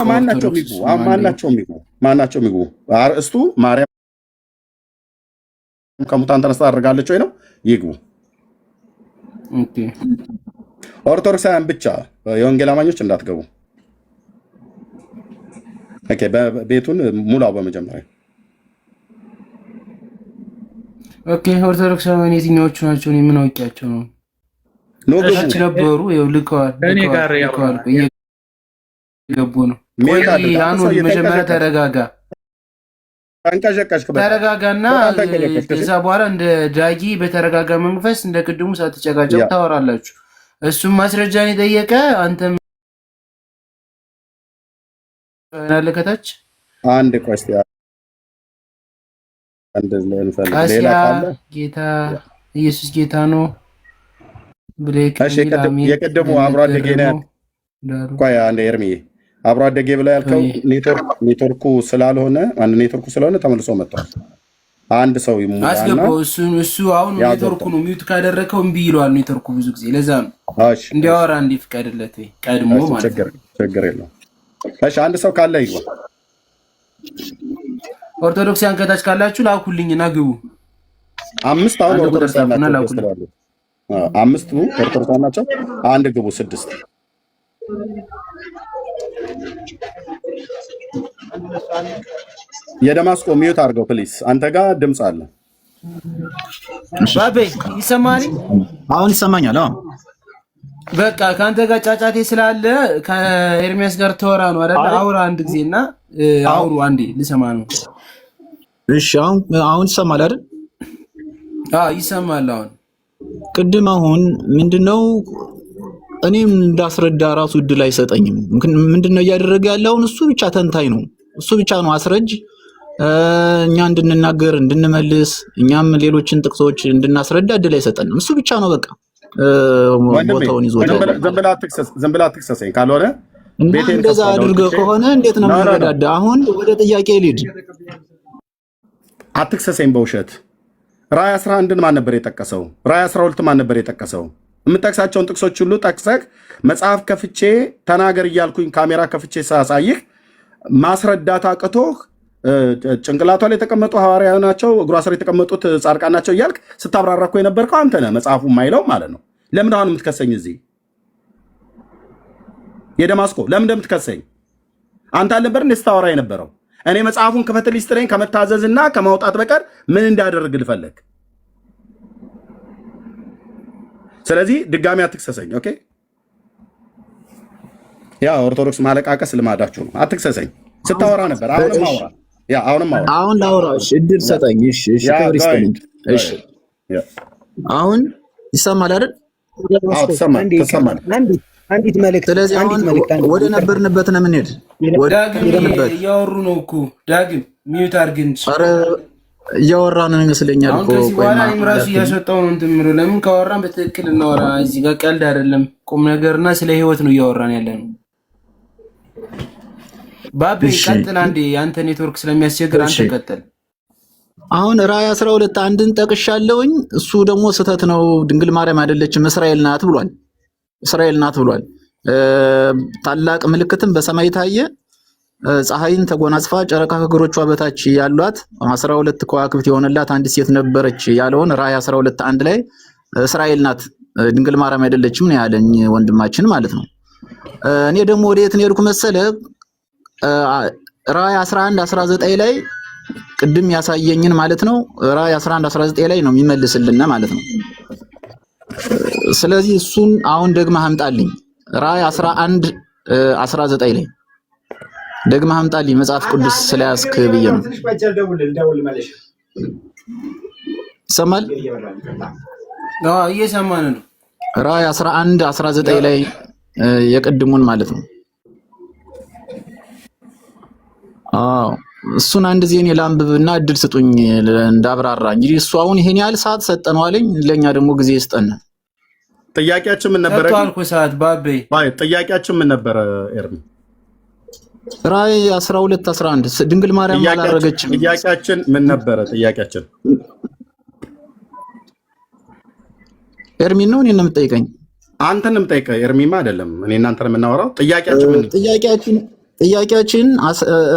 ማናቸው የሚግቡ አርእስቱ ማርያም ከሙታን ተነስታ አድርጋለች ወይ ነው ይግቡ። ኦኬ ኦርቶዶክሳውያን ብቻ የወንጌል አማኞች እንዳትገቡ። ኦኬ ቤቱን ሙላው በመጀመሪያ። ኦኬ ኦርቶዶክሳውያን የትኛዎቹ ናቸው? ምን አውቂያቸው ነው? እሺ ነበሩ ይኸው ልከዋል። እኔ ጋር ገቡ ነው። ቆይ አሁን መጀመሪያ ተረጋጋና ከዛ በኋላ እንደ ዳጊ በተረጋጋ መንፈስ እንደ ቅድሙ ሳትጨቃጨቁ ታወራላችሁ። እሱም ማስረጃን የጠየቀ አንተም አለከታች አንድ ቆስቲ አንድ ሌላ ካለ ጌታ ኢየሱስ ጌታ ነው ብሌክ የቀደሙ አብሮ አደጌ ነው። ቆይ አንድ ኤርሚ አብሮ አደጌ ብለው ያልከው ኔትወርኩ ስላልሆነ ኔትወርኩ ስለሆነ ተመልሶ መጥቷል። አንድ ሰው ይሙላና አስገባው። እሱ አሁን ኔትወርኩ ነው ሚውት ካደረከው እምቢ ይለዋል ኔትወርኩ ብዙ ጊዜ። ለዛ ነው እንዲያወራ እንዲፈቀድለት ቀድሞ ማለት ነው። ችግር የለውም። እሺ አንድ ሰው ካለ ይግባ። ኦርቶዶክሳውያን ከታች ካላችሁ ላኩልኝና ግቡ። አምስት አሁን ኦርቶዶክሳውያን ናቸው። አምስቱ ኦርቶዶክሳውያን ናቸው። አንድ ግቡ። 6 የደማስቆ ሚዩት አድርገው ፕሊስ። አንተ ጋር ድምጽ አለ። ባቤ ይሰማል? አሁን ይሰማኛል። በቃ ካንተ ጋር ጫጫቴ ስላለ ከኤርሚያስ ጋር ተወራ ነው አይደል? አውራ አንድ ጊዜና አውሩ አንዴ ልሰማ ነው። እሺ አሁን ይሰማል አይደል? ይሰማል። አሁን ቅድም አሁን ምንድነው እኔም እንዳስረዳ ራሱ እድል አይሰጠኝም። ምንድነው እያደረገ ያለው? እሱ ብቻ ተንታኝ ነው። እሱ ብቻ ነው አስረጅ፣ እኛ እንድንናገር እንድንመልስ፣ እኛም ሌሎችን ጥቅሶች እንድናስረዳ እድል አይሰጠንም። እሱ ብቻ ነው በቃ ቦታውን ይዞ ዘንብላ ትክሰሰኝ ካልሆነ እንደዛ አድርገህ ከሆነ እንዴት ነው የምንረዳዳ? አሁን ወደ ጥያቄ ልሂድ። አትክሰሰኝ በውሸት። ራዕይ 11ን ማን ነበር የጠቀሰው? ራዕይ 12 ማን ነበር የጠቀሰው? የምጠቅሳቸውን ጥቅሶች ሁሉ ጠቅሰህ መጽሐፍ ከፍቼ ተናገር እያልኩኝ ካሜራ ከፍቼ ሳሳይህ ማስረዳት አቅቶህ ጭንቅላቷ ላይ የተቀመጡ ሐዋርያ ናቸው፣ እግሯ ስር የተቀመጡት ጻድቃን ናቸው እያልክ ስታብራራ እኮ የነበርከው አንተ ነህ። መጽሐፉ የማይለው ማለት ነው። ለምን አሁን የምትከሰኝ? እዚህ የደማስቆ ለምን እንደምትከሰኝ አንተ አልነበር እንደ ስታወራ የነበረው? እኔ መጽሐፉን ክፈትልኝ ስትለኝ ከመታዘዝና ከማውጣት በቀር ምን እንዳደርግ ልፈለግ? ስለዚህ ድጋሚ አትክሰሰኝ። ኦኬ ያ ኦርቶዶክስ ማለቃቀስ ልማዳችሁ ነው። አትክሰሰኝ። ስታወራ ነበር። አሁንም አውራ። አሁን ላውራ። እሺ እድል ሰጠኝ። እሺ ክብር ይስጠኝ። እሺ አሁን ይሰማል አይደል? ትሰማል። አንዲት መልእክት። ስለዚህ አሁን ወደ ነበርንበት ነው የምንሄድ። ወደ ነበርንበት እያወሩ ነው እኮ ዳግም ሚዩት አድርግን። ኧረ እያወራን ነው ይመስለኛል እኮ። ከዚህ በኋላ እኔም ራሱ እያስወጣሁ ነው እንትን የምለው። ለምን ካወራን በትክክል እናወራ። እዚህ ጋር ቀልድ አይደለም፣ ቁም ነገርና ስለ ህይወት ነው እያወራን ያለ ነው። ባቤ ቀጥል አንዴ። አንተ ኔትወርክ ስለሚያስቸግር አንተ ቀጥል። አሁን ራዕይ 12 አንድን ጠቅሻለሁኝ። እሱ ደግሞ ስህተት ነው፣ ድንግል ማርያም አይደለችም እስራኤል ናት ብሏል። እስራኤል ናት ብሏል። ታላቅ ምልክትም በሰማይ ታየ፣ ፀሐይን ተጎናጽፋ ጨረቃ ከእግሮቿ በታች ያሏት 12 ከዋክብት የሆነላት አንዲት ሴት ነበረች ያለውን ራዕይ 12 አንድ ላይ እስራኤል ናት ድንግል ማርያም አይደለችም ነው ያለኝ ወንድማችን ማለት ነው። እኔ ደግሞ ወደ የት ነው የሄድኩ መሰለ? ራዕይ 11 19 ላይ ቅድም ያሳየኝን ማለት ነው። ራዕይ 11 19 ላይ ነው የሚመልስልና ማለት ነው። ስለዚህ እሱን አሁን ደግመህ አምጣልኝ። ራዕይ 11 19 ላይ ደግመህ አምጣልኝ መጽሐፍ ቅዱስ ስለያዝክ ብዬ ነው። ይሰማል? እየሰማን ነው። ራዕይ 11 19 ላይ የቅድሙን ማለት ነው። እሱን አንድ ጊዜ እኔ ላንብብና እድል ስጡኝ እንዳብራራ። እንግዲህ እሱ አሁን ይሄን ያህል ሰዓት ሰጠነው አለኝ። ለኛ ደግሞ ጊዜ ይስጠን። ጥያቄያችን ምን ነበረ? ሰዓት ባቤ ጥያቄያችን ምን ነበረ ኤርሚ? ራዕይ 12 11 ድንግል ማርያም አላረገችም። ጥያቄያችን ምን ነበረ? ጥያቄያችን ኤርሚ ነው እኔን ነው የምትጠይቀኝ? አንተን ነው የምጠይቀው። ኤርሚማ አይደለም። እኔ እናንተን የምናወራው ጥያቄያችን ምን? ጥያቄያችን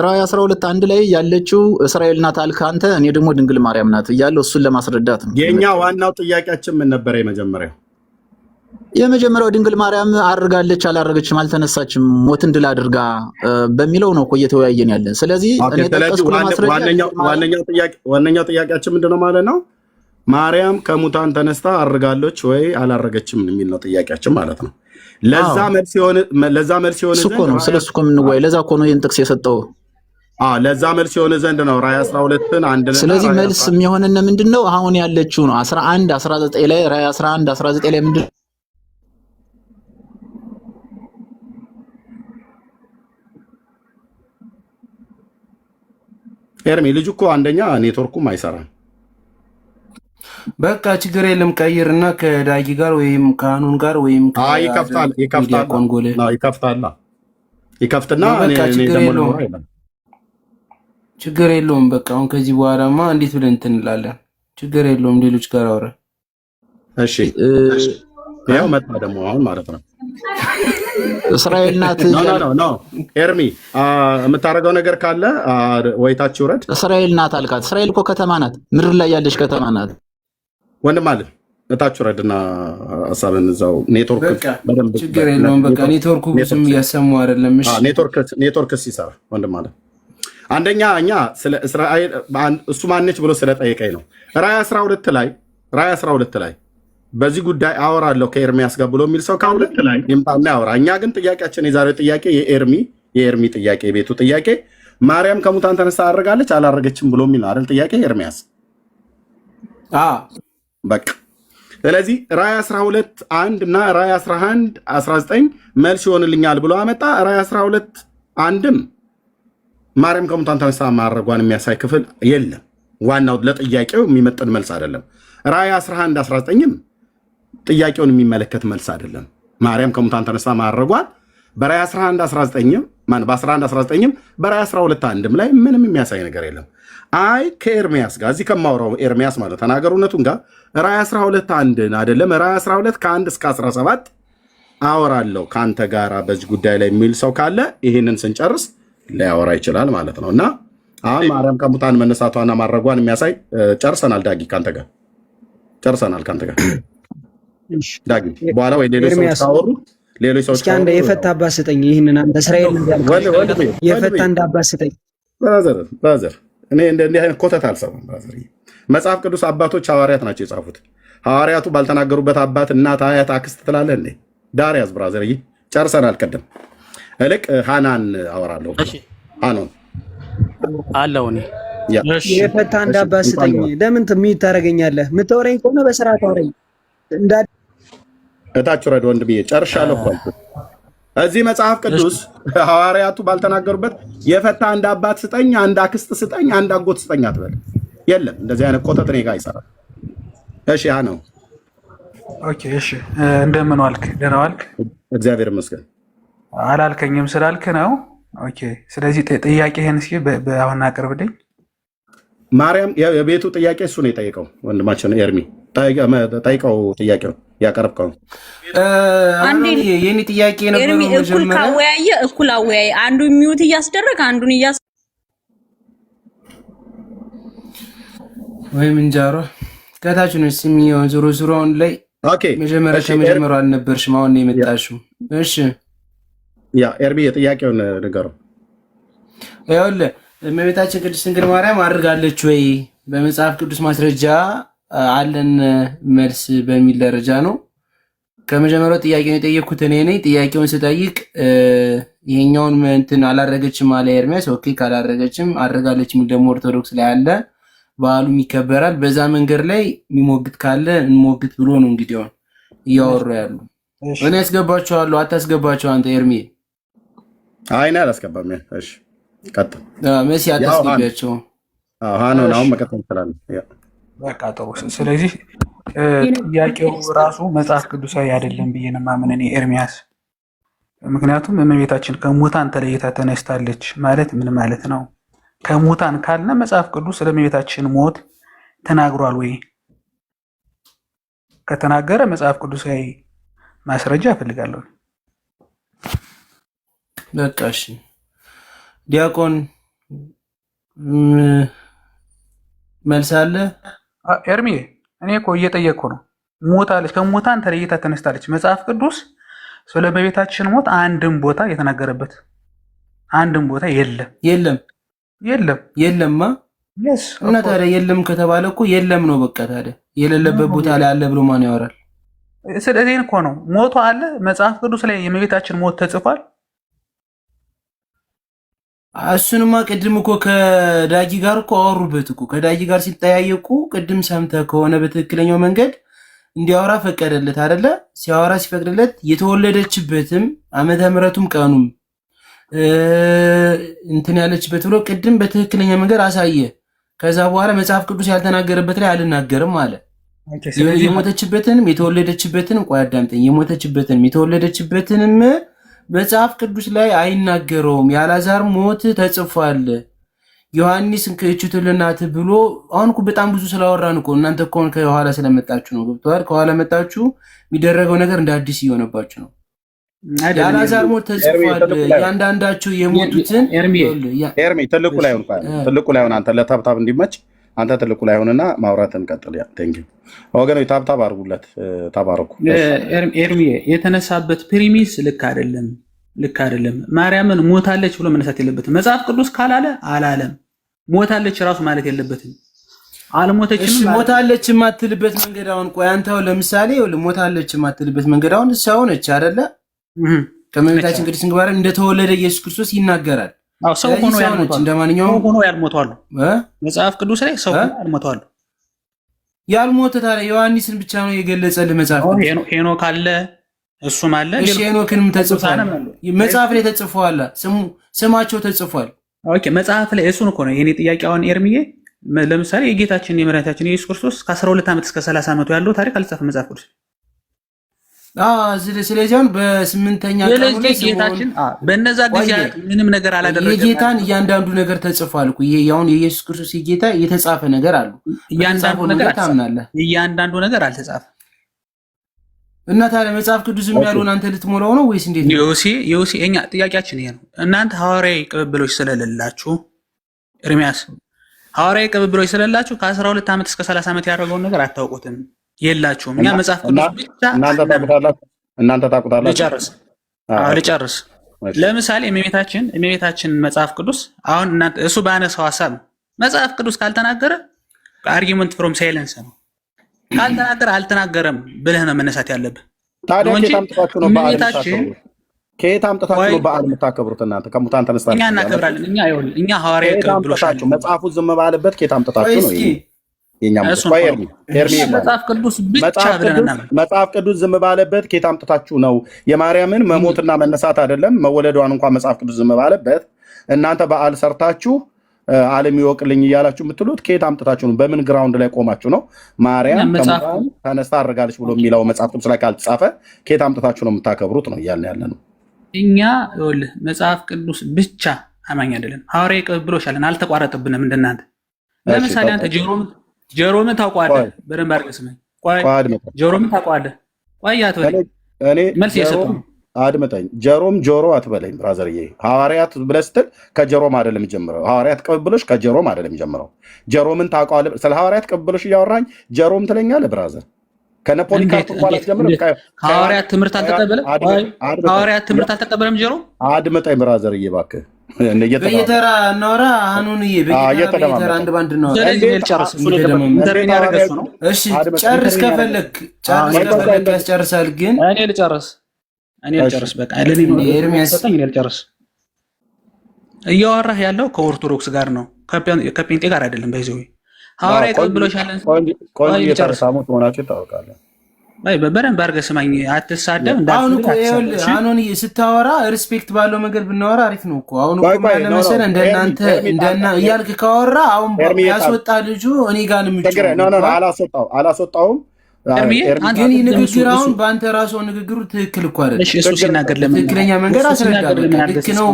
ራእይ 12 1 ላይ ያለችው እስራኤል ናት አልክ አንተ፣ እኔ ደግሞ ድንግል ማርያም ናት እያለሁ እሱን ለማስረዳት ነው። የኛ ዋናው ጥያቄያችን ምን ነበር? የመጀመሪያው ድንግል ማርያም አድርጋለች አላረገችም፣ አልተነሳችም ሞትን ድል አድርጋ በሚለው ነው እኮ እየተወያየን ያለን። ስለዚህ እኔ ተጠቅስኩ ለማስረዳት ዋነኛው ጥያቄያችን ምንድነው ማለት ነው? ማርያም ከሙታን ተነስታ አድርጋለች ወይ አላረገችም የሚል ነው ጥያቄያችን ማለት ነው። ለዛ መልስ የሆነ እኮ ነው። ስለሱ እኮ የምንወያይ ለዛ እኮ ነው ይህን ጥቅስ የሰጠው። ለዛ መልስ የሆነ ዘንድ ነው ራእይ 12ን አንድ። ስለዚህ መልስ የሚሆነን ምንድነው? አሁን ያለችው ነው 11 19 ላይ ራእይ 11 19 ላይ ምንድነው? ኤርሚ ልጅ እኮ አንደኛ ኔትወርኩም አይሰራም። በቃ ችግር የለም ቀይርና ከዳጊ ጋር ወይም ከአኑን ጋር ወይም ይከፍትና ችግር የለውም። በቃ አሁን ከዚህ በኋላማ እንዴት ብለን እንትን እንላለን? ችግር የለውም። ሌሎች ጋር አውራ። እሺ ያው መጣ ደግሞ አሁን ማለት ነው። እስራኤል ናት ኖ ኤርሚ የምታደርገው ነገር ካለ ወይታች ውረድ። እስራኤል ናት አልካት። እስራኤል እኮ ከተማ ናት፣ ምድር ላይ ያለች ከተማ ናት። ወንድም አለ እታች ውረድና ሀሳብን እዛው ኔትወርክ በደንብ ችግር የለውም። በቃ ኔትወርኩ ብዙም እያሰሙ አይደለም። እሺ ኔትወርክ ሲሰራ ወንድም አለ አንደኛ እኛ ስለ እስራኤል እሱ ማነች ብሎ ስለጠየቀኝ ነው። ራእይ 12 ላይ በዚህ ጉዳይ አወራለሁ ከኤርሚያስ ጋር ብሎ የሚል ሰው ከሁለት ላይ ይምጣና ያወራ። እኛ ግን ጥያቄያችን የዛሬው ጥያቄ የኤርሚ ጥያቄ የቤቱ ጥያቄ ማርያም ከሙታን ተነሳ አድርጋለች አላረገችም ብሎ የሚል አይደል ጥያቄ ኤርሚያስ? በቃ ስለዚህ ራእይ 12 1 እና ራእይ 11 19 መልስ ይሆንልኛል ብሎ አመጣ። ራእይ 12 1ም ማርያም ከሙታን ተነሳ ማድረጓን የሚያሳይ ክፍል የለም። ዋናው ለጥያቄው የሚመጥን መልስ አይደለም። ራእይ 11 19ም ጥያቄውን የሚመለከት መልስ አይደለም። ማርያም ከሙታን ተነሳ ማድረጓን በራእይ 11 19ም በ11 19ም በራእይ 12 1ም ላይ ምንም የሚያሳይ ነገር የለም። አይ ከኤርሚያስ ጋር እዚህ ከማውራው ኤርሚያስ ማለት ተናገሩነቱን ጋር ራእይ 12 1ን አይደለም ራእይ 12 ከ1 እስከ 17 አወራለሁ ከአንተ ጋራ በዚህ ጉዳይ ላይ የሚል ሰው ካለ ይህንን ስንጨርስ ሊያወራ ይችላል ማለት ነው። እና አሁን ማርያም ከሙታን መነሳቷና ማድረጓን የሚያሳይ ጨርሰናል። ዳጊ ካንተ ጋር ጨርሰናል። ካንተ ጋር ዳጊ በኋላ ወይ ሌሎች ሰዎች ታወሩ። ሌሎች ሰዎች አንድ የፈታ አባት ስጠኝ። ይሄንን አንተ እስራኤል የፈታ አንድ አባት ስጠኝ። ብራዘር እኔ እንዲህ አይነት ኮተት አልሰማም። ብራዘር መጽሐፍ ቅዱስ አባቶች ሐዋርያት ናቸው የጻፉት። ሐዋርያቱ ባልተናገሩበት አባት፣ እናት፣ አያት፣ አክስት ትላለህ እንዴ? ዳር ያዝ ብራዘር። ጨርሰናል። ቀደም እልቅ ሃናን አወራለሁ። ሃናን አለው እኔ የፈታ አንድ አባት ስጠኝ። ለምን ታረገኛለህ? የምታወራኝ ከሆነ በስርዓት አውራኝ። እታች ረድ ወንድምዬ ጨርሻለሁ እኮ እዚህ መጽሐፍ ቅዱስ ሐዋርያቱ ባልተናገሩበት የፈታ አንድ አባት ስጠኝ፣ አንድ አክስት ስጠኝ፣ አንድ አጎት ስጠኝ አትበል። የለም እንደዚህ አይነት ቆጠጥ እኔ ጋር አይሰራም። እሺ ያ ነው። ኦኬ እሺ፣ እንደምን ዋልክ? ደህና ዋልክ? እግዚአብሔር ይመስገን። አላልከኝም ስላልክ ነው። ኦኬ ስለዚህ ጥያቄህን እስኪ አሁን አቅርብልኝ። ማርያም የቤቱ ጥያቄ እሱ ነው የጠየቀው። ወንድማችን ኤርሚ ጠይቀው ጥያቄው ያቀረብከው የኔ ጥያቄ ነበር። እኩል ካወያየ እኩል አወያየ። አንዱ የሚውት እያስደረግ አንዱን ወይም እንጃሮ ከታች ነው የሚሆን። ዞሮ ዞሮውን ላይ መጀመሪያ ከመጀመሪያው አልነበርሽም፣ አሁን ነው የመጣሽው። እሺ ያ ኤርሚ የጥያቄውን ንገረው። ይኸውልህ እመቤታችን ቅድስት ድንግል ማርያም አድርጋለች ወይ በመጽሐፍ ቅዱስ ማስረጃ አለን መልስ በሚል ደረጃ ነው። ከመጀመሪያው ጥያቄውን የጠየቅኩት እኔ ነኝ። ጥያቄውን ስጠይቅ ይሄኛውን እንትን አላረገችም አለ ኤርሚያስ። ኦኬ ካላረገችም አድርጋለች የሚል ደግሞ ኦርቶዶክስ ላይ አለ፣ በዓሉም ይከበራል። በዛ መንገድ ላይ የሚሞግት ካለ እንሞግት ብሎ ነው እንግዲህ አሁን እያወሩ ያሉ። እኔ ያስገባቸዋለሁ፣ አታስገባቸው አንተ ኤርሚ? አይ እኔ አላስገባም። እሺ ቀጥል። መሲ አታስገቢያቸው። አሁን መቀጠል እንችላለን። በቃ ጥሩ። ስለዚህ ጥያቄው ራሱ መጽሐፍ ቅዱሳዊ አይደለም ብዬ ነው የማምን እኔ ኤርሚያስ። ምክንያቱም እመቤታችን ከሙታን ተለይታ ተነስታለች ማለት ምን ማለት ነው? ከሙታን ካልነ መጽሐፍ ቅዱስ ስለ እመቤታችን ሞት ተናግሯል ወይ? ከተናገረ መጽሐፍ ቅዱሳዊ ማስረጃ እፈልጋለሁ። በቃ እሺ ዲያቆን መልስ አለ? ኤርሚ እኔ እኮ እየጠየቅኩ ነው። ሞታለች፣ ከሙታን ተለይታ ተነስታለች። መጽሐፍ ቅዱስ ስለ እመቤታችን ሞት አንድም ቦታ የተናገረበት አንድም ቦታ የለም። የለም የለም የለማ። እና ታዲያ የለም ከተባለ እኮ የለም ነው በቃ። ታዲያ የሌለበት ቦታ ላይ አለ ብሎ ማን ያወራል? ስለዚህ እኮ ነው ሞቷ አለ መጽሐፍ ቅዱስ ላይ የእመቤታችን ሞት ተጽፏል። እሱንማ ቅድም እኮ ከዳጊ ጋር እኮ አወሩበት እኮ። ከዳጊ ጋር ሲጠያየቁ ቅድም ሰምተህ ከሆነ በትክክለኛው መንገድ እንዲያወራ ፈቀደለት አይደለ? ሲያወራ ሲፈቅድለት የተወለደችበትም ዓመተ ምሕረቱም ቀኑም እንትን ያለችበት ብሎ ቅድም በትክክለኛ መንገድ አሳየ። ከዛ በኋላ መጽሐፍ ቅዱስ ያልተናገረበት ላይ አልናገርም አለ። የሞተችበትንም የተወለደችበትንም ቆይ አዳምጠኝ። የሞተችበትንም የተወለደችበትንም መጽሐፍ ቅዱስ ላይ አይናገረውም። የአልዓዛር ሞት ተጽፏል። ዮሐንስ እንክችቱልናት ብሎ አሁን እኮ በጣም ብዙ ስላወራን እኮ እናንተ እኮ ከኋላ ስለመጣችሁ ነው። ገብቶሃል? ከኋላ መጣችሁ የሚደረገው ነገር እንደ አዲስ እየሆነባችሁ ነው። የአልዓዛር ሞት ተጽፏል። እያንዳንዳቸው የሞቱትን ኤርሚ ትልቁ ላይ ሆን አንተ ለታብታብ እንዲመች አንተ ትልቁ ላይ ሆንና ማውራትን ቀጥል። ቴንክ ዩ ወገኖች፣ ታብታብ አድርጉለት። ተባረኩ። ኤርሚ የተነሳበት ፕሪሚስ ልክ አይደለም፣ ልክ አይደለም። ማርያምን ሞታለች ብሎ መነሳት የለበትም። መጽሐፍ ቅዱስ ካላለ አላለም። ሞታለች ራሱ ማለት የለበትም። አልሞተችም። ሞታለች የማትልበት መንገድ አሁን ቆይ አንተው ለምሳሌ ሞታለች የማትልበት መንገድ አሁን ሰው ነች አይደለ? ከእመቤታችን ቅድስት ድንግል ማርያም እንደተወለደ ኢየሱስ ክርስቶስ ይናገራል። አዎ ሰው ሆኖ ያልሞቷል። እንደማንኛውም ሆኖ ያልሞቷል። መጽሐፍ ቅዱስ ላይ ሰው ሆኖ ያልሞቷል። ያልሞተ ታዲያ ዮሐንስን ብቻ ነው የገለጸልህ መጽሐፍ ቅዱስ። ሄኖክ አለ፣ እሱም አለ። እሺ ሄኖክንም ተጽፏል፣ መጽሐፍ ላይ ተጽፏል፣ ስማቸው ተጽፏል። ኦኬ መጽሐፍ ላይ እሱን እኮ ነው የኔ ጥያቄ። አሁን ኤርሚዬ ለምሳሌ የጌታችን የመድኃኒታችን የኢየሱስ ክርስቶስ ከ12 ዓመት እስከ 30 ዓመቱ ያለው ታሪክ አልጻፈም መጽሐፍ ቅዱስ። ስለዚህ አሁን በስምንተኛ ቀኑ ላይ ጌታችን በእነዛ ጊዜያት ምንም ነገር አላደረገም። የጌታን እያንዳንዱ ነገር ተጽፏል እኮ። ይሄ አሁን የኢየሱስ ክርስቶስ የጌታ የተጻፈ ነገር አሉ። እያንዳንዱ ነገር አልተጻፈም። እና ታዲያ መጽሐፍ ቅዱስም ያሉን አንተ ልትሞላው ነው ወይስ እንዴት ነው? ዮሲ እኛ ጥያቄያችን ይሄ ነው። እናንተ ሐዋርያዊ ቅብብሎች ስለሌላችሁ ኤርሚያስ ሐዋርያዊ ቅብብሎች ስለሌላችሁ ከ12 ዓመት እስከ 30 ዓመት ያደረገውን ነገር አታውቁትም። የላችሁም። እኛ መጽሐፍ ቅዱስ ብቻ እናንተ ታውቁታላችሁ። ልጨርስ። ለምሳሌ እመቤታችን መጽሐፍ ቅዱስ አሁን እናንተ እሱ ባነሳው ሐሳብ ነው። መጽሐፍ ቅዱስ ካልተናገረ አርጊመንት ፍሮም ሳይለንስ ነው። ካልተናገረ አልተናገረም ብለህ ነው መነሳት ያለብህ። ታዲያ ከየት አምጥታችሁ ነው በዓል የምታከብሩት? እናንተ ከሙታን ተነስታችሁ እኛ እናከብራለን። እኛ ሐዋርያዊ ቅብብሎች መጽሐፉ ዝም ባለበት ከየት አምጥታችሁ ነው? መጽሐፍ ቅዱስ ዝም ባለበት ከየት አምጥታችሁ ነው? የማርያምን መሞትና መነሳት አይደለም መወለዷን እንኳን መጽሐፍ ቅዱስ ዝም ባለበት እናንተ በዓል ሰርታችሁ ዓለም ይወቅልኝ እያላችሁ የምትሉት ከየት አምጥታችሁ ነው? በምን ግራውንድ ላይ ቆማችሁ ነው? ማርያም ከሙታን ተነስታ አድርጋለች ብሎ የሚለው መጽሐፍ ቅዱስ ላይ ካልተጻፈ ከየት አምጥታችሁ ነው የምታከብሩት ነው እያልን ያለ ነው። እኛ መጽሐፍ ቅዱስ ብቻ አማኝ አይደለም። ሐዋርያዊ ቅብብሎች አለን፣ አልተቋረጠብንም እንደናንተ። ለምሳሌ አንተ ጀሮምን ታውቀዋለህ? በደንብ አድርገህ ስማኝ። ጀሮምን ታውቀዋለህ? ቆያት መልስ እየሰጠሁ ነው። አድምጠኝ። ጆሮ አትበለኝ ብራዘርዬ። ሐዋርያት ብለህ ስትል ከጀሮም አይደለም የሚጀምረው። ሐዋርያት ቅብብሎች ከጀሮም አይደለም የሚጀምረው። ጀሮምን ታውቀዋለህ? ስለ ሐዋርያት ቅብብሎች እያወራኝ ጀሮም ትለኛለህ ብራዘር። ከነፖሊካርፕ በኋላ ጀምሮ ሐዋርያት ትምህርት አልተቀበለም። ሐዋርያት ትምህርት አልተቀበለም ጀሮ። አድምጠኝ ብራዘርዬ እባክህ። በየተራ እናውራ። አሁኑንዬ በየተራ አንድ ባንድ ነው። ጨርስ ከፈለክ ያስጨርሳል። ግን እኔ ልጨርስ በቃ ልጨርስ። እያወራህ ያለው ከኦርቶዶክስ ጋር ነው፣ ከጴንጤ ጋር አይደለም። በይዘው ሐዋርያዊ ቅብብሎች አለን። በደንብ አድርገህ ስማኝ፣ አትሳደብ። አሁን ስታወራ ሪስፔክት ባለው መንገድ ብናወራ አሪፍ ነው እኮ። አሁን እኮ ያለ መሰለህ እንደናንተ እያልክ ካወራ አሁን ያስወጣ ልጁ እኔ ጋር አላስወጣውም። ግን ንግግር አሁን በአንተ ራሱ ንግግሩ ትክክል እኮ አይደለም። እሱ ሲናገር ትክክለኛ መንገድ አስረዳ። ልክ ነው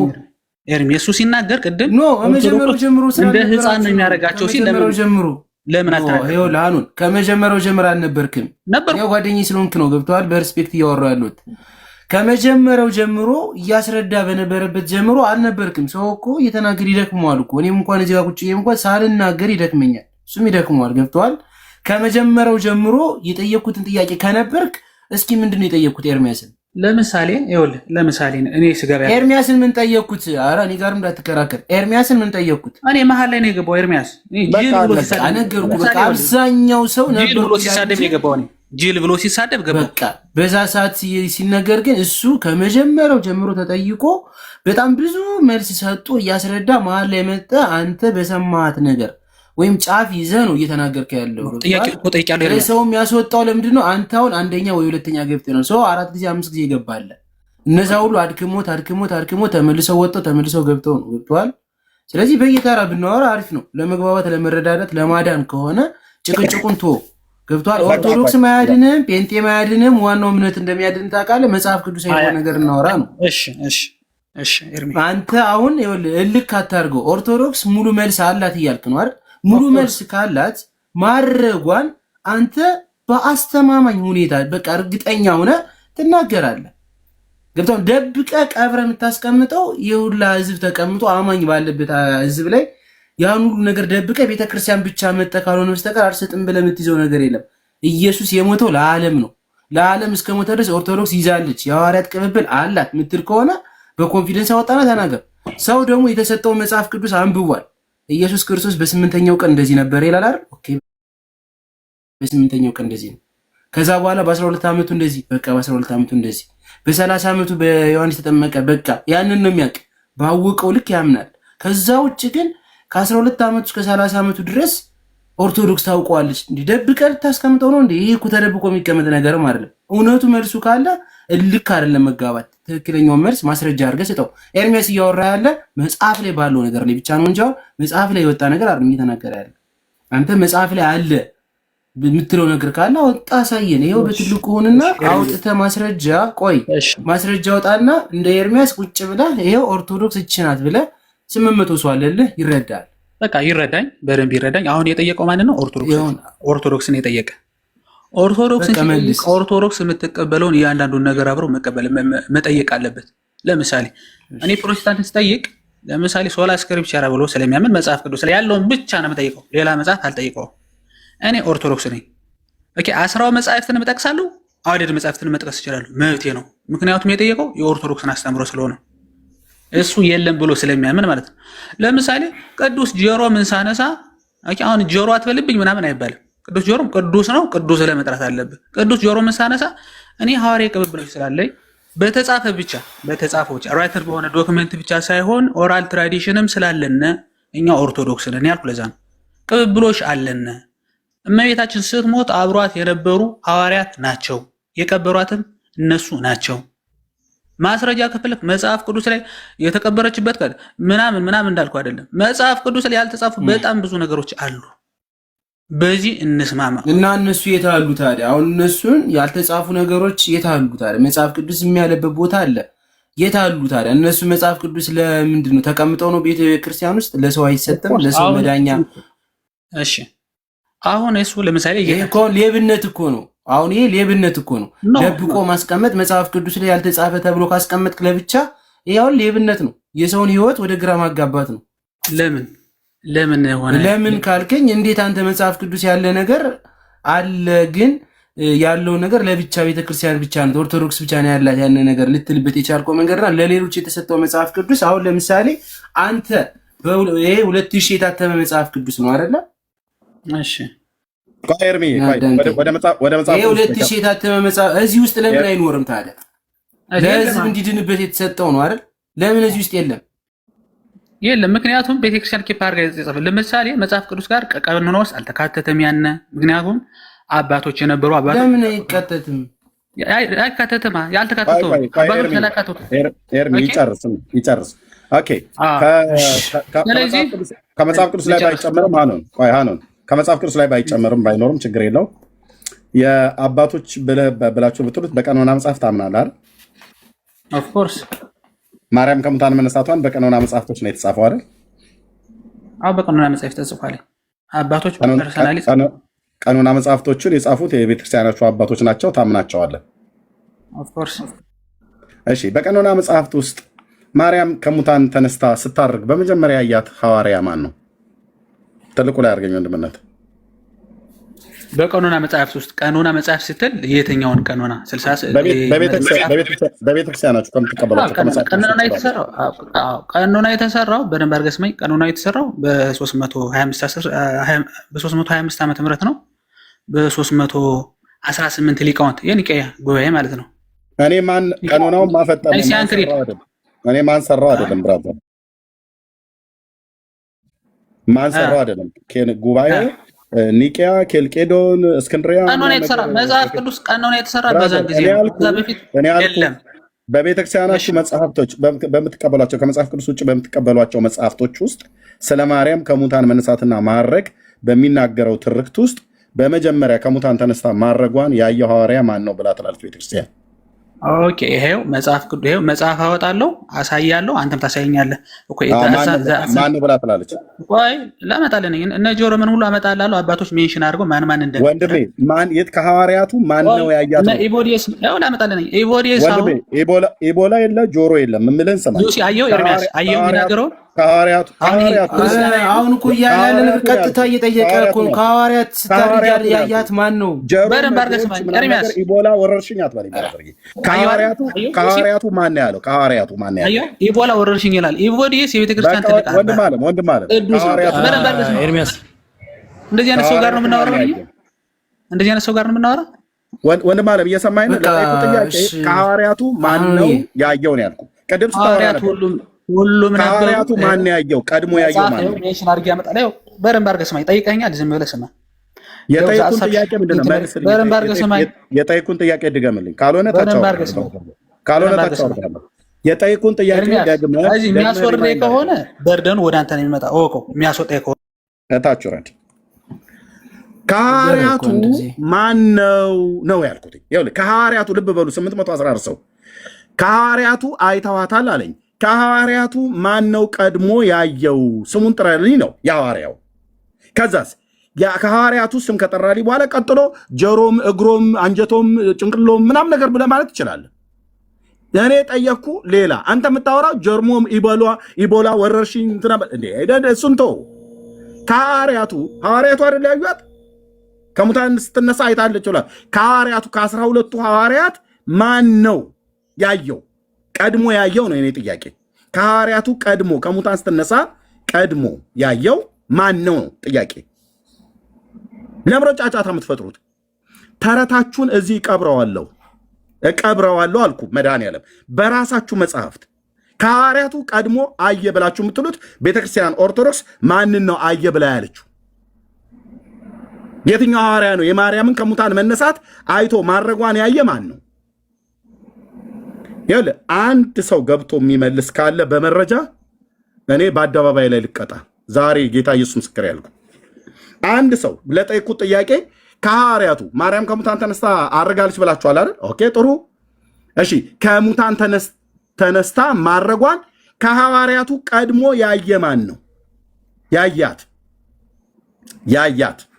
ኤርሚ። እሱ ሲናገር ቅድም ከመጀመሪያው ጀምሮ እንደ ህፃን ነው የሚያደርጋቸው ሲል ለምን አሁን ከመጀመሪያው ጀምሮ አልነበርክም? ያው ጓደኛዬ ስለሆንክ ነው። ገብቶሃል? በሪስፔክት እያወራሁ ያለሁት ከመጀመሪያው ጀምሮ እያስረዳ በነበረበት ጀምሮ አልነበርክም። ሰው እኮ እየተናገር ይደክመዋል እኮ። እኔም እንኳን እዚህ ጋር ቁጭ እንኳን ሳልናገር ይደክመኛል፣ እሱም ይደክመዋል። ገብተዋል። ከመጀመሪያው ጀምሮ የጠየኩትን ጥያቄ ከነበርክ እስኪ ምንድን ነው የጠየኩት ኤርሚያስን? ለምሳሌ ይኸውልህ፣ ለምሳሌ እኔ ስገባ ኤርሚያስን ምን ጠየኩት? ኧረ እኔ ጋር እንዳትከራከር። ኤርሚያስን ምን ጠየኩት? እኔ መሀል ላይ ነው የገባው። ኤርሚያስ ነገርኩ። በቃ አብዛኛው ሰው ነበር ብሎ ሲሳደብ ነው የገባው። እኔ ጅል ብሎ ሲሳደብ ገባ። በቃ በዛ ሰዓት ሲነገር ግን እሱ ከመጀመሪያው ጀምሮ ተጠይቆ በጣም ብዙ መልስ ሰጡ እያስረዳ መሀል ላይ መጣ። አንተ በሰማት ነገር ወይም ጫፍ ይዘህ ነው እየተናገርከ ያለው። ሰውም ያስወጣው ለምንድን ነው? አንተ አሁን አንደኛ ወይ ሁለተኛ ገብተህ ነው። ሰው 4 ጊዜ 5 ጊዜ ይገባል። እነዛ ሁሉ አድክሞ ተመልሰው ወጥተው ተመልሰው ገብተው ነው። ገብተዋል። ስለዚህ በየተራ ብናወራ አሪፍ ነው። ለመግባባት፣ ለመረዳዳት፣ ለማዳን ከሆነ ጭቅጭቁን ቶ ገብተዋል። ኦርቶዶክስ ማያድንም ጴንጤ ማያድንም፣ ዋናው እምነት እንደሚያድን ታውቃለህ። መጽሐፍ ቅዱስ አይሆን ነገር እናወራ ነው። አንተ አሁን እልክ አታርገው። ኦርቶዶክስ ሙሉ መልስ አላት እያልክ ነው አይደል? ሙሉ መልስ ካላት ማድረጓን አንተ በአስተማማኝ ሁኔታ በቃ እርግጠኛ ሆነ ትናገራለህ። ገብቶሃል? ደብቀ ቀብረ የምታስቀምጠው የሁላ ህዝብ ተቀምጦ አማኝ ባለበት ህዝብ ላይ ያን ሁሉ ነገር ደብቀ ቤተክርስቲያን ብቻ መጠ ካልሆነ በስተቀር አልሰጥም ብለህ የምትይዘው ነገር የለም። ኢየሱስ የሞተው ለዓለም ነው። ለዓለም እስከ ሞተ ድረስ ኦርቶዶክስ ይዛለች። የሐዋርያት ቅብብል አላት ምትል ከሆነ በኮንፊደንስ አወጣና ተናገር። ሰው ደግሞ የተሰጠው መጽሐፍ ቅዱስ አንብቧል። ኢየሱስ ክርስቶስ በ8ኛው ቀን እንደዚህ ነበር ይላል አይደል? ኦኬ፣ በ8ኛው ቀን እንደዚህ ነው። ከዛ በኋላ በ12 ዓመቱ እንደዚህ፣ በቃ በ12 ዓመቱ እንደዚህ፣ በ30 ዓመቱ በዮሐንስ ተጠመቀ፣ በቃ ያንን ነው የሚያውቅ። ባወቀው ልክ ያምናል። ከዛ ውጭ ግን ከ12 ዓመቱ እስከ 30 ዓመቱ ድረስ ኦርቶዶክስ ታውቀዋለች። እንዲህ ደብቀህ ልታስቀምጠው ነው እንዴ? ይሄ እኮ ተደብቆ የሚቀመጥ ነገርም አይደለም። እውነቱ መልሱ ካለ ልክ አይደለም መጋባት። ትክክለኛውን መልስ ማስረጃ አድርገህ ስጠው። ኤርሚያስ እያወራ ያለ መጽሐፍ ላይ ባለው ነገር ላይ ብቻ ነው እንጂ መጽሐፍ ላይ የወጣ ነገር አይደለም እየተናገረ ያለ። አንተ መጽሐፍ ላይ አለ የምትለው ነገር ካለ አውጣ አሳየን። ይኸው በትልቁ ሆንና አውጥተህ ማስረጃ አውጣና እንደ ኤርሚያስ ቁጭ ብለህ ይኸው ኦርቶዶክስ እቺ ናት ብለህ 800 ሰው አለልህ ይረዳል። በቃ ይረዳኝ፣ በደንብ ይረዳኝ። አሁን የጠየቀው ማን ነው? ኦርቶዶክስን የጠየቀ ኦርቶዶክስ የምትቀበለውን እያንዳንዱን ነገር አብሮ መጠየቅ አለበት። ለምሳሌ እኔ ፕሮቴስታንትን ስጠይቅ ለምሳሌ ሶላ ስክሪፕቸራ ብሎ ስለሚያምን መጽሐፍ ቅዱስ ላይ ያለውን ብቻ ነው የምጠይቀው፣ ሌላ መጽሐፍ አልጠይቀውም። እኔ ኦርቶዶክስ ነኝ። ኦኬ፣ 10 መጽሐፍትን እጠቅሳለሁ፣ አውደድ መጽሐፍትን መጥቀስ ይችላሉ፣ መብቴ ነው። ምክንያቱም የጠየቀው የኦርቶዶክስን አስተምሮ ስለሆነ እሱ የለም ብሎ ስለሚያምን ማለት ነው። ለምሳሌ ቅዱስ ጆሮ ምን ሳነሳ አሁን ጆሮ አትበልብኝ ምናምን አይባልም። ቅዱስ ጆሮም ቅዱስ ነው፣ ቅዱስ ለመጥራት አለብህ። ቅዱስ ጆሮ ምን ሳነሳ እኔ ሐዋርያዊ ቅብብሎች ስላለኝ በተጻፈው ብቻ ራይተር በሆነ ዶክመንት ብቻ ሳይሆን ኦራል ትራዲሽንም ስላለነ እኛ ኦርቶዶክስ ነን ያልኩ ለዛ ነው። ቅብብሎች አለነ። እመቤታችን ስትሞት አብሯት የነበሩ ሐዋርያት ናቸው፣ የቀበሯትም እነሱ ናቸው። ማስረጃ ከፈለክ መጽሐፍ ቅዱስ ላይ የተቀበረችበት ቀን ምናምን እንዳልኩ አይደለም። መጽሐፍ ቅዱስ ላይ ያልተጻፉ በጣም ብዙ ነገሮች አሉ። በዚህ እንስማማ እና እነሱ የታሉ ታዲያ? አሁን እነሱን ያልተጻፉ ነገሮች የታሉ ታዲያ? መጽሐፍ ቅዱስ የሚያለበት ቦታ አለ። የታሉ ታዲያ? እነሱ መጽሐፍ ቅዱስ ለምንድን ነው ተቀምጠው ነው ቤተ ክርስቲያን ውስጥ ለሰው አይሰጥም? ለሰው መዳኛ። እሺ አሁን እሱ ለምሳሌ ይሄ እኮ ሌብነት እኮ ነው። አሁን ይሄ ሌብነት እኮ ነው። ደብቆ ማስቀመጥ መጽሐፍ ቅዱስ ላይ ያልተጻፈ ተብሎ ካስቀመጥክ ለብቻ ይሄ አሁን ሌብነት ነው። የሰውን ሕይወት ወደ ግራ ማጋባት ነው። ለምን ካልከኝ እንዴት አንተ መጽሐፍ ቅዱስ ያለ ነገር አለ ግን ያለው ነገር ለብቻ ቤተክርስቲያን ብቻ ነው ኦርቶዶክስ ብቻ ነው ያላት ያን ነገር ልትልበት የቻልከው መንገድና ለሌሎች የተሰጠው መጽሐፍ ቅዱስ አሁን ለምሳሌ አንተ ይሄ 2000 የታተመ መጽሐፍ ቅዱስ ነው አይደለ? እሺ ቆርሚ ወደ መጽሐፍ 2000 የታተመ መጽሐፍ እዚህ ውስጥ ለምን አይኖርም ታዲያ? ለህዝብ እንዲድንበት የተሰጠው ነው አይደል? ለምን እዚህ ውስጥ የለም? ምክንያቱም ቤተክርስቲያን ኬፕ አድርጋ የተጻፈ ለምሳሌ መጽሐፍ ቅዱስ ጋር ቀኖና ውስጥ አልተካተተም። ያነ ምክንያቱም አባቶች የነበሩ አባቶች ለምን አይካተትም? አይካተተማ ያልተካተተው አባቶች ያላካተቱ ኤርሚ ይጨርስ። ኦኬ ከመጽሐፍ ቅዱስ ላይ ባይጨመርም ሃኖን ከመጽሐፍ ቅዱስ ላይ ባይጨመርም ባይኖርም ችግር የለው። የአባቶች ብላችሁ ብትሉት በቀኖና መጽሐፍ ታምናለህ አይደል? ኦፍ ኮርስ ማርያም ከሙታን መነሳቷን በቀኖና መጽሐፍቶች ነው የተጻፈው አይደል? አዎ በቀኖና መጽሐፍ ተጽፏል። አባቶች ፐርሰናሊ ቀኖና መጽሐፍቶቹን የጻፉት የቤተክርስቲያናቸው አባቶች ናቸው። ታምናቸዋለህ? ኦፍ ኮርስ እሺ በቀኖና መጽሐፍት ውስጥ ማርያም ከሙታን ተነስታ ስታርግ በመጀመሪያ ያያት ሐዋርያ ማን ነው? ትልቁ ላይ አድርገኝ ወንድምነት። በቀኖና መጽሐፍት ውስጥ ቀኖና መጽሐፍ ስትል የትኛውን ቀኖና? በቤተክርስቲያናችሁ ከምትቀበሏቸው ቀኖና የተሰራው በደንብ አድርገህ ስማኝ። ቀኖና የተሰራው በ325 ዓመተ ምህረት ነው። በ318 ሊቃውንት የኒቄያ ጉባኤ ማለት ነው። እኔ ማን ቀኖናውን ማፈጠም እኔ ማን ሰራው አይደለም ብራዘር፣ ማን ሰራው አይደለም። ጉባኤ ኒቄያ፣ ኬልቄዶን፣ እስክንድሪያ ቀኖና የተሰራ መጽሐፍ ቅዱስ ቀኖና የተሰራ በዛን ጊዜ ነው። ከዛ በፊት የለም። በቤተክርስቲያናችሁ መጽሐፍቶች በምትቀበሏቸው ከመጽሐፍ ቅዱስ ውጭ በምትቀበሏቸው መጽሐፍቶች ውስጥ ስለ ማርያም ከሙታን መነሳትና ማረግ በሚናገረው ትርክት ውስጥ በመጀመሪያ ከሙታን ተነስታ ማረጓን ያየው ሐዋርያ ማን ነው ብላ ትላለች ቤተክርስቲያን። ኦኬ ይሄው መጽሐፍ ቅዱስ ይሄው መጽሐፍ አወጣለሁ አሳያለሁ፣ አንተም ታሳየኛለህ እኮ ማን ነው ብላ ትላለች። ቆይ ላመጣልህ ነኝ እነ ጆሮምን ሁሉ አመጣላለሁ። አባቶች ሜንሽን አድርገው ማን እንደ ወንድሜ ማን የት ከሐዋርያቱ ማን ነው ያያት? እነ ኢቦዲየስ ያው ላመጣልህ ነኝ። ኢቦዲየስ ወንድሜ ኢቦላ የለ ጆሮ የለም የምልህን ስማ። ዩሲ አየው ኤርሚያስ አየው የሚናገረው ከሐዋርያቱ አሁን እኮ ያለን ቀጥታ እየጠየቀ እኮ ነው። ከሐዋርያት ስታርግ ያያት ማን ነው? በደንብ አድርገህ ስማኝ ኤርሚያስ። ኢቦላ ወረርሽኝ አትበለኝ ብራዘር። ከሐዋርያቱ ማን ነው ያለው? ከሐዋርያቱ ማን ነው ያለው? ኢቦላ ወረርሽኝ ይላል። ኢቦዲየስ የቤተክርስቲያን ትልቅ ወንድም አለ ከሐዋርያቱ በደንብ አድርገህ ስማኝ ኤርሚያስ። እንደዚህ አይነት ሰው ጋር ነው የምናወራው። እንደዚህ አይነት ሰው ጋር ነው የምናወራው። ወንድም አለ እየሰማኸኝ ነው? ለጠየቁት ጥያቄ ከሐዋርያቱ ማን ነው ያየው ነው ያልኩህ። ቅድም ሐዋርያቱ ሁሉም ከሐዋርያቱ ማን ያየው? ቀድሞ ያየው ማን ነው? ሜንሽን አድርጌ ያመጣለሁ። በደንብ አድርገህ ስማኝ። ጠይቀኸኛል፣ ዝም ብለህ ስማ። የጠየቁን ጥያቄ ምንድን ነው? በደንብ አድርገህ ስማኝ። የጠየቁን ጥያቄ ድገምልኝ። ካልሆነ ታቻውራለሁ። የጠየቁን ጥያቄ ደግመህ እዚህ የሚያስወርደኝ ከሆነ በርደኑ ወደ አንተ ነው የሚመጣ። እወቀው። የሚያስወጣኝ ከሆነ እታች ውረድ። ከሐዋርያቱ ማን ነው ያልኩት? ይኸውልህ ከሐዋርያቱ ልብ በሉ 814 ሰው ከሐዋርያቱ አይተዋታል አለኝ። ከሐዋርያቱ ማን ነው ቀድሞ ያየው? ስሙን ጥራልኝ ነው የሐዋርያው። ከዛስ ከሐዋርያቱ ስም ከጠራልኝ በኋላ ቀጥሎ ጆሮም፣ እግሮም፣ አንጀቶም፣ ጭንቅሎም ምናምን ነገር ብለህ ማለት ትችላለህ። እኔ ጠየቅኩ ሌላ፣ አንተ የምታወራው ጀርሞም፣ ኢቦላ ወረርሽኝ እሱን ተው። ከሐዋርያቱ አይደል ያዩት? ከሙታን ስትነሳ አይታለች ብሏል። ከሐዋርያቱ ከ12ቱ ሐዋርያት ማን ነው ያየው? ቀድሞ ያየው ነው የኔ ጥያቄ። ከሐዋርያቱ ቀድሞ ከሙታን ስትነሳ ቀድሞ ያየው ማን ነው ጥያቄ። ለምሮ ጫጫታ የምትፈጥሩት ተረታችሁን እዚህ እቀብረዋለሁ አልኩ መድኃኒዓለም። በራሳችሁ መጽሐፍት ከሐዋርያቱ ቀድሞ አየ ብላችሁ የምትሉት ቤተክርስቲያን ኦርቶዶክስ ማንን ነው አየ ብላ ያለችው? የትኛው ሐዋርያ ነው የማርያምን ከሙታን መነሳት አይቶ ማድረጓን ያየ ማን ነው? ይኸውልህ አንድ ሰው ገብቶ የሚመልስ ካለ በመረጃ እኔ በአደባባይ ላይ ልቀጣ። ዛሬ ጌታ ኢየሱስ ምስክር ያልኩ አንድ ሰው ለጠየቁት ጥያቄ ከሐዋርያቱ ማርያም ከሙታን ተነስታ አረጋለች ብላችኋል አይደል? ኦኬ ጥሩ። እሺ ከሙታን ተነስታ ማረጓን ከሐዋርያቱ ቀድሞ ያየ ማን ነው? ያያት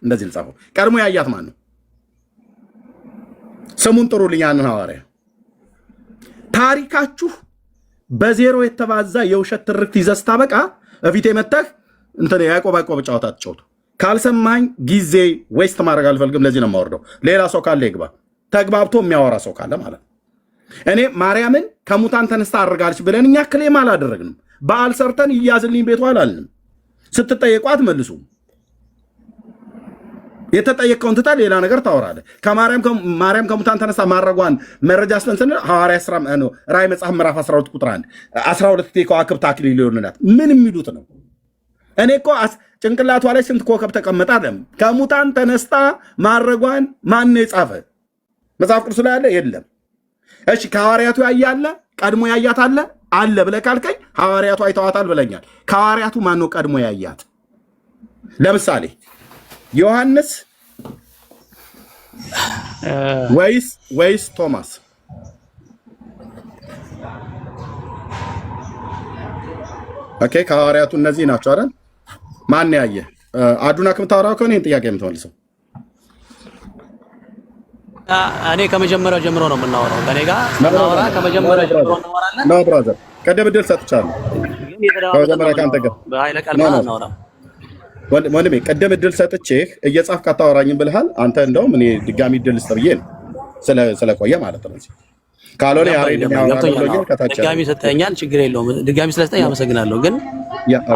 እንደዚህ ልጻፈው። ቀድሞ ያያት ማን ነው? ስሙን ጥሩልኝ ያንን ሐዋርያ። ታሪካችሁ በዜሮ የተባዛ የውሸት ትርክት ይዘህ ስታበቃ እፊቴ መተህ እንትን ያዕቆብ ጨዋታ ትጫወቱ። ካልሰማኝ ጊዜ ዌስት ማድረግ አልፈልግም። ለዚህ ነው የማወርደው። ሌላ ሰው ካለ ይግባ፣ ተግባብቶ የሚያወራ ሰው ካለ ማለት ነው። እኔ ማርያምን ከሙታን ተነስታ አድርጋለች ብለን እኛ ክሌም አላደረግንም። በዓል ሰርተን እያዝልኝ ቤቷ አላልንም። ስትጠየቁ አትመልሱም። የተጠየቀውን ትታ ሌላ ነገር ታወራለህ። ማርያም ከሙታን ተነስታ ማድረጓን መረጃ ስለንትን ሐዋርያ ሥራ ራእይ መጽሐፍ ምዕራፍ 12 ቁጥር 1 12 ከዋክብት አክሊል ሊሆንላት ምን የሚሉት ነው? እኔ እኮ ጭንቅላቷ ላይ ስንት ኮከብ ተቀመጠ አለም። ከሙታን ተነስታ ማድረጓን ማን የጻፈ? መጽሐፍ ቅዱስ ላይ አለ የለም? እሺ ከሐዋርያቱ ያያለ ቀድሞ ያያት አለ ብለህ ካልከኝ ሐዋርያቱ አይተዋታል ብለኛል። ከሐዋርያቱ ማን ነው ቀድሞ ያያት? ለምሳሌ ዮሐንስ ወይስ ቶማስ? ኦኬ ከሐዋርያቱ እነዚህ ናቸው አይደል? ማን ያየ? አዱና ከምታወራው ከሆነ ይሄን ጥያቄ የምትመልሰው እኔ ከመጀመሪያው ጀምሮ ነው የምናወራው። ከኔ ጋር ስናወራ ከመጀመሪያው ጀምሮ እናወራለን። ኖ ብራዘር፣ ቀደም እድል ሰጥቻለሁ። ግን የተደማመጠ ነው በኃይለ ቃል ማለት እናወራ። ወንድሜ ቀደም እድል ሰጥቼህ እየጻፍክ አታወራኝም ብለሃል። አንተ እንደውም እኔ ድጋሚ እድል ልስጥ ብዬ ነው ስለቆየ ማለት ነው። ካልሆነ ያሬድ ድጋሚ ሰጠኛል፣ ችግር የለውም። ድጋሚ ስለሰጠኝ አመሰግናለሁ። ግን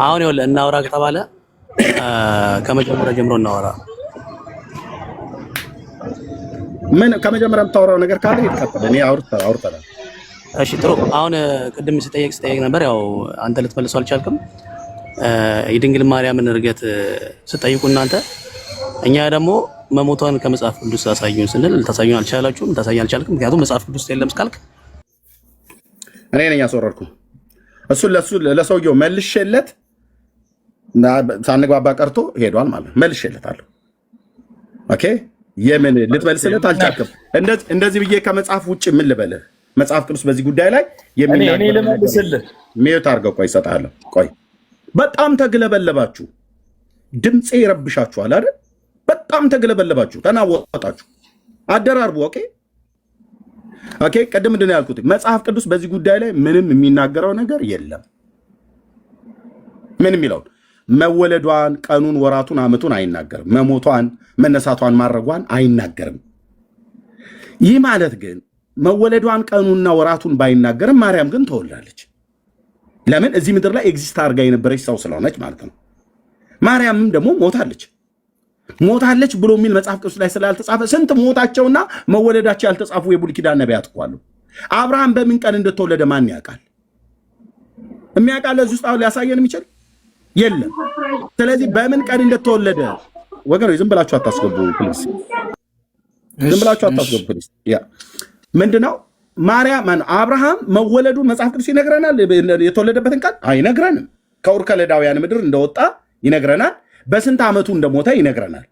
አሁን ይኸውልህ እናወራ ከተባለ ከመጀመሪያ ጀምሮ እናወራ። ምን ከመጀመሪያ የምታወራው ነገር ካለ ይቀጥል። እኔ አውርተናል። እሺ ጥሩ። አሁን ቅድም ስጠየቅ ነበር፣ ያው አንተ ልትመልሰው አልቻልክም። የድንግል ማርያምን እርገት ስጠይቁ እናንተ፣ እኛ ደግሞ መሞቷን ከመጽሐፍ ቅዱስ አሳዩን ስንል ልታሳዩን አልቻላችሁም፣ ልታሳዩን አልቻልክም። ምክንያቱም መጽሐፍ ቅዱስ የለም ስላልክ እኔ ነኝ ያስወረድኩ። እሱን ለሰውየው መልሼለት ሳንግባባ ቀርቶ ሄዷል ማለት ነው። መልሼለታለሁ። ኦኬ የምን ልትመልስለት አልቻልክም። እንደዚህ ብዬ ከመጽሐፍ ውጭ ምን ልበልህ? መጽሐፍ ቅዱስ በዚህ ጉዳይ ላይ እኔ ልመልስልህ። ሚዩት አድርገው። ቆይ እሰጥሃለሁ። ቆይ በጣም ተግለበለባችሁ፣ ድምፄ ይረብሻችኋል አይደል? በጣም ተግለበለባችሁ፣ ተናወጣችሁ፣ አደራርቡ። ኦኬ ቅድም ምንድን ነው ያልኩት? መጽሐፍ ቅዱስ በዚህ ጉዳይ ላይ ምንም የሚናገረው ነገር የለም። ምን የሚለውን መወለዷን፣ ቀኑን፣ ወራቱን፣ ዓመቱን አይናገርም። መሞቷን፣ መነሳቷን፣ ማድረጓን አይናገርም። ይህ ማለት ግን መወለዷን፣ ቀኑና ወራቱን ባይናገርም ማርያም ግን ተወልዳለች። ለምን? እዚህ ምድር ላይ ኤግዚስት አድርጋ የነበረች ሰው ስለሆነች ማለት ነው። ማርያምም ደግሞ ሞታለች ብሎ የሚል መጽሐፍ ቅዱስ ላይ ስላልተጻፈ ስንት ሞታቸውና መወለዳቸው ያልተጻፉ የብሉይ ኪዳን ነቢያት እኮ አሉ። አብርሃም በምን ቀን እንደተወለደ ማን ያውቃል? የሚያውቃል እዚህ ውስጥ አሁን ሊያሳየን የሚችል የለም። ስለዚህ በምን ቀን እንደተወለደ ወገኖች ዝም ብላችሁ አታስገቡ ፕሊዝ፣ ዝም ብላችሁ አታስገቡ ፕሊዝ። ምንድነው ማርያም አብርሃም መወለዱን መጽሐፍ ቅዱስ ይነግረናል። የተወለደበትን ቀን አይነግረንም። ከኡር ከለዳውያን ምድር እንደወጣ ይነግረናል። በስንት ዓመቱ እንደሞተ ይነግረናል።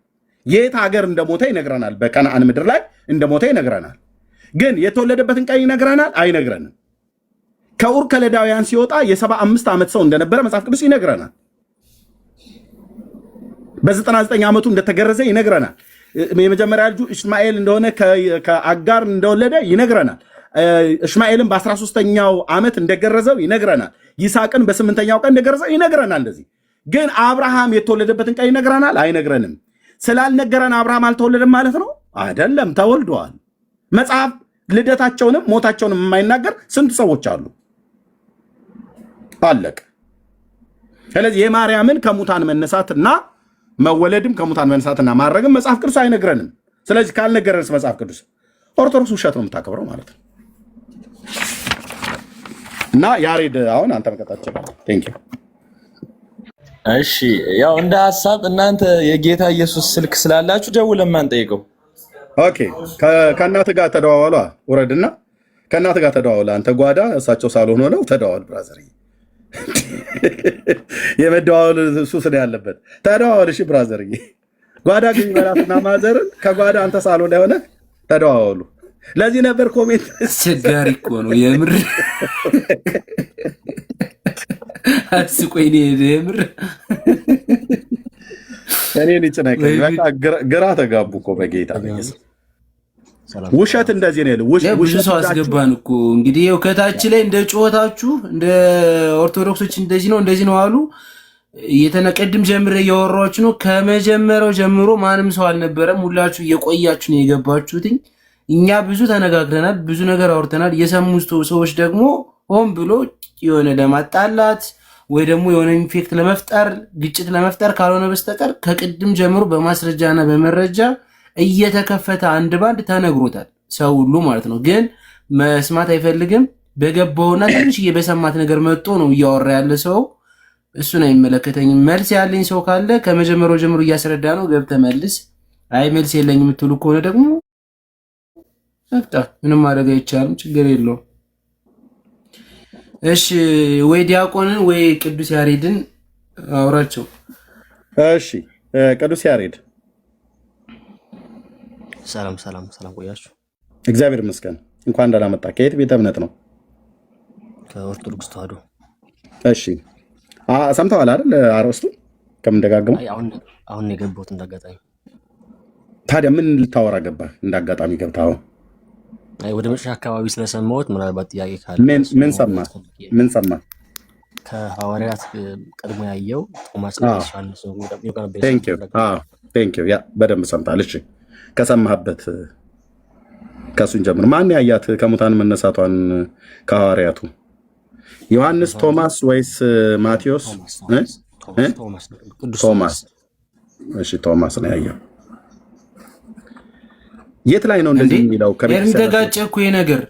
የት ሀገር እንደሞተ ይነግረናል። በከነአን ምድር ላይ እንደሞተ ይነግረናል። ግን የተወለደበትን ቀን ይነግረናል? አይነግረንም። ከኡር ከለዳውያን ሲወጣ የ75 ዓመት ሰው እንደነበረ መጽሐፍ ቅዱስ ይነግረናል። በ99 ዓመቱ እንደተገረዘ ይነግረናል። የመጀመሪያ ልጁ እስማኤል እንደሆነ ከአጋር እንደወለደ ይነግረናል። እስማኤልን በ13ኛው ዓመት እንደገረዘው ይነግረናል። ይስሐቅን በ8ኛው ቀን እንደገረዘው ይነግረናል። እንደዚህ ግን አብርሃም የተወለደበትን ቀን ይነግረናል? አይነግረንም። ስላልነገረን አብርሃም አልተወለደም ማለት ነው? አይደለም፣ ተወልደዋል። መጽሐፍ ልደታቸውንም ሞታቸውንም የማይናገር ስንት ሰዎች አሉ። አለቅ። ስለዚህ የማርያምን ከሙታን መነሳትና መወለድም ከሙታን መነሳትና ማድረግም መጽሐፍ ቅዱስ አይነግረንም። ስለዚህ ካልነገረንስ መጽሐፍ ቅዱስ ኦርቶዶክስ ውሸት ነው የምታከብረው ማለት ነው። እና ያሬድ አሁን አንተ መቀጠል ትችላለህ። ቴንክ ዩ። እሺ ያው እንደ ሐሳብ እናንተ የጌታ ኢየሱስ ስልክ ስላላችሁ ደውለን ማን ጠይቀው። ኦኬ ከእናትህ ጋር ተደዋወሉ። ውረድና ከእናትህ ጋር ተደዋወሉ። አንተ ጓዳ እሳቸው ሳልሆን ሆነው ተደዋወል። ብራዘር የመደዋወል ሱስ ነው ያለበት። ተደዋወል። እሺ ብራዘር ጓዳ ግን ይበላትና ማዘርን ከጓዳ አንተ ሳልሆን ሆነ ተደዋወሉ። ለዚህ ነበር ኮሜንት አስቸጋሪ እኮ ነው የምር። አስቆይ የምር እኔን ይጭነቀኝ። በቃ ግራ ተጋቡ እኮ በጌታ ውሸት እንደዚህ ነው። ብዙ ሰው አስገባን እኮ እንግዲህ ይኸው ከታች ላይ እንደ ጩኸታችሁ እንደ ኦርቶዶክሶች እንደዚህ ነው አሉ። እየተነቀድም ጀምረ እያወራችሁ ነው። ከመጀመሪያው ጀምሮ ማንም ሰው አልነበረም። ሁላችሁ እየቆያችሁ ነው የገባችሁትኝ። እኛ ብዙ ተነጋግረናል፣ ብዙ ነገር አውርተናል። የሰሙ ሰዎች ደግሞ ሆን ብሎ የሆነ ለማጣላት ወይ ደግሞ የሆነ ኢንፌክት ለመፍጠር ግጭት ለመፍጠር ካልሆነ በስተቀር ከቅድም ጀምሮ በማስረጃና በመረጃ እየተከፈተ አንድ ባንድ ተነግሮታል፣ ሰው ሁሉ ማለት ነው። ግን መስማት አይፈልግም። በገባውና ትንሽዬ በሰማት ነገር መጥቶ ነው እያወራ ያለ ሰው። እሱን አይመለከተኝም። መልስ ያለኝ ሰው ካለ ከመጀመሪያው ጀምሮ እያስረዳ ነው፣ ገብተህ መልስ። አይ መልስ የለኝም የምትሉ ከሆነ ደግሞ በቃ ምንም ማድረግ አይቻልም፣ ችግር የለውም። እሺ ወይ ዲያቆንን ወይ ቅዱስ ያሬድን አውራቸው። እሺ ቅዱስ ያሬድ ሰላም ቆያችሁ። እግዚአብሔር ይመስገን። እንኳን ደህና መጣ። ከየት ቤተ እምነት ነው? ከኦርቶዶክስ ተዋሕዶ። እሺ ሰምተዋል አይደል? አርዕስቱ ከምንደጋግመው አሁን የገባሁት እንዳጋጣሚ። ታዲያ ምን ልታወራ ገባህ? እንዳጋጣሚ ገብታው አይ ወደ መጨረሻ አካባቢ ስለሰማሁት ምናልባት ጥያቄ ካለ ምን ሰማ? ከሐዋርያት ቀድሞ ያየው ቶማስ ዮሐንስ ነው። ቴንክ ዩ ያ በደንብ ሰምታል። እሺ ከሰማህበት ከሱን ጀምር። ማን ያያት ከሙታን መነሳቷን ከሐዋርያቱ? ዮሐንስ፣ ቶማስ ወይስ ማቴዎስ? ቶማስ። እሺ ቶማስ ነው ያየው። የት ላይ ነው እንደዚህ የሚለው? ኤርሚ ተጋጨ እኮ ይሄ ነገር።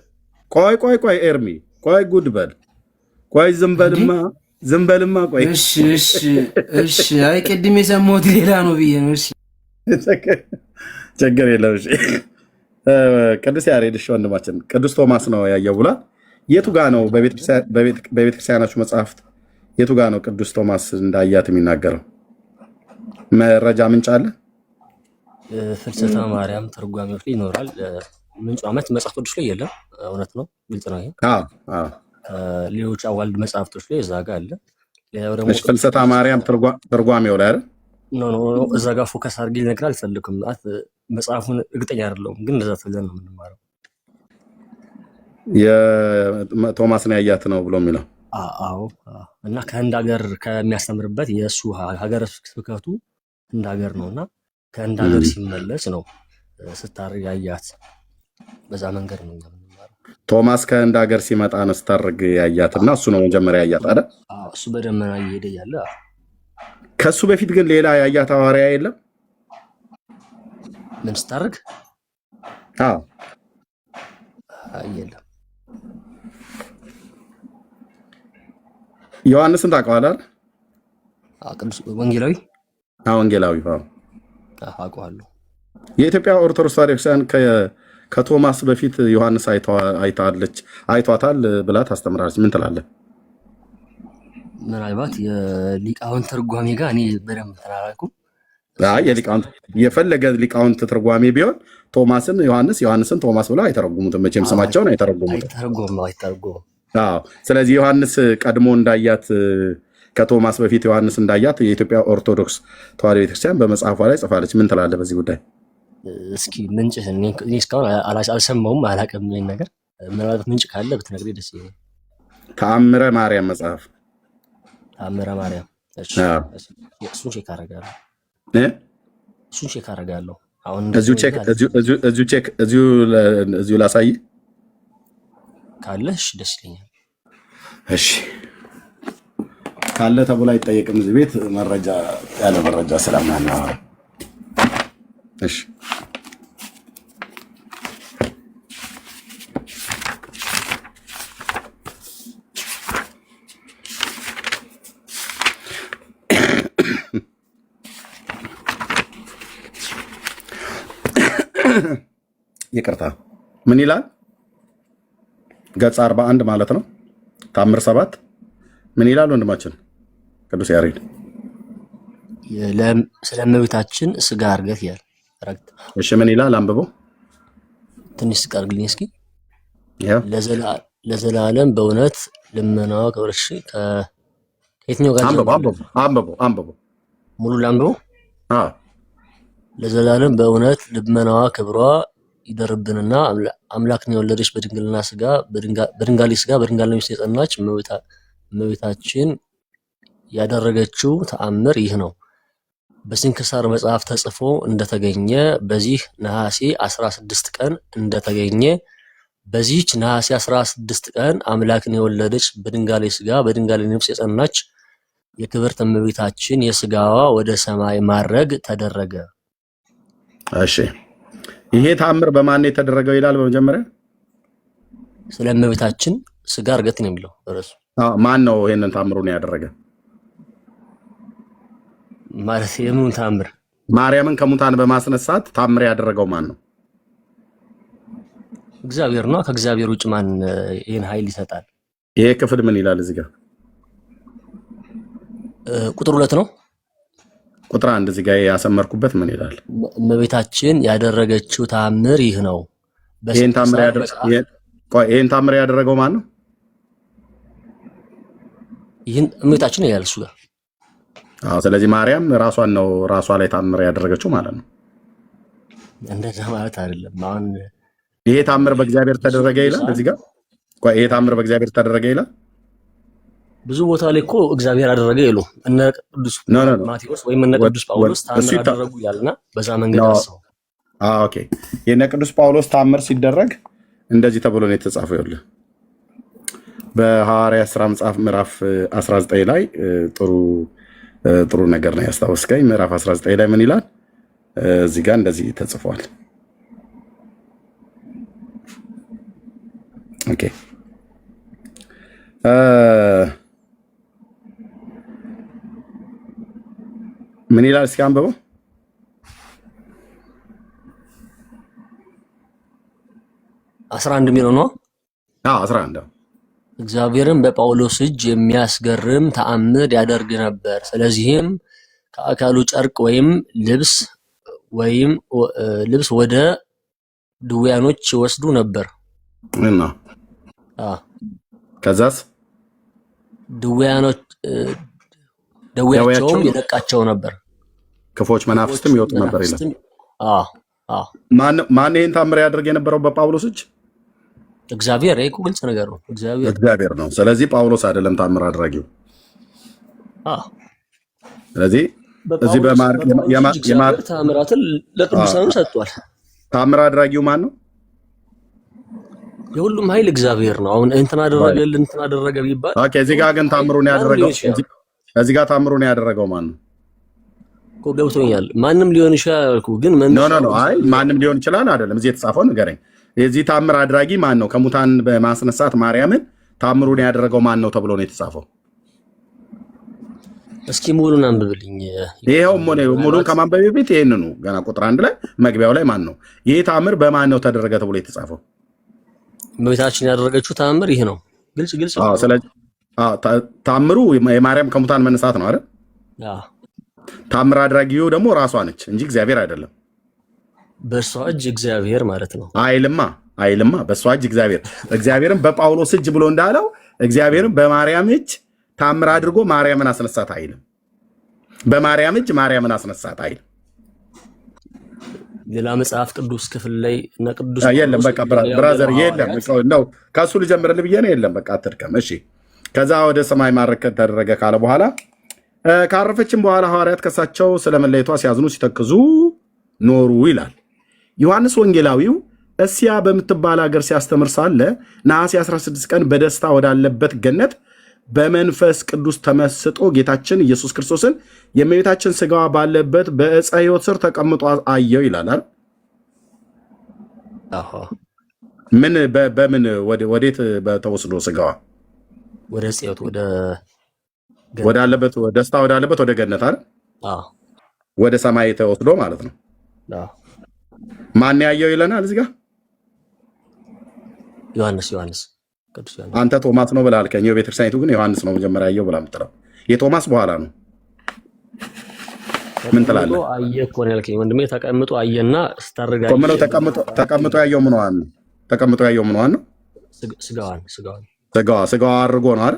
ቆይ ኤርሚ ቆይ ጉድ በል ቆይ ዝም በልማ ቆይ። እሺ አይ ቅድም የሰማሁት ሌላ ነው ብዬ ነው። እሺ ችግር የለም። እሺ ቅዱስ ያሬድ ወንድማችን ቅዱስ ቶማስ ነው ያየው ብሏል። የቱ ጋ ነው በቤተክርስቲያናችሁ መጽሐፍት የቱ ጋ ነው ቅዱስ ቶማስ እንዳያት የሚናገረው? መረጃ ምንጭ አለ? ፍልሰታ ማርያም ተርጓሚዎች ላይ ይኖራል። ምንጩ ዓመት መጽሐፍ ቅዱስ ላይ የለም። እውነት ነው፣ ግልጽ ነው። ይሄ ሌሎች አዋልድ መጽሐፍቶች ላይ እዛ ጋር አለ። ሌላው ደግሞ ፍልሰታ ማርያም ተርጓሚው ላይ አይደል? ኖ እዛ ጋር ፎከስ አድርጌ ልነግርህ አልፈልግም። መጽሐፉን እርግጠኛ አይደለሁም፣ ግን እንደዛ ተብለን ነው የምንማረው። የቶማስ ነው ያያት ነው ብሎ የሚለው አዎ። እና ከህንድ ሀገር ከሚያስተምርበት የእሱ ሀገረ ስብከቱ ህንድ ሀገር ነው እና ከህንድ ሀገር ሲመለስ ነው ስታርግ ያያት። በዛ መንገድ ነው የምንማረው። ቶማስ ከህንድ ሀገር ሲመጣ ነው ስታርግ ያያት እና እሱ ነው መጀመሪያ ያያት አይደል? እሱ በደመና እየሄደ ያለ። ከሱ በፊት ግን ሌላ ያያት ሐዋርያ የለም? ምን ስታርግ? አዎ የለም። ዮሐንስን ታውቀዋለህ? ቅዱስ ወንጌላዊ ወንጌላዊ አውቀዋለሁ። የኢትዮጵያ ኦርቶዶክስ ተዋሕዶ ቤተክርስቲያን ከቶማስ በፊት ዮሐንስ አይቷታል ብላ ታስተምራለች። ምን ትላለህ? ምናልባት የሊቃውንት ትርጓሜ ጋር እኔ በደንብ ተራራኩም። የፈለገ ሊቃውንት ትርጓሜ ቢሆን ቶማስን ዮሐንስን ቶማስ ብለው አይተረጉሙትም። መቼም ስማቸውን አይተረጉሙትም። ስለዚህ ዮሐንስ ቀድሞ እንዳያት ከቶማስ በፊት ዮሐንስ እንዳያት የኢትዮጵያ ኦርቶዶክስ ተዋሕዶ ቤተክርስቲያን በመጽሐፏ ላይ ጽፋለች። ምን ትላለህ በዚህ ጉዳይ? እስኪ ምንጭህ እኔ እስካሁን አልሰማሁም፣ አላውቅም። ይሄን ነገር ምናልባት ምንጭ ካለ ብትነግረኝ ደስ ይለኛል። ተአምረ ማርያም መጽሐፍ ተአምረ ማርያም። እሱን ቼክ አደርጋለሁ። አሁን እዚሁ ላሳይ ካለ ደስ ይለኛል። እሺ ካለ ተብሎ አይጠየቅም። እዚህ ቤት መረጃ ያለ መረጃ ስለማናወራ። እሺ ይቅርታ ምን ይላል? ገጽ 41 ማለት ነው። ታምር 7 ምን ይላል ወንድማችን ቅዱስ ያሬድ? ስለ እመቤታችን ስጋ እርገት ይላል። እሺ ምን ይላል? አንብበው ትንሽ ስቀርግልኝ እስኪ። ለዘላለም በእውነት ልመናዋ ክብርሽ ከየትኛው ጋር አንብበው ሙሉ ላንብበው። ለዘላለም በእውነት ልመናዋ ክብሯ ይደርብንና አምላክን የወለደች በድንጋሌ ስጋ በድንጋሌ ሚስት የጸናች እመቤታችን ያደረገችው ተአምር ይህ ነው። በስንክሳር መጽሐፍ ተጽፎ እንደተገኘ በዚህ ነሐሴ 16 ቀን እንደተገኘ በዚህች ነሐሴ 16 ቀን አምላክን የወለደች በድንጋሌ ስጋ በድንጋሌ ነፍስ የጸናች የክብርት እመቤታችን የስጋዋ ወደ ሰማይ ማረግ ተደረገ። እሺ ይሄ ተአምር በማን የተደረገው ይላል? በመጀመሪያ ስለ እመቤታችን ስጋ እርገት ነው የሚለው ርዕሱ። ማን ነው ይሄንን ተአምሩን ያደረገ? ማለት የምን ተአምር? ማርያምን ከሙታን በማስነሳት ተአምር ያደረገው ማን ነው? እግዚአብሔር ነው። ከእግዚአብሔር ውጭ ማን ይሄን ኃይል ይሰጣል? ይሄ ክፍል ምን ይላል እዚህ ጋር? ቁጥር 2 ነው። ቁጥር 1 እዚህ ጋር ያሰመርኩበት ምን ይላል? እመቤታችን ያደረገችው ተአምር ይህ ነው። ይሄን ተአምር ያደረገው ማን ነው? ይሄን እመቤታችን ይላል እሱ ጋር። ስለዚህ ማርያም ራሷ ላይ ተአምር ያደረገችው ማለት ነው። እንደዛ ማለት አይደለም። አሁን ይሄ ታምር በእግዚአብሔር ተደረገ ይላል እዚህ ጋር። ቆይ ይሄ ታምር በእግዚአብሔር ተደረገ ይላል። ብዙ ቦታ ላይ እኮ እግዚአብሔር አደረገ ይሉ እነ ቅዱስ ማቴዎስ ወይም እነ ቅዱስ ጳውሎስ ታምር አደረጉ ያልና በዛ መንገድ አሰው። ኦኬ የነ ቅዱስ ጳውሎስ ታምር ሲደረግ እንደዚህ ተብሎ ነው የተጻፈው። ይኸውልህ በሐዋርያት ሥራ መጽሐፍ ምዕራፍ 19 ላይ ጥሩ ነገር ነው ያስታወስከኝ። ምዕራፍ 19 ላይ ምን ይላል? እዚህ ጋር እንደዚህ ተጽፏል። ኦኬ ምን ይላል? እስኪ አንብበው። 11 የሚለው ነው። 11 እግዚአብሔርም በጳውሎስ እጅ የሚያስገርም ተአምር ያደርግ ነበር። ስለዚህም ከአካሉ ጨርቅ ወይም ልብስ ወደ ድውያኖች ይወስዱ ነበር እና ከዛስ ደዌያቸውም ይለቃቸው ነበር፣ ክፎች መናፍስትም ይወጡ ነበር ይላል። ማን ይሄን ታምር ያደርግ የነበረው በጳውሎስ እጅ? እግዚአብሔር። ይሄ ግልጽ ነገር ነው፣ እግዚአብሔር ነው። ስለዚህ ጳውሎስ አይደለም ታምር አድራጊው። ስለዚህ እዚህ ታምራትን ለቅዱሳኑ ሰጥቷል። ታምር አድራጊው ማን ነው? የሁሉም ኃይል እግዚአብሔር ነው። አሁን እንትና አደረገ ቢባል ኦኬ። እዚህ ጋር ግን ታምሩን ያደረገው ማን ነው እኮ ገብቶኛል። ማንም ሊሆን ይችላል እኮ ግን አይ ማንም ሊሆን ይችላል አይደለም። እዚህ የተጻፈው ንገረኝ። የዚህ ታምር አድራጊ ማን ነው? ከሙታን በማስነሳት ማርያምን ታምሩን ያደረገው ማን ነው ተብሎ ነው የተጻፈው? እስኪ ሙሉን አንብብልኝ። ይሄው ሙሉን ከማንበብ በፊት ይሄንኑ ገና ቁጥር 1 ላይ መግቢያው ላይ ማን ነው ይሄ ታምር በማን ነው ተደረገ ተብሎ የተጻፈው? እመቤታችን ያደረገችው ታምር ይሄ ነው። ግልጽ ነው። ስለዚህ ታምሩ የማርያም ከሙታን መነሳት ነው አይደል? ታምር አድራጊው ደግሞ ራሷ ነች እንጂ እግዚአብሔር አይደለም። በእሷ እጅ እግዚአብሔር ማለት ነው። አይልማ በእሷ እጅ እግዚአብሔርን በጳውሎስ እጅ ብሎ እንዳለው እግዚአብሔርን በማርያም እጅ ታምር አድርጎ ማርያምን አስነሳት አይልም። በማርያም እጅ ማርያምን አስነሳት አይልም። ሌላ መጽሐፍ ቅዱስ ክፍል ላይ እና ቅዱስ የለም። በቃ ብራዘር የለም ነው ከሱ ልጀምርልህ ብዬ ነው። የለም በቃ አትድከም። እሺ ከዛ ወደ ሰማይ ማረክ ተደረገ ካለ በኋላ ካረፈችም በኋላ ሐዋርያት ከሳቸው ስለመለየቷ ሲያዝኑ ሲተክዙ ኖሩ ይላል። ዮሐንስ ወንጌላዊው እስያ በምትባል ሀገር ሲያስተምር ሳለ ነሐሴ 16 ቀን በደስታ ወዳለበት ገነት በመንፈስ ቅዱስ ተመስጦ ጌታችን ኢየሱስ ክርስቶስን የእመቤታችን ሥጋዋ ባለበት በዕፀ ሕይወት ስር ተቀምጦ አየው ይላል። ምን በምን ወዴት በተወስዶ ሥጋዋ ወደ ጽዮት ወዳለበት ደስታ ወዳለበት ወደ ገነት አይደል? ወደ ሰማይ ተወስዶ ማለት ነው። ማን ያየው ይለናል እዚህ ጋር? ዮሐንስ ቅዱስ ዮሐንስ። አንተ ቶማስ ነው ብለህ አልከኝ። ቤተክርስቲያኒቱ ግን ዮሐንስ ነው መጀመሪያ ያየው ብላ የምትለው የቶማስ በኋላ ነው። ምን ትላለህ? አየ እኮ ነው ያልከኝ ወንድሜ። ተቀምጦ አየና ስታረጋይ ተቀምጦ ያየው ምን ዋን ነው? ተቀምጦ ያየው ምን ዋን ነው? ስጋዋ አድርጎ ነው አይደል?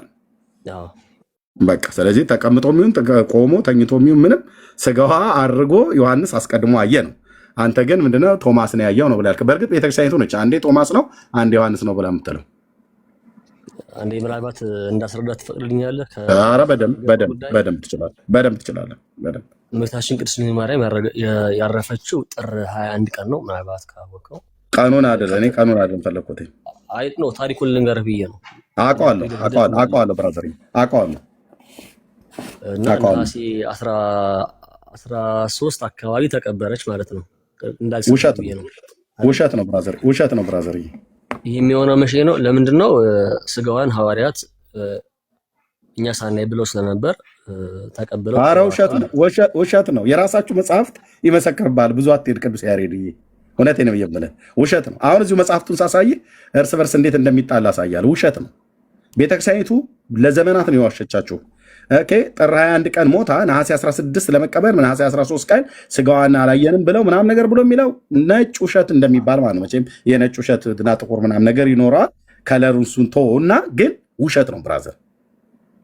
በቃ ስለዚህ ተቀምጦ የሚሆን ቆሞ ተኝቶ የሚሆን ምንም ስጋዋ አድርጎ ዮሐንስ አስቀድሞ አየ ነው። አንተ ግን ምንድነው ቶማስ ነው ያየው ነው ብለህ ያልክ። በእርግጥ ቤተክርስቲያኒቱ ነች አንዴ ቶማስ ነው አንዴ ዮሐንስ ነው ብላ የምትለው። አንዴ ምናልባት እንዳስረዳት ትፈቅድልኛለህ? ኧረ በደንብ ትችላለህ። እመቤታችን ቅድስት ድንግል ማርያም ያረፈችው ጥር 21 ቀን ነው። ምናልባት ካወቀው ቀኑን አይደለም ፈለኩት። አይ ነው ታሪኩን ልንገርህ ብዬ ነው። አውቀዋለሁ ብራዘር አውቀዋለሁ። ነሐሴ 13 አካባቢ ተቀበረች ማለት ነው። ውሸት ነው ብራዘር። ይህ የሚሆነው መቼ ነው? ለምንድን ነው? ስጋዋን ሐዋርያት እኛ ሳናይ ብለው ስለነበር ተቀብለው። ኧረ ውሸት ነው። የራሳችሁ መጽሐፍት ይመሰክርባል። ብዙ አትሄድ ቅዱስ ያሬድ። እውነቴን ነው የምልህ፣ ውሸት ነው። አሁን እዚሁ መጽሐፍቱን ሳሳይህ እርስ በርስ እንዴት እንደሚጣላ ያሳያል። ውሸት ነው። ቤተክርስቲያኒቱ ለዘመናት ነው የዋሸቻችሁ። ጥር 21 ቀን ሞታ ነሐሴ 16 ለመቀበር ነሐሴ 13 ቀን ስጋዋን አላየንም ብለው ምናምን ነገር ብሎ የሚለው ነጭ ውሸት እንደሚባል ማለት ነው። መቼም የነጭ ውሸት እና ጥቁር ምናምን ነገር ይኖረዋል። ከለሩን ሱንቶ እና ግን ውሸት ነው ብራዘር፣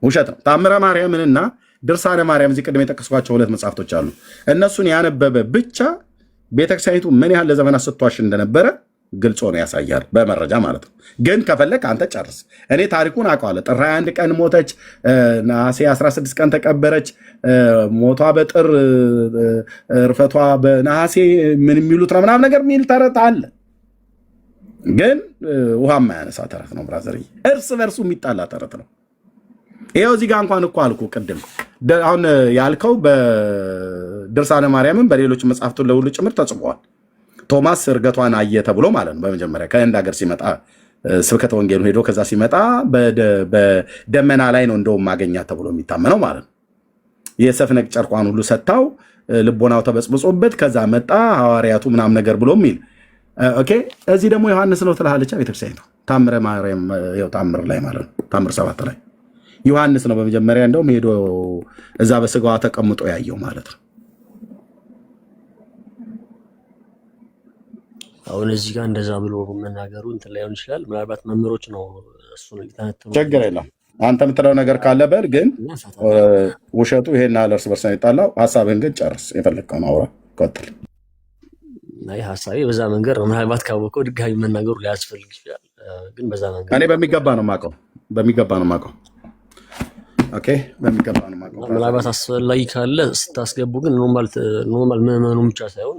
ውሸት ነው። ታምረ ማርያምንና ድርሳነ ማርያም እዚህ ቅድም የጠቀስኳቸው 2 መጽሐፍቶች አሉ። እነሱን ያነበበ ብቻ ቤተክርስቲያኒቱ ምን ያህል ለዘመናት ስትዋሽ እንደነበረ ግልጽ ሆኖ ያሳያል፣ በመረጃ ማለት ነው። ግን ከፈለግ አንተ ጨርስ። እኔ ታሪኩን አውቀዋለሁ። ጥር 21 ቀን ሞተች፣ ነሐሴ 16 ቀን ተቀበረች፣ ሞቷ በጥር እርፈቷ በነሐሴ ምን የሚሉት ነው ምናምን ነገር የሚል ተረት አለ። ግን ውሃ የማያነሳ ተረት ነው ብራዘር፣ እርስ በርሱ የሚጣላ ተረት ነው። ይኸው እዚህ ጋር እንኳን እኮ አልኩ ቅድም አሁን ያልከው በድርሳነ ማርያምን በሌሎች መጽሐፍቱን ለሁሉ ጭምር ተጽፏል። ቶማስ እርገቷን አየ ተብሎ ማለት ነው። በመጀመሪያ ከህንድ ሀገር ሲመጣ ስብከተ ወንጌሉ ሄዶ ከዛ ሲመጣ በደመና ላይ ነው እንደውም ማገኛት ተብሎ የሚታመነው ማለት ነው። የሰፍነግ ጨርቋን ሁሉ ሰጥታው ልቦናው ተበጽብጾበት ከዛ መጣ ሐዋርያቱ ምናምን ነገር ብሎ የሚል ኦኬ። እዚህ ደግሞ ዮሐንስ ነው ትላለች ቤተክርስቲያኒቱ ታምረ ማርያም ታምር ላይ ማለት ነው። ታምር 7 ላይ ዮሐንስ ነው በመጀመሪያ እንደውም ሄዶ እዛ በስጋዋ ተቀምጦ ያየው ማለት ነው። አሁን እዚህ ጋር እንደዛ ብሎ መናገሩ እንትን ላይሆን ይችላል። ምናልባት መምህሮች ነው እሱን ሊተነትኑ። ችግር የለም አንተ የምትለው ነገር ካለ በል። ግን ውሸቱ ይሄን ያህል እርስ በርስ ነው የጣላው። ሀሳብህን ግን ጨርስ፣ የፈለግከውን አውራ፣ ቀጥል። አይ ሀሳቤ በዛ መንገድ ነው። ምናልባት ካወቀው ድጋሚ መናገሩ ሊያስፈልግ ይችላል። ግን በዛ መንገድ እኔ በሚገባ ነው የማውቀው፣ በሚገባ ነው የማውቀው። ኦኬ፣ በሚገባ ነው የማውቀው። ምናልባት አስፈላጊ ካለ ስታስገቡ ግን ኖርማል ምዕመኑን ብቻ ሳይሆን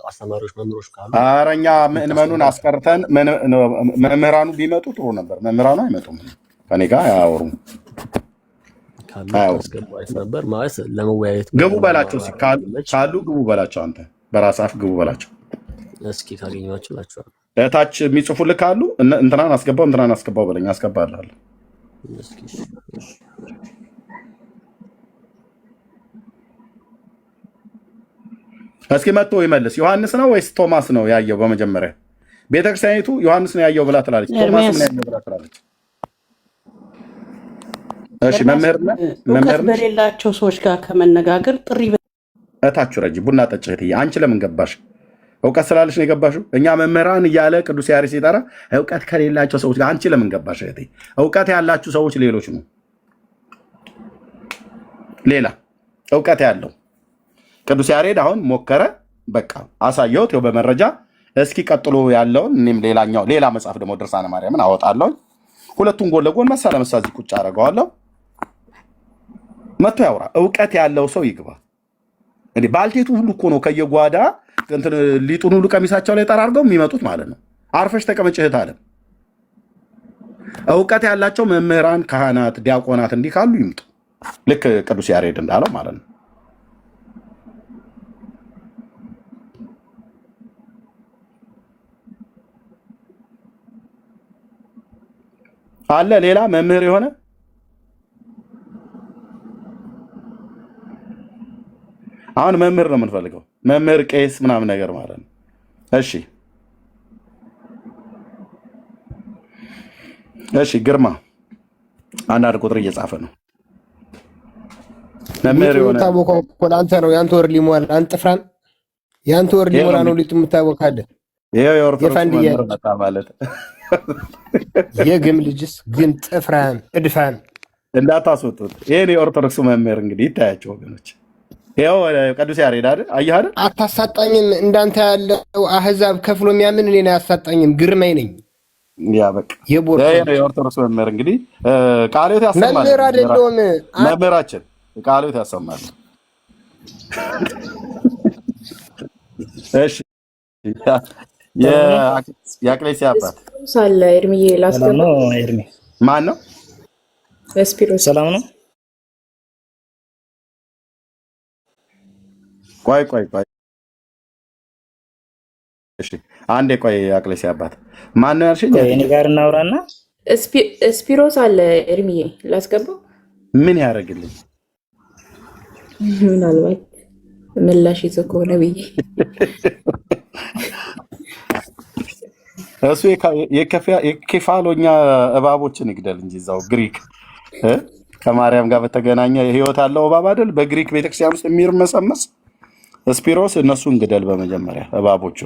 አስተማሪዎች፣ መምህሮች ካሉ ኧረ እኛ ምዕመኑን አስቀርተን መምህራኑ ቢመጡ ጥሩ ነበር። መምህራኑ አይመጡም፣ ከኔ ጋር አያወሩም። አስገቡ አይነት ነበር ማለት ለመወያየት ግቡ በላቸው፣ ካሉ ግቡ በላቸው። አንተ በራስህ አፍ ግቡ በላቸው። እስኪ ካገኘኋቸው እላቸዋለሁ። እታች የሚጽፉልህ ካሉ እንትናን አስገባው በለኝ፣ አስገባልሃለሁ። እስኪ መጥቶ ይመልስ። ዮሐንስ ነው ወይስ ቶማስ ነው ያየው? በመጀመሪያ ቤተክርስቲያኒቱ ዮሐንስ ነው ያየው ብላ ትላለች፣ ቶማስ ነው ያየው ብላ ትላለች። እሺ መምህር በሌላቸው ሰዎች ጋር ከመነጋገር ጥሪ እታችሁ ረጂ ቡና ጠጭ እህትዬ። አንቺ ለምን ገባሽ? እውቀት ስላለሽ ነው የገባሽው። እኛ መምህራን እያለ ቅዱስ ያሬድ ሲጠራ እውቀት ከሌላቸው ሰዎች ጋር አንቺ ለምን ገባሽ እህቴ? እውቀት ያላችሁ ሰዎች ሌሎች ነው፣ ሌላ እውቀት ያለው ቅዱስ ያሬድ አሁን ሞከረ፣ በቃ አሳየሁት ይኸው በመረጃ። እስኪ ቀጥሎ ያለውን እኔም ሌላ መጽሐፍ ደግሞ ድርሳነ ማርያምን አወጣለሁ። ሁለቱን ጎን ለጎን መሳ ለመሳ እዚህ ቁጭ አደርገዋለሁ። መጥቶ ያውራ። እውቀት ያለው ሰው ይግባ። እንዴ ባልቴቱ ሁሉ እኮ ነው ከየጓዳ ሊጡን ሁሉ ቀሚሳቸው ላይ ጠራርገው የሚመጡት ማለት ነው። አርፈሽ ተቀመጭ እህት አለ። እውቀት ያላቸው መምህራን፣ ካህናት፣ ዲያቆናት እንዲህ ካሉ ይምጡ፣ ልክ ቅዱስ ያሬድ እንዳለው ማለት ነው። አለ ሌላ መምህር የሆነ አሁን መምህር ነው የምንፈልገው፣ መምህር ቄስ ምናምን ነገር ማለት ነው። እሺ ግርማ አንዳንድ ቁጥር እየጻፈ ነው። መምህር የሆነ ታቦካው እኮ አንተ ነው። ያንተ ወር ሊሞላ አንተ ፍራን ያንተ ወር ሊሞላ ነው ሊጡ የምታቦካለ። ይሄው የኦርቶዶክስ መምህር መጣ ማለት የግም ልጅስ ግን ጥፍራን እድፋን እንዳታስወጡት። ይሄን የኦርቶዶክስ መምህር እንግዲህ ይታያቸው ወገኖች። ይሄው ቅዱስ ያሬድ አይደል? አየህ አይደል? አታሳጣኝም። እንዳንተ ያለው አህዛብ ከፍሎ የሚያምን እኔን አያሳጣኝም። ግርማይ ነኝ። ያ በቃ የኦርቶዶክስ መምህር እንግዲህ ቃልዮት ያሰማል። መምህር አይደለም መምህራችን ቃልዮት ያሰማል። እሺ የአቅሌስያ አባት ሳለ ኤርሚዬ ላስገባ ነው። ኤርሚ ማን ነው? ስፒሮስ ሰላም ነው። ቆይ እሺ አንዴ ቆይ። አቅሌስያ አባት ማን ነው ያልሽኝ? እኔ ጋር እናውራና ስፒሮስ አለ ኤርሚዬ ላስገባው። ምን ያደርግልኝ? ምናልባት ምላሽ ይዞ ከሆነ ብዬ እሱ የኬፋሎኛ እባቦችን ይግደል እንጂ እዛው ግሪክ ከማርያም ጋር በተገናኘ ህይወት አለው እባብ አይደል? በግሪክ ቤተክርስቲያን ውስጥ የሚርመሰመስ ስፒሮስ እነሱን ግደል በመጀመሪያ እባቦቹ።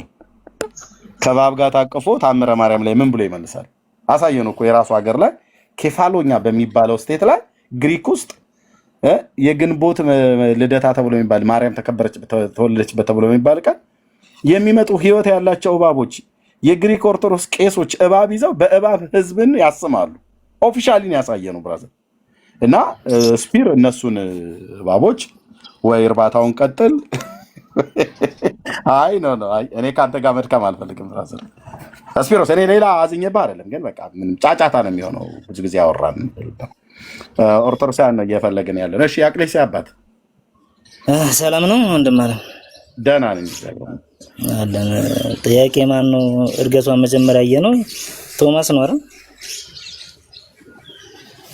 ከእባብ ጋር ታቅፎ ታምረ ማርያም ላይ ምን ብሎ ይመልሳል? አሳየን እኮ የራሱ ሀገር ላይ ኬፋሎኛ በሚባለው ስቴት ላይ ግሪክ ውስጥ የግንቦት ልደታ ተብሎ የሚባል ማርያም ተወለደችበት ተብሎ የሚባል ቀን የሚመጡ ህይወት ያላቸው እባቦች የግሪክ ኦርቶዶክስ ቄሶች እባብ ይዘው በእባብ ህዝብን ያስማሉ። ኦፊሻሊን ያሳየ ነው ብራዘር። እና ስፒር እነሱን እባቦች ወይ እርባታውን ቀጥል። አይ እኔ ከአንተ ጋር መድከም አልፈልግም ብራዘር ስፒሮስ። እኔ ሌላ አዝኜብህ አይደለም፣ ግን በቃ ምንም ጫጫታ ነው የሚሆነው። ብዙ ጊዜ ያወራን ኦርቶዶክሳውያን ነው እየፈለግን ያለን። እሺ ያቅሌስ አባት ሰላም ነው ወንድም አለ። ደህና ነኝ አለን። ጥያቄ ማን ነው? እርገቷን መጀመሪያ ያየነው ቶማስ ነው አይደል?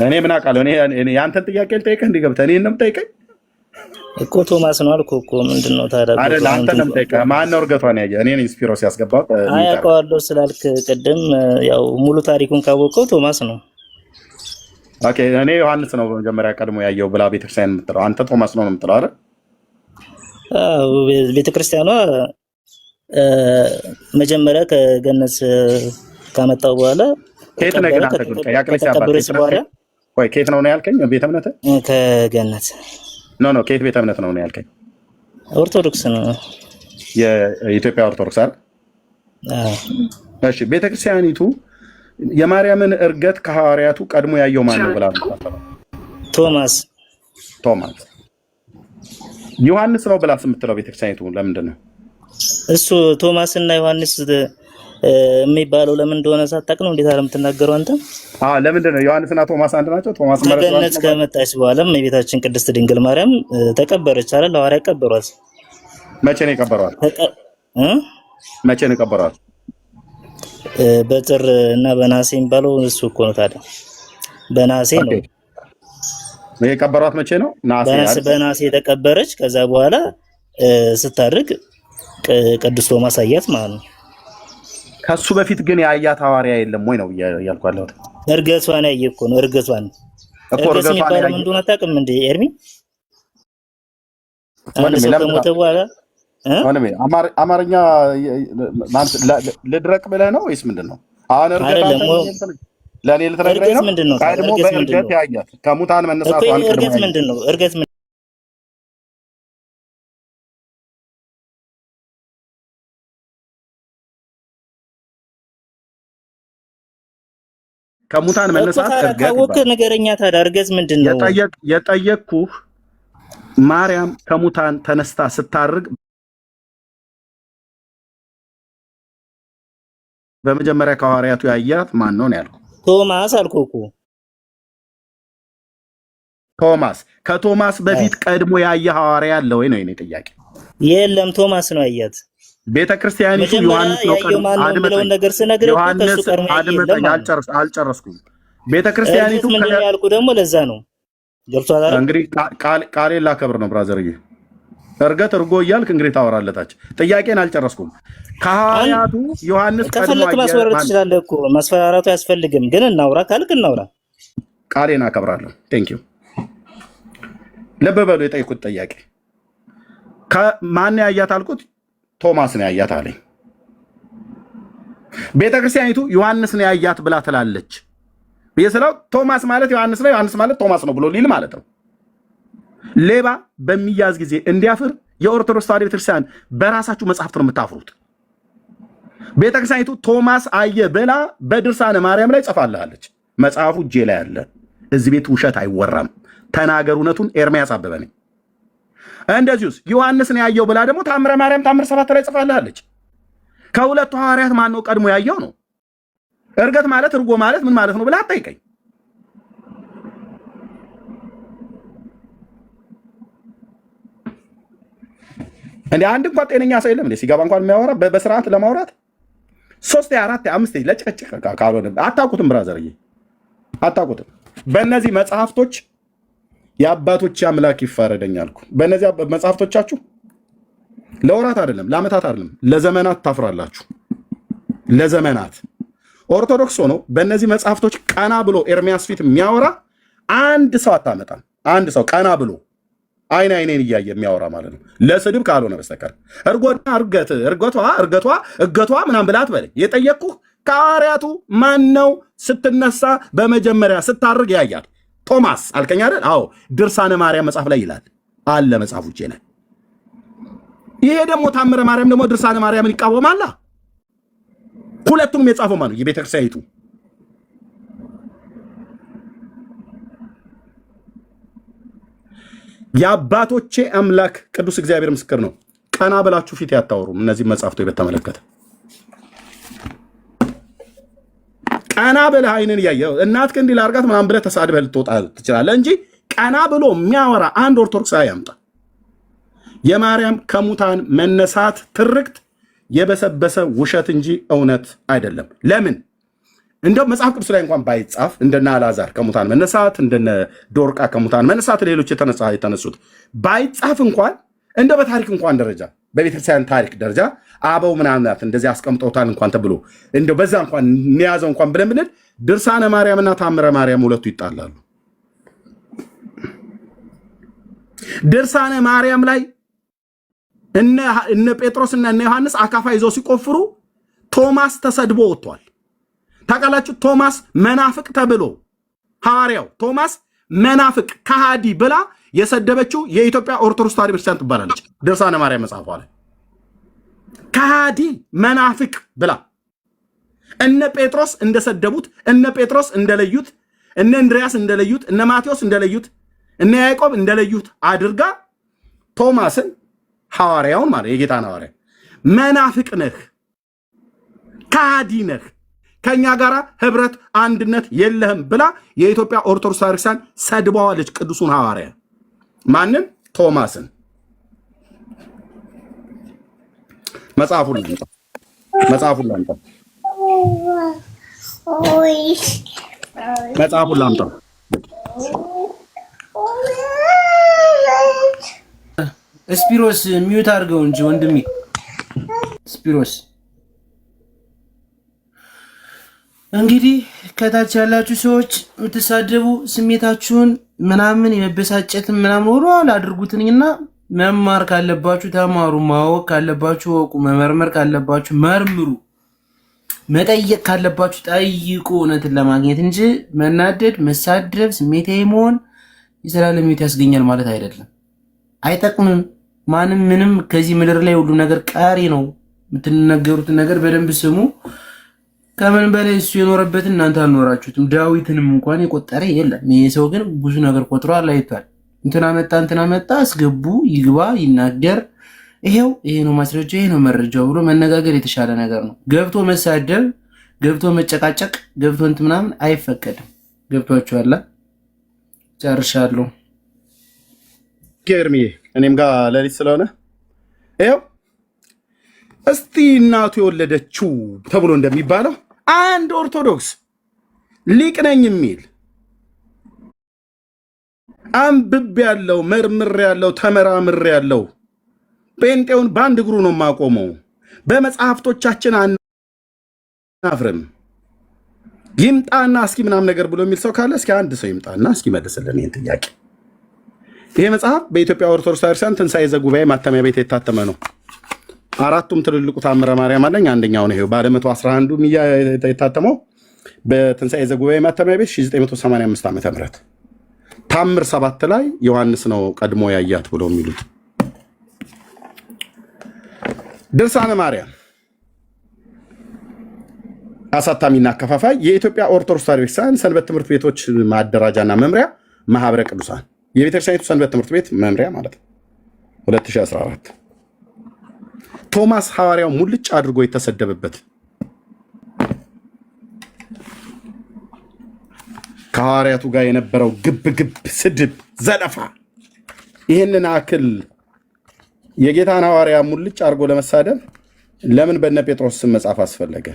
እኔ ምን አውቃለሁ? እኔ ያንተን ጥያቄ ልጠይቅህ እንዲገብተህ እኔን ነው የምጠይቀኝ እኮ ቶማስ ነው አልኩህ እኮ። ምንድነው ታዲያ? አይደል አንተ ነው የምጠይቀህ። ማን ነው እርገቷን ያየ? እኔ ነኝ ስፒሮስ ያስገባው። አያውቀዋለሁ ስላልክ ቅድም ያው ሙሉ ታሪኩን ካወቀው ቶማስ ነው። ኦኬ እኔ ዮሐንስ ነው መጀመሪያ ቀድሞ ያየው ብላ ቤተክርስቲያን የምትለው፣ አንተ ቶማስ ነው የምትለው አይደል? አዎ ቤተክርስቲያኗ መጀመሪያ ከገነት ካመጣው በኋላ ከየት ነው ግን አንተ ግን ያቅሌስ አባት ወይ ከየት ነው ያልከኝ? ቤተ እምነት ከገነት ኖ ከየት ቤተ እምነት ነው ያልከኝ? ኦርቶዶክስ ነው፣ የኢትዮጵያ ኦርቶዶክስ አይደል? እሺ ቤተክርስቲያኒቱ የማርያምን እርገት ከሐዋርያቱ ቀድሞ ያየው ማን ነው ብላ ቶማስ ዮሐንስ ነው ብላ የምትለው ቤተክርስቲያኒቱ ለምንድን ነው? እሱ ቶማስ እና ዮሐንስ የሚባለው ለምን እንደሆነ ሳታውቅ ነው እንዴት አለም የምትናገረው አንተ? ለምንድን ነው ዮሐንስና ቶማስ አንድ ናቸው? ቶማስ ከገነት ከመጣች በኋላም የቤታችን ቅድስት ድንግል ማርያም ተቀበረች አይደል? ሐዋርያት ቀበሯት። መቼ ነው የቀበሯት? መቼ ነው የቀበሯት? በጥር እና በነሐሴ የሚባለው እሱ እኮ ነው። ታዲያ በነሐሴ ነው የቀበሯት። መቼ ነው? በነሐሴ የተቀበረች። ከዛ በኋላ ስታርግ ቅዱስ ቶማስ አያት ማለት ነው። ከሱ በፊት ግን የአያት ሐዋርያ የለም ወይ ነው እያልኩ ያለሁት። እርገቷን ያየ እኮ ነው። እርገቷን የሚባለው ምን እንደሆነ አታውቅም እንዴ ኤርሚ? አንድ ሰው ከሞተ በኋላ አማርኛ ልድረቅ ብለህ ነው ወይስ ምንድን ነው? አሁን ለእኔ ልትነግረኝ ነው? ቀድሞ በእርገት ያያት ከሙታን መነሳቷን እርገት ምንድን ነው? እርገት ከሙታን መነሳት ካወቅህ ንገረኛ። ታዲያ እርገት ምንድን ነው? የጠየቅኩህ ማርያም ከሙታን ተነስታ ስታርግ በመጀመሪያ ከሐዋርያቱ ያያት ማን ነው ያልኩህ? ቶማስ አልኩህ እኮ። ቶማስ ከቶማስ በፊት ቀድሞ ያየ ሐዋርያ አለ ወይ ነው የኔ ጥያቄ። የለም ቶማስ ነው ያያት። ቤተክርስቲያኒቱ ዮሐንስ ነው ቀድሞ አድምጠኝ ነገር ስነግርህ ከሱ ቀድሞ አድምጠኝ። አልጨረስኩም። ቤተክርስቲያኒቱ ምንድን ነው ያልኩህ ደግሞ ለዛ ነው። ገብቶሃል አይደል? እንግዲህ ቃሌን ላከብር ነው ብራዘርዬ። እርገት እርጎ እያልክ እንግዲህ ታወራለታች። ጥያቄን አልጨረስኩም። ከሐዋርያቱ ዮሐንስ ከፈለክ ማስፈራራት ትችላለህ እኮ። ማስፈራራቱ አያስፈልግም፣ ግን እናውራ ካልክ እናውራ። ቃሌን አከብራለሁ። ቴንኪው። ልብ በሉ የጠየቁት ጥያቄ ከማን ያያት አልኩት? ቶማስ ነው ያያት አለኝ። ቤተክርስቲያኒቱ ዮሐንስ ነው ያያት ብላ ትላለች። የስለው ቶማስ ማለት ዮሐንስ ነው፣ ዮሐንስ ማለት ቶማስ ነው ብሎ ሊል ማለት ነው። ሌባ በሚያዝ ጊዜ እንዲያፍር የኦርቶዶክስ ተዋሕዶ ቤተክርስቲያን በራሳችሁ መጽሐፍት ነው የምታፍሩት። ቤተክርስቲያኒቱ ቶማስ አየ ብላ በድርሳነ ማርያም ላይ ጽፋልሃለች። መጽሐፉ እጄ ላይ አለ። እዚህ ቤት ውሸት አይወራም። ተናገር እውነቱን። ኤርምያስ አበበ ነኝ። እንደዚሁስ ዮሐንስ ነው ያየው ብላ ደግሞ ታምረ ማርያም ታምር 7 ላይ ጽፋልሃለች። ከሁለቱ ሐዋርያት ማን ነው ቀድሞ ያየው ነው? እርገት ማለት እርጎ ማለት ምን ማለት ነው ብላ አትጠይቀኝ። እንደ አንድ እንኳን ጤነኛ ሰው የለም እንዴ ሲገባ እንኳን የሚያወራ በስርዓት ለማውራት 3 4 5 ለጭቅጭቅ ካልሆነ አታውቁትም። ብራዘርዬ አታውቁትም። በእነዚህ መጽሐፍቶች የአባቶች አምላክ ይፋረደኛልኩ። በእነዚህ መጽሐፍቶቻችሁ ለወራት አይደለም ለዓመታት አይደለም ለዘመናት ታፍራላችሁ። ለዘመናት ኦርቶዶክስ ሆኖ በእነዚህ መጽሐፍቶች ቀና ብሎ ኤርሚያስ ፊት የሚያወራ አንድ ሰው አታመጣም። አንድ ሰው ቀና ብሎ አይን አይኔን እያየ የሚያወራ ማለት ነው፣ ለስድብ ካልሆነ በስተቀር። እርገቷ ምናምን ብላት በለኝ። የጠየቅኩህ ከሐዋርያቱ ማን ነው ስትነሳ በመጀመሪያ ስታርግ ያያት? ቶማስ አልከኝ አይደል? አዎ፣ ድርሳነ ማርያም መጽሐፍ ላይ ይላል አለ። መጽሐፉ እጄ ላይ ይሄ ደግሞ ታምረ ማርያም ደግሞ ድርሳነ ማርያምን ይቃወማል። ሁለቱንም የጻፈው ማነው? የቤተክርስቲያኒቱ የአባቶቼ አምላክ ቅዱስ እግዚአብሔር ምስክር ነው። ቀና ብላችሁ ፊት ያታወሩም እነዚህ መጻፍቶች በተመለከተ ቀና ብለህ አይንን እያየህ እናትህ እንዲህ ላድርጋት ምናምን ብለህ ተሳድበህ ልትወጣ ትችላለህ እንጂ ቀና ብሎ የሚያወራ አንድ ኦርቶዶክስ ያምጣ። የማርያም ከሙታን መነሳት ትርክት የበሰበሰ ውሸት እንጂ እውነት አይደለም። ለምን እንደው መጽሐፍ ቅዱስ ላይ እንኳን ባይጻፍ እንደነ አልዓዛር ከሙታን መነሳት እንደነ ዶርቃ ከሙታን መነሳት ሌሎች የተነሱት ባይጻፍ እንኳን እንደው በታሪክ እንኳን ደረጃ በቤተክርስቲያን ታሪክ ደረጃ አበው ምናምናት እንደዚህ አስቀምጠውታል እንኳን ተብሎ እንደው በዛ እንኳን የሚያዘው እንኳን ብለን ብንል ድርሳነ ማርያምና ታምረ ማርያም ሁለቱ ይጣላሉ። ድርሳነ ማርያም ላይ እነ ጴጥሮስና እነ ዮሐንስ አካፋ ይዘው ሲቆፍሩ ቶማስ ተሰድቦ ወጥቷል። ታውቃላችሁ? ቶማስ መናፍቅ ተብሎ ሐዋርያው ቶማስ መናፍቅ ከሃዲ ብላ የሰደበችው የኢትዮጵያ ኦርቶዶክስ ተዋሕዶ ቤተክርስቲያን ትባላለች። ድርሳነ ማርያም መጽሐፏ ላይ ከሃዲ መናፍቅ ብላ እነ ጴጥሮስ እንደሰደቡት፣ እነ ጴጥሮስ እንደለዩት፣ እነ እንድሪያስ እንደለዩት፣ እነ ማቴዎስ እንደለዩት፣ እነ ያዕቆብ እንደለዩት አድርጋ ቶማስን ሐዋርያውን ማለት የጌታን ሐዋርያ መናፍቅ ነህ፣ ከሃዲ ነህ፣ ከኛ ጋር ህብረት አንድነት የለህም ብላ የኢትዮጵያ ኦርቶዶክስ ቤተክርስቲያን ሰድባዋለች። ቅዱሱን ሐዋርያ ማንን? ቶማስን። መጽሐፉን ላምጣ። መጽሐፉን ላምጣ። ስፒሮስ ሚዩት አድርገው እንጂ ወንድሜ ስፒሮስ። እንግዲህ ከታች ያላችሁ ሰዎች የምትሳደቡ ስሜታችሁን ምናምን የመበሳጨትን ምናምን ወሯል አድርጉትኝና መማር ካለባችሁ ተማሩ፣ ማወቅ ካለባችሁ ወቁ፣ መመርመር ካለባችሁ መርምሩ፣ መጠየቅ ካለባችሁ ጠይቁ እውነትን ለማግኘት እንጂ መናደድ፣ መሳደብ፣ ስሜታዊ መሆን የዘላለም ሕይወት ያስገኛል ማለት አይደለም። አይጠቅምም። ማንም ምንም ከዚህ ምድር ላይ ሁሉ ነገር ቀሪ ነው። የምትነገሩትን ነገር በደንብ ስሙ። ከምን በላይ እሱ የኖረበትን እናንተ አልኖራችሁትም። ዳዊትንም እንኳን የቆጠረ የለም። ይሄ ሰው ግን ብዙ ነገር ቆጥሯል፣ አይቷል። እንትና መጣ አስገቡ፣ ይግባ፣ ይናገር፣ ይሄው ይሄ ነው ማስረጃ፣ ይሄ ነው መረጃው ብሎ መነጋገር የተሻለ ነገር ነው። ገብቶ መሳደብ፣ ገብቶ መጨቃጨቅ፣ ገብቶ እንትን ምናምን አይፈቀድም። ገብቷችኋል? ጨርሻለሁ። ጌርሚ እኔም ጋር ሌሊት ስለሆነ ይኸው እስቲ እናቱ የወለደችው ተብሎ እንደሚባለው አንድ ኦርቶዶክስ ሊቅ ነኝ የሚል አንብቤ ያለው መርምሬ ያለው ተመራምሬ ያለው ጴንጤውን በአንድ እግሩ ነው የማቆመው፣ በመጽሐፍቶቻችን አናፍርም፣ ይምጣና እስኪ ምናምን ነገር ብሎ የሚል ሰው ካለ እስኪ አንድ ሰው ይምጣና እስኪ መልስልን ይህን ጥያቄ። ይሄ መጽሐፍ በኢትዮጵያ ኦርቶዶክስ ቤተክርስቲያን ትንሣኤ ዘጉባኤ ማተሚያ ቤት የታተመ ነው። አራቱም ትልልቁ ታምረ ማርያም አለኝ። አንደኛው ነው ይሄው ባለ 111 የታተመው በትንሣኤ ዘጉባኤ ማተሚያ ቤት 1985 ዓ.ም ታምር 7 ላይ ዮሐንስ ነው ቀድሞ ያያት ብለው የሚሉት። ድርሳነ ማርያም አሳታሚና አከፋፋይ የኢትዮጵያ ኦርቶዶክስ ተዋሕዶ ቤተክርስቲያን ሰንበት ትምህርት ቤቶች ማደራጃና መምሪያ ማህበረ ቅዱሳን የቤተክርስቲያኒቱ ሰንበት ትምህርት ቤት መምሪያ ማለት ነው። 2014 ቶማስ ሐዋርያው ሙልጭ አድርጎ የተሰደበበት ከሐዋርያቱ ጋር የነበረው ግብ ስድብ፣ ዘለፋ ይህንን አክል የጌታን ሐዋርያ ሙልጭ አድርጎ ለመሳደብ ለምን በነ ጴጥሮስ ስም መጻፍ አስፈለገ?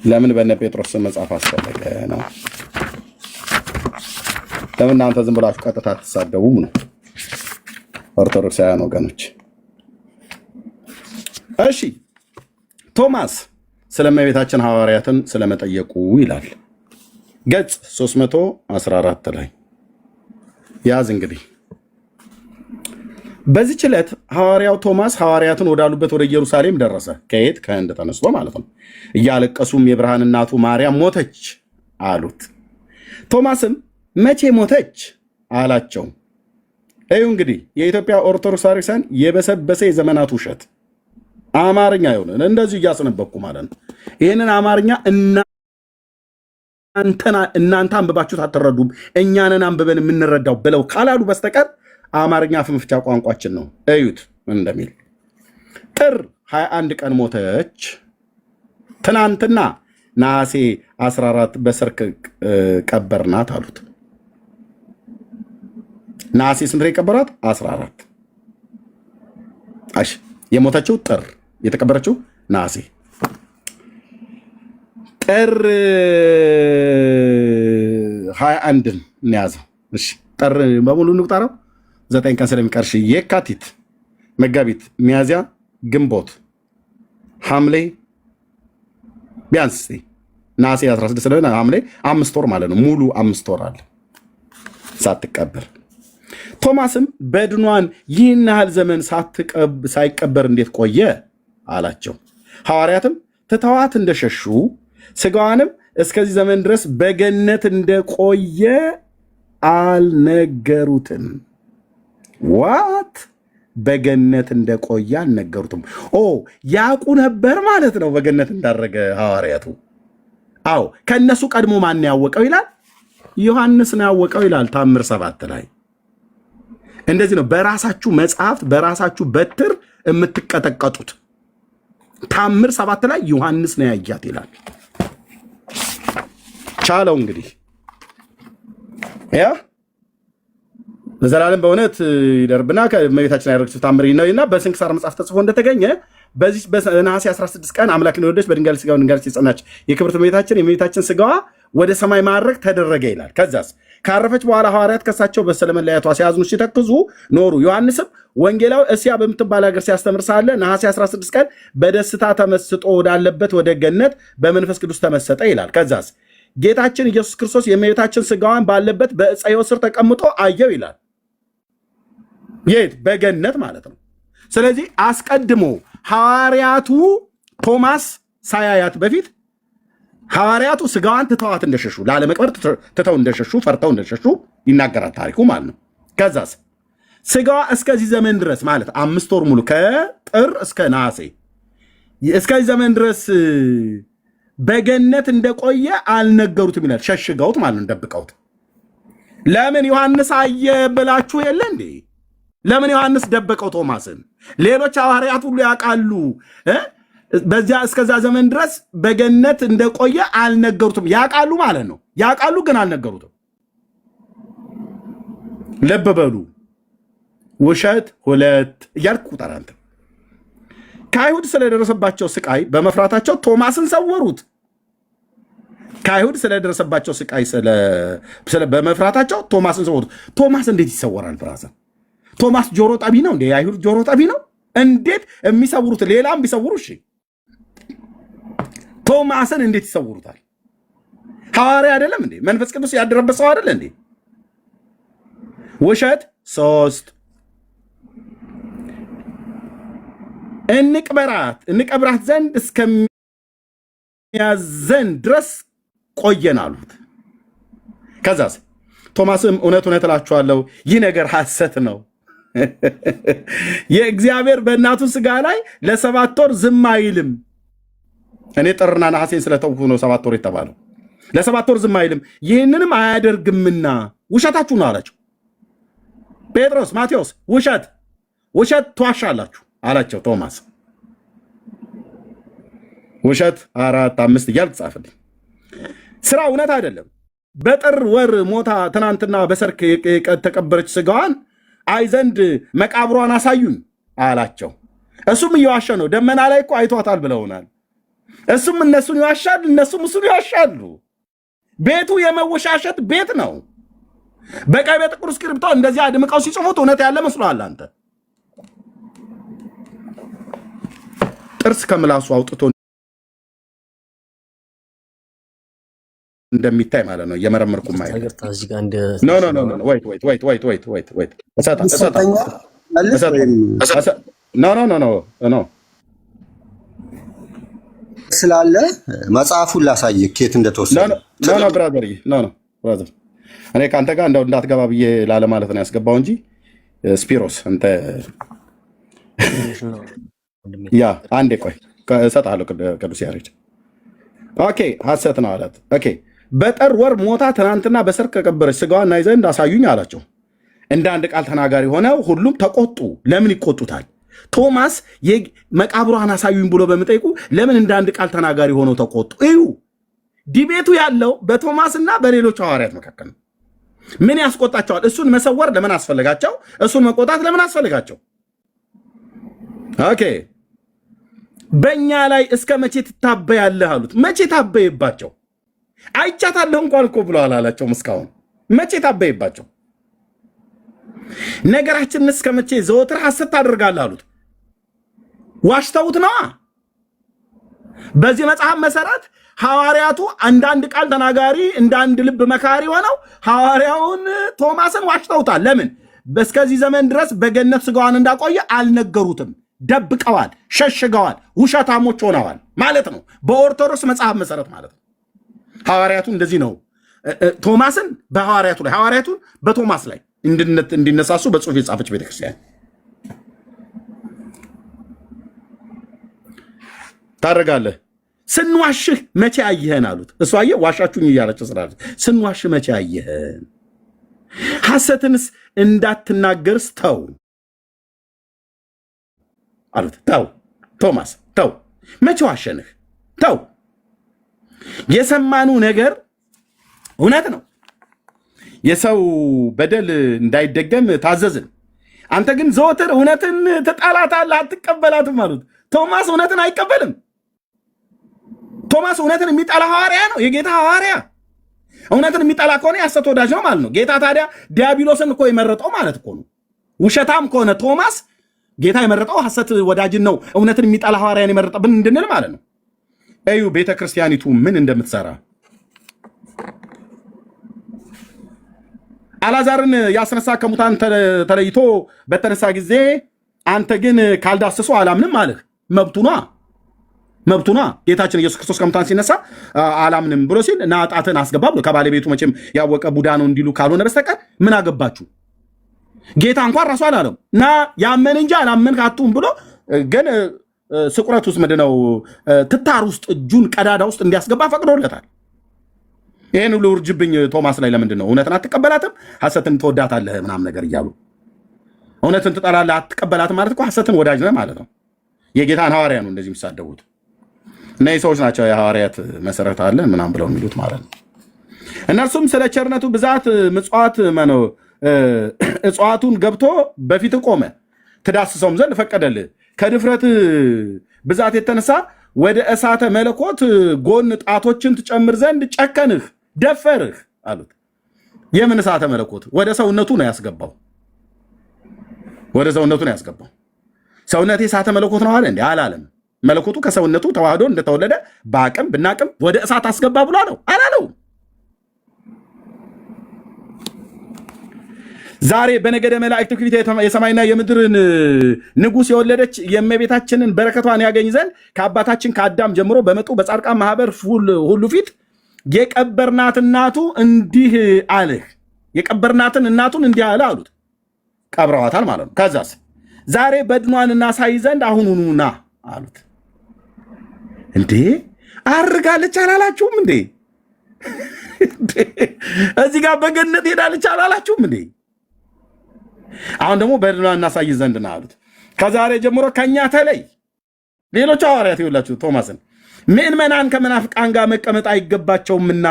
ለምን በነ ጴጥሮስ ስም መጻፍ አስፈለገ ነው? ለምን እናንተ ዝም ብላችሁ ቀጥታ አትሳደቡም ነው? ኦርቶዶክሳውያን ወገኖች። እሺ ቶማስ ስለ እመቤታችን ሐዋርያትን ስለመጠየቁ ይላል ገጽ 314 ላይ ያዝ። እንግዲህ በዚህች ዕለት ሐዋርያው ቶማስ ሐዋርያትን ወዳሉበት ወደ ኢየሩሳሌም ደረሰ። ከየት? ከህንድ ተነስቶ ማለት ነው። እያለቀሱም የብርሃን እናቱ ማርያም ሞተች አሉት። ቶማስም መቼ ሞተች አላቸው። እዩ እንግዲህ የኢትዮጵያ ኦርቶዶክስ ቤተክርስቲያን የበሰበሰ የዘመናት ውሸት አማርኛ ይሆነ እንደዚሁ እያስነበብኩ ማለት ነው። ይህንን አማርኛ እናንተ አንብባችሁት አትረዱም፣ እኛንን አንብበን የምንረዳው ብለው ካላሉ በስተቀር አማርኛ አፍ መፍቻ ቋንቋችን ነው። እዩት ምን እንደሚል። ጥር 21 ቀን ሞተች። ትናንትና ነሐሴ 14 በሰርክ ቀበርናት አሉት። ነሐሴ ስንት የቀበራት? 14። እሺ የሞተችው ጥር፣ የተቀበረችው ነሐሴ። ጥር 21ን እንያዘው። እሺ ጥር በሙሉ እንቁጠረው፣ 9 ቀን ስለሚቀር። እሺ የካቲት፣ መጋቢት፣ ሚያዝያ፣ ግንቦት፣ ሐምሌ ቢያንስ ነሐሴ 16 ስለሆነ ሐምሌ 5 ወር ማለት ነው። ሙሉ 5 ወር አለ ሳትቀበር። ቶማስም በድኗን ይህን ያህል ዘመን ሳይቀበር እንዴት ቆየ አላቸው። ሐዋርያትም ትተዋት እንደሸሹ ስጋዋንም እስከዚህ ዘመን ድረስ በገነት እንደቆየ አልነገሩትም። ዋት በገነት እንደቆየ አልነገሩትም። ያውቁ ነበር ማለት ነው በገነት እንዳረገ ሐዋርያቱ። አዎ ከእነሱ ቀድሞ ማን ያወቀው ይላል? ዮሐንስ ነው ያወቀው ይላል ታምር 7 ላይ። እንደዚህ ነው በራሳችሁ መጽሐፍት በራሳችሁ በትር የምትቀጠቀጡት። ታምር 7 ላይ ዮሐንስ ነው ያያት ይላል። ቻለው እንግዲህ ያ ለዘላለም በእውነት ይደርብና ከእመቤታችን ያደረገችው ታምር ነውና በስንክሳር መጽሐፍ ተጽፎ እንደተገኘ በዚህ በነሐሴ 16 ቀን አምላክን የወለደች በድንጋሌ ሥጋው ድንጋሌ የጸናች የክብርት እመቤታችን የእመቤታችን ሥጋዋ ወደ ሰማይ ማዕረግ ተደረገ ይላል። ከዛስ ካረፈች በኋላ ሐዋርያት ከሳቸው በሰለመለያቷ ሲያዝኑ ሲተክዙ ኖሩ። ዮሐንስም ወንጌላዊ እስያ በምትባል ሀገር ሲያስተምር ሳለ ነሐሴ 16 ቀን በደስታ ተመስጦ ወዳለበት ወደ ገነት በመንፈስ ቅዱስ ተመሰጠ ይላል። ከዛስ ጌታችን ኢየሱስ ክርስቶስ የእመቤታችን ሥጋዋን ባለበት በዕፀ ሕይወት ስር ተቀምጦ አየው ይላል። የት? በገነት ማለት ነው። ስለዚህ አስቀድሞ ሐዋርያቱ ቶማስ ሳያያት በፊት ሐዋርያቱ ሥጋዋን ትተዋት እንደሸሹ ላለመቅበር ትተው እንደሸሹ ፈርተው እንደሸሹ ይናገራል ታሪኩ ማለት ነው። ከዛስ ሥጋዋ እስከዚህ ዘመን ድረስ ማለት 5 ወር ሙሉ ከጥር እስከ ነሐሴ እስከዚህ ዘመን ድረስ በገነት እንደቆየ አልነገሩትም ይላል። ሸሽገውት ማለት ነው፣ ደብቀውት። ለምን ዮሐንስ አየ ብላችሁ የለ እንዴ? ለምን ዮሐንስ ደበቀው ቶማስን? ሌሎች ሐዋርያት ሁሉ ያውቃሉ። በዚያ እስከዛ ዘመን ድረስ በገነት እንደቆየ አልነገሩትም። ያውቃሉ ማለት ነው። ያውቃሉ ግን አልነገሩትም። ልብ በሉ። ውሸት 2 እያልክ ቁጠር አንተ። ከአይሁድ ስለደረሰባቸው ስቃይ በመፍራታቸው ቶማስን ሰወሩት። ከአይሁድ ስለደረሰባቸው ስቃይ በመፍራታቸው ቶማስን ሰወሩት። ቶማስ እንዴት ይሰወራል ብራዘር? ቶማስ ጆሮ ጠቢ ነው እንዴ? የአይሁድ ጆሮ ጠቢ ነው? እንዴት የሚሰውሩት? ሌላም ቢሰውሩ እሺ፣ ቶማስን እንዴት ይሰውሩታል? ሐዋርያ አይደለም እንዴ? መንፈስ ቅዱስ ያደረበት ሰው አይደለ እንዴ? ውሸት 3 እንቀብራት ዘንድ እስከሚያዘን ድረስ ቆየን አሉት። ከዛስ ቶማስም እውነት እውነት እላችኋለሁ ይህ ነገር ሐሰት ነው፣ የእግዚአብሔር በእናቱ ሥጋ ላይ ለ7 ወር ዝም አይልም። እኔ ጥርና ነሐሴን ስለተውኩ ነው 7 ወር የተባለው። ለ7 ወር ዝም አይልም ይህንንም አያደርግምና ውሸታችሁ ነው አላቸው። ጴጥሮስ፣ ማቴዎስ ውሸት ትዋሻላችሁ አላቸው። ቶማስ ውሸት 4 5 እያልክ ጻፍልኝ። ስራ እውነት አይደለም። በጥር ወር ሞታ ትናንትና በሰርክ ተቀበረች ሥጋዋን አይ ዘንድ መቃብሯን አሳዩን አላቸው። እሱም እየዋሸ ነው። ደመና ላይ እኮ አይቷታል ብለውናል። እሱም እነሱን ይዋሻል፣ እነሱም እሱን ይዋሻሉ። ቤቱ የመወሻሸት ቤት ነው። በቀይ በጥቁር እስክሪብቶ እንደዚህ አድምቀው ሲጽፉት እውነት ያለ መስሎሃል አንተ? ጥርስ ከምላሱ አውጥቶ እንደሚታይ ማለት ነው። እየመረመርኩ ማለት ስላለ መጽሐፉን ላሳይህ ኬት እንደተወሰነ። ብራዘር እኔ ከአንተ ጋር እንዳትገባ ብዬ ላለ ማለት ነው ያስገባው እንጂ ስፒሮስ አንተ ያ አንዴ ቆይ እሰጥሃለሁ ቅዱስ ያሬድ። ኦኬ ሐሰት ነው አላት። ኦኬ በጥር ወር ሞታ ትናንትና በሰርክ ከቀበረች ስጋዋን ናይ ዘንድ አሳዩኝ አላቸው። እንደ አንድ ቃል ተናጋሪ ሆነው ሁሉም ተቆጡ። ለምን ይቆጡታል? ቶማስ መቃብሯን አሳዩኝ ብሎ በመጠይቁ ለምን እንደ አንድ ቃል ተናጋሪ ሆነው ተቆጡ? እዩ ዲቤቱ ያለው በቶማስና በሌሎች ሐዋርያት መካከል ነው። ምን ያስቆጣቸዋል? እሱን መሰወር ለምን አስፈልጋቸው? እሱን መቆጣት ለምን አስፈልጋቸው? ኦኬ በእኛ ላይ እስከ መቼ ትታበያለህ አሉት። መቼ ታበይባቸው? አይቻታለሁ እንኳን እኮ ብለዋል አላቸው። እስካሁን መቼ ታበይባቸው? ነገራችንን እስከ መቼ ዘወትር ሐሰት ታደርጋለህ አሉት። ዋሽተውት ነዋ። በዚህ መጽሐፍ መሰረት ሐዋርያቱ አንዳንድ ቃል ተናጋሪ እንደ አንድ ልብ መካሪ ሆነው ሐዋርያውን ቶማስን ዋሽተውታል። ለምን? እስከዚህ ዘመን ድረስ በገነት ስጋዋን እንዳቆየ አልነገሩትም። ደብቀዋል፣ ሸሽገዋል፣ ውሸታሞች ሆነዋል ማለት ነው። በኦርቶዶክስ መጽሐፍ መሰረት ማለት ነው። ሐዋርያቱ እንደዚህ ነው። ቶማስን በሐዋርያቱ ላይ፣ ሐዋርያቱን በቶማስ ላይ እንዲነሳሱ በጽሁፍ የጻፈች ቤተክርስቲያን ታደርጋለህ። ስንዋሽህ መቼ አየህን አሉት። እሱ አየህ ዋሻችሁኝ እያለችው ስላለች ስንዋሽህ መቼ አየህን? ሐሰትንስ እንዳትናገርስ ተው አሉት። ተው ቶማስ ተው፣ መቼ ዋሸንህ? ተው። የሰማኑ ነገር እውነት ነው። የሰው በደል እንዳይደገም ታዘዝን። አንተ ግን ዘወትር እውነትን ትጠላታለህ፣ አትቀበላትም አሉት። ቶማስ እውነትን አይቀበልም። ቶማስ እውነትን የሚጠላ ሐዋርያ ነው፣ የጌታ ሐዋርያ። እውነትን የሚጠላ ከሆነ የሐሰት ወዳጅ ነው ማለት ነው። ጌታ ታዲያ ዲያብሎስን እኮ የመረጠው ማለት እኮ ነው። ውሸታም ከሆነ ቶማስ ጌታ የመረጠው ሐሰት ወዳጅን ነው፣ እውነትን የሚጠላ ሐዋርያን የመረጠብን እንድንል ማለት ነው። እዩ ቤተ ክርስቲያኒቱ ምን እንደምትሰራ። አልዓዛርን ያስነሳ ከሙታን ተለይቶ በተነሳ ጊዜ አንተ ግን ካልዳሰሱ አላምንም አልህ። መብቱና ጌታችን ኢየሱስ ክርስቶስ ከሙታን ሲነሳ አላምንም ብሎ ሲል ና ጣትን አስገባ ብሎ ከባለቤቱ መቼም ያወቀ ቡዳ ነው እንዲሉ ካልሆነ በስተቀር ምን አገባችሁ? ጌታ እንኳን ራሱ አላለም ና ያመን እንጂ አላመን ካቱም ብሎ ግን ስቁረት ውስጥ ምንድነው ትታር ውስጥ እጁን ቀዳዳ ውስጥ እንዲያስገባ ፈቅዶለታል። ይህን ሁሉ ውርጅብኝ ቶማስ ላይ ለምንድን ነው? እውነትን አትቀበላትም፣ ሐሰትን ትወዳታለህ ምናምን ነገር እያሉ እውነትን ትጠላለህ አትቀበላትም ማለት እኮ ሐሰትን ወዳጅ ነህ ማለት ነው። የጌታን ሐዋርያ ነው እንደዚህ የሚሳደቡት እነዚህ ሰዎች ናቸው። የሐዋርያት መሰረት አለን ምናምን ብለው የሚሉት ማለት ነው። እነርሱም ስለ ቸርነቱ ብዛት ምጽዋት እጽዋቱን ገብቶ በፊት ቆመ፣ ትዳስሰውም ዘንድ ፈቀደልህ። ከድፍረት ብዛት የተነሳ ወደ እሳተ መለኮት ጎን ጣቶችን ትጨምር ዘንድ ጨከንህ፣ ደፈርህ አሉት። የምን እሳተ መለኮት? ወደ ሰውነቱ ነው ያስገባው። ወደ ሰውነቱ ነው ያስገባው። ሰውነቴ እሳተ መለኮት ነው አለ እንዴ? አላለም። መለኮቱ ከሰውነቱ ተዋህዶ እንደተወለደ በአቅም ብናቅም ወደ እሳት አስገባ ብሎ ነው አላለው። ዛሬ በነገደ መላእክት ፊት የሰማይና የምድርን ንጉሥ የወለደች የእመቤታችንን በረከቷን ያገኝ ዘንድ ከአባታችን ከአዳም ጀምሮ በመጡ በጻድቃን ማህበር ሁሉ ፊት የቀበርናት እናቱ እንዲህ አልህ። የቀበርናትን እናቱን እንዲህ አለ አሉት። ቀብረዋታል ማለት ነው። ከዛስ ዛሬ በድኗን እናሳይ ዘንድ አሁኑኑ ና አሉት። እንዴ አርጋለች አላላችሁም እንዴ? እዚህ ጋር በገነት ሄዳለች አላላችሁም እንዴ? አሁን ደግሞ በድኗን እናሳይ ዘንድ ና አሉት። ከዛሬ ጀምሮ ከኛ ተለይ። ሌሎች ሐዋርያት ይኸውላችሁ ቶማስን ምእመናን ከመናፍቃን ጋር መቀመጥ አይገባቸውምና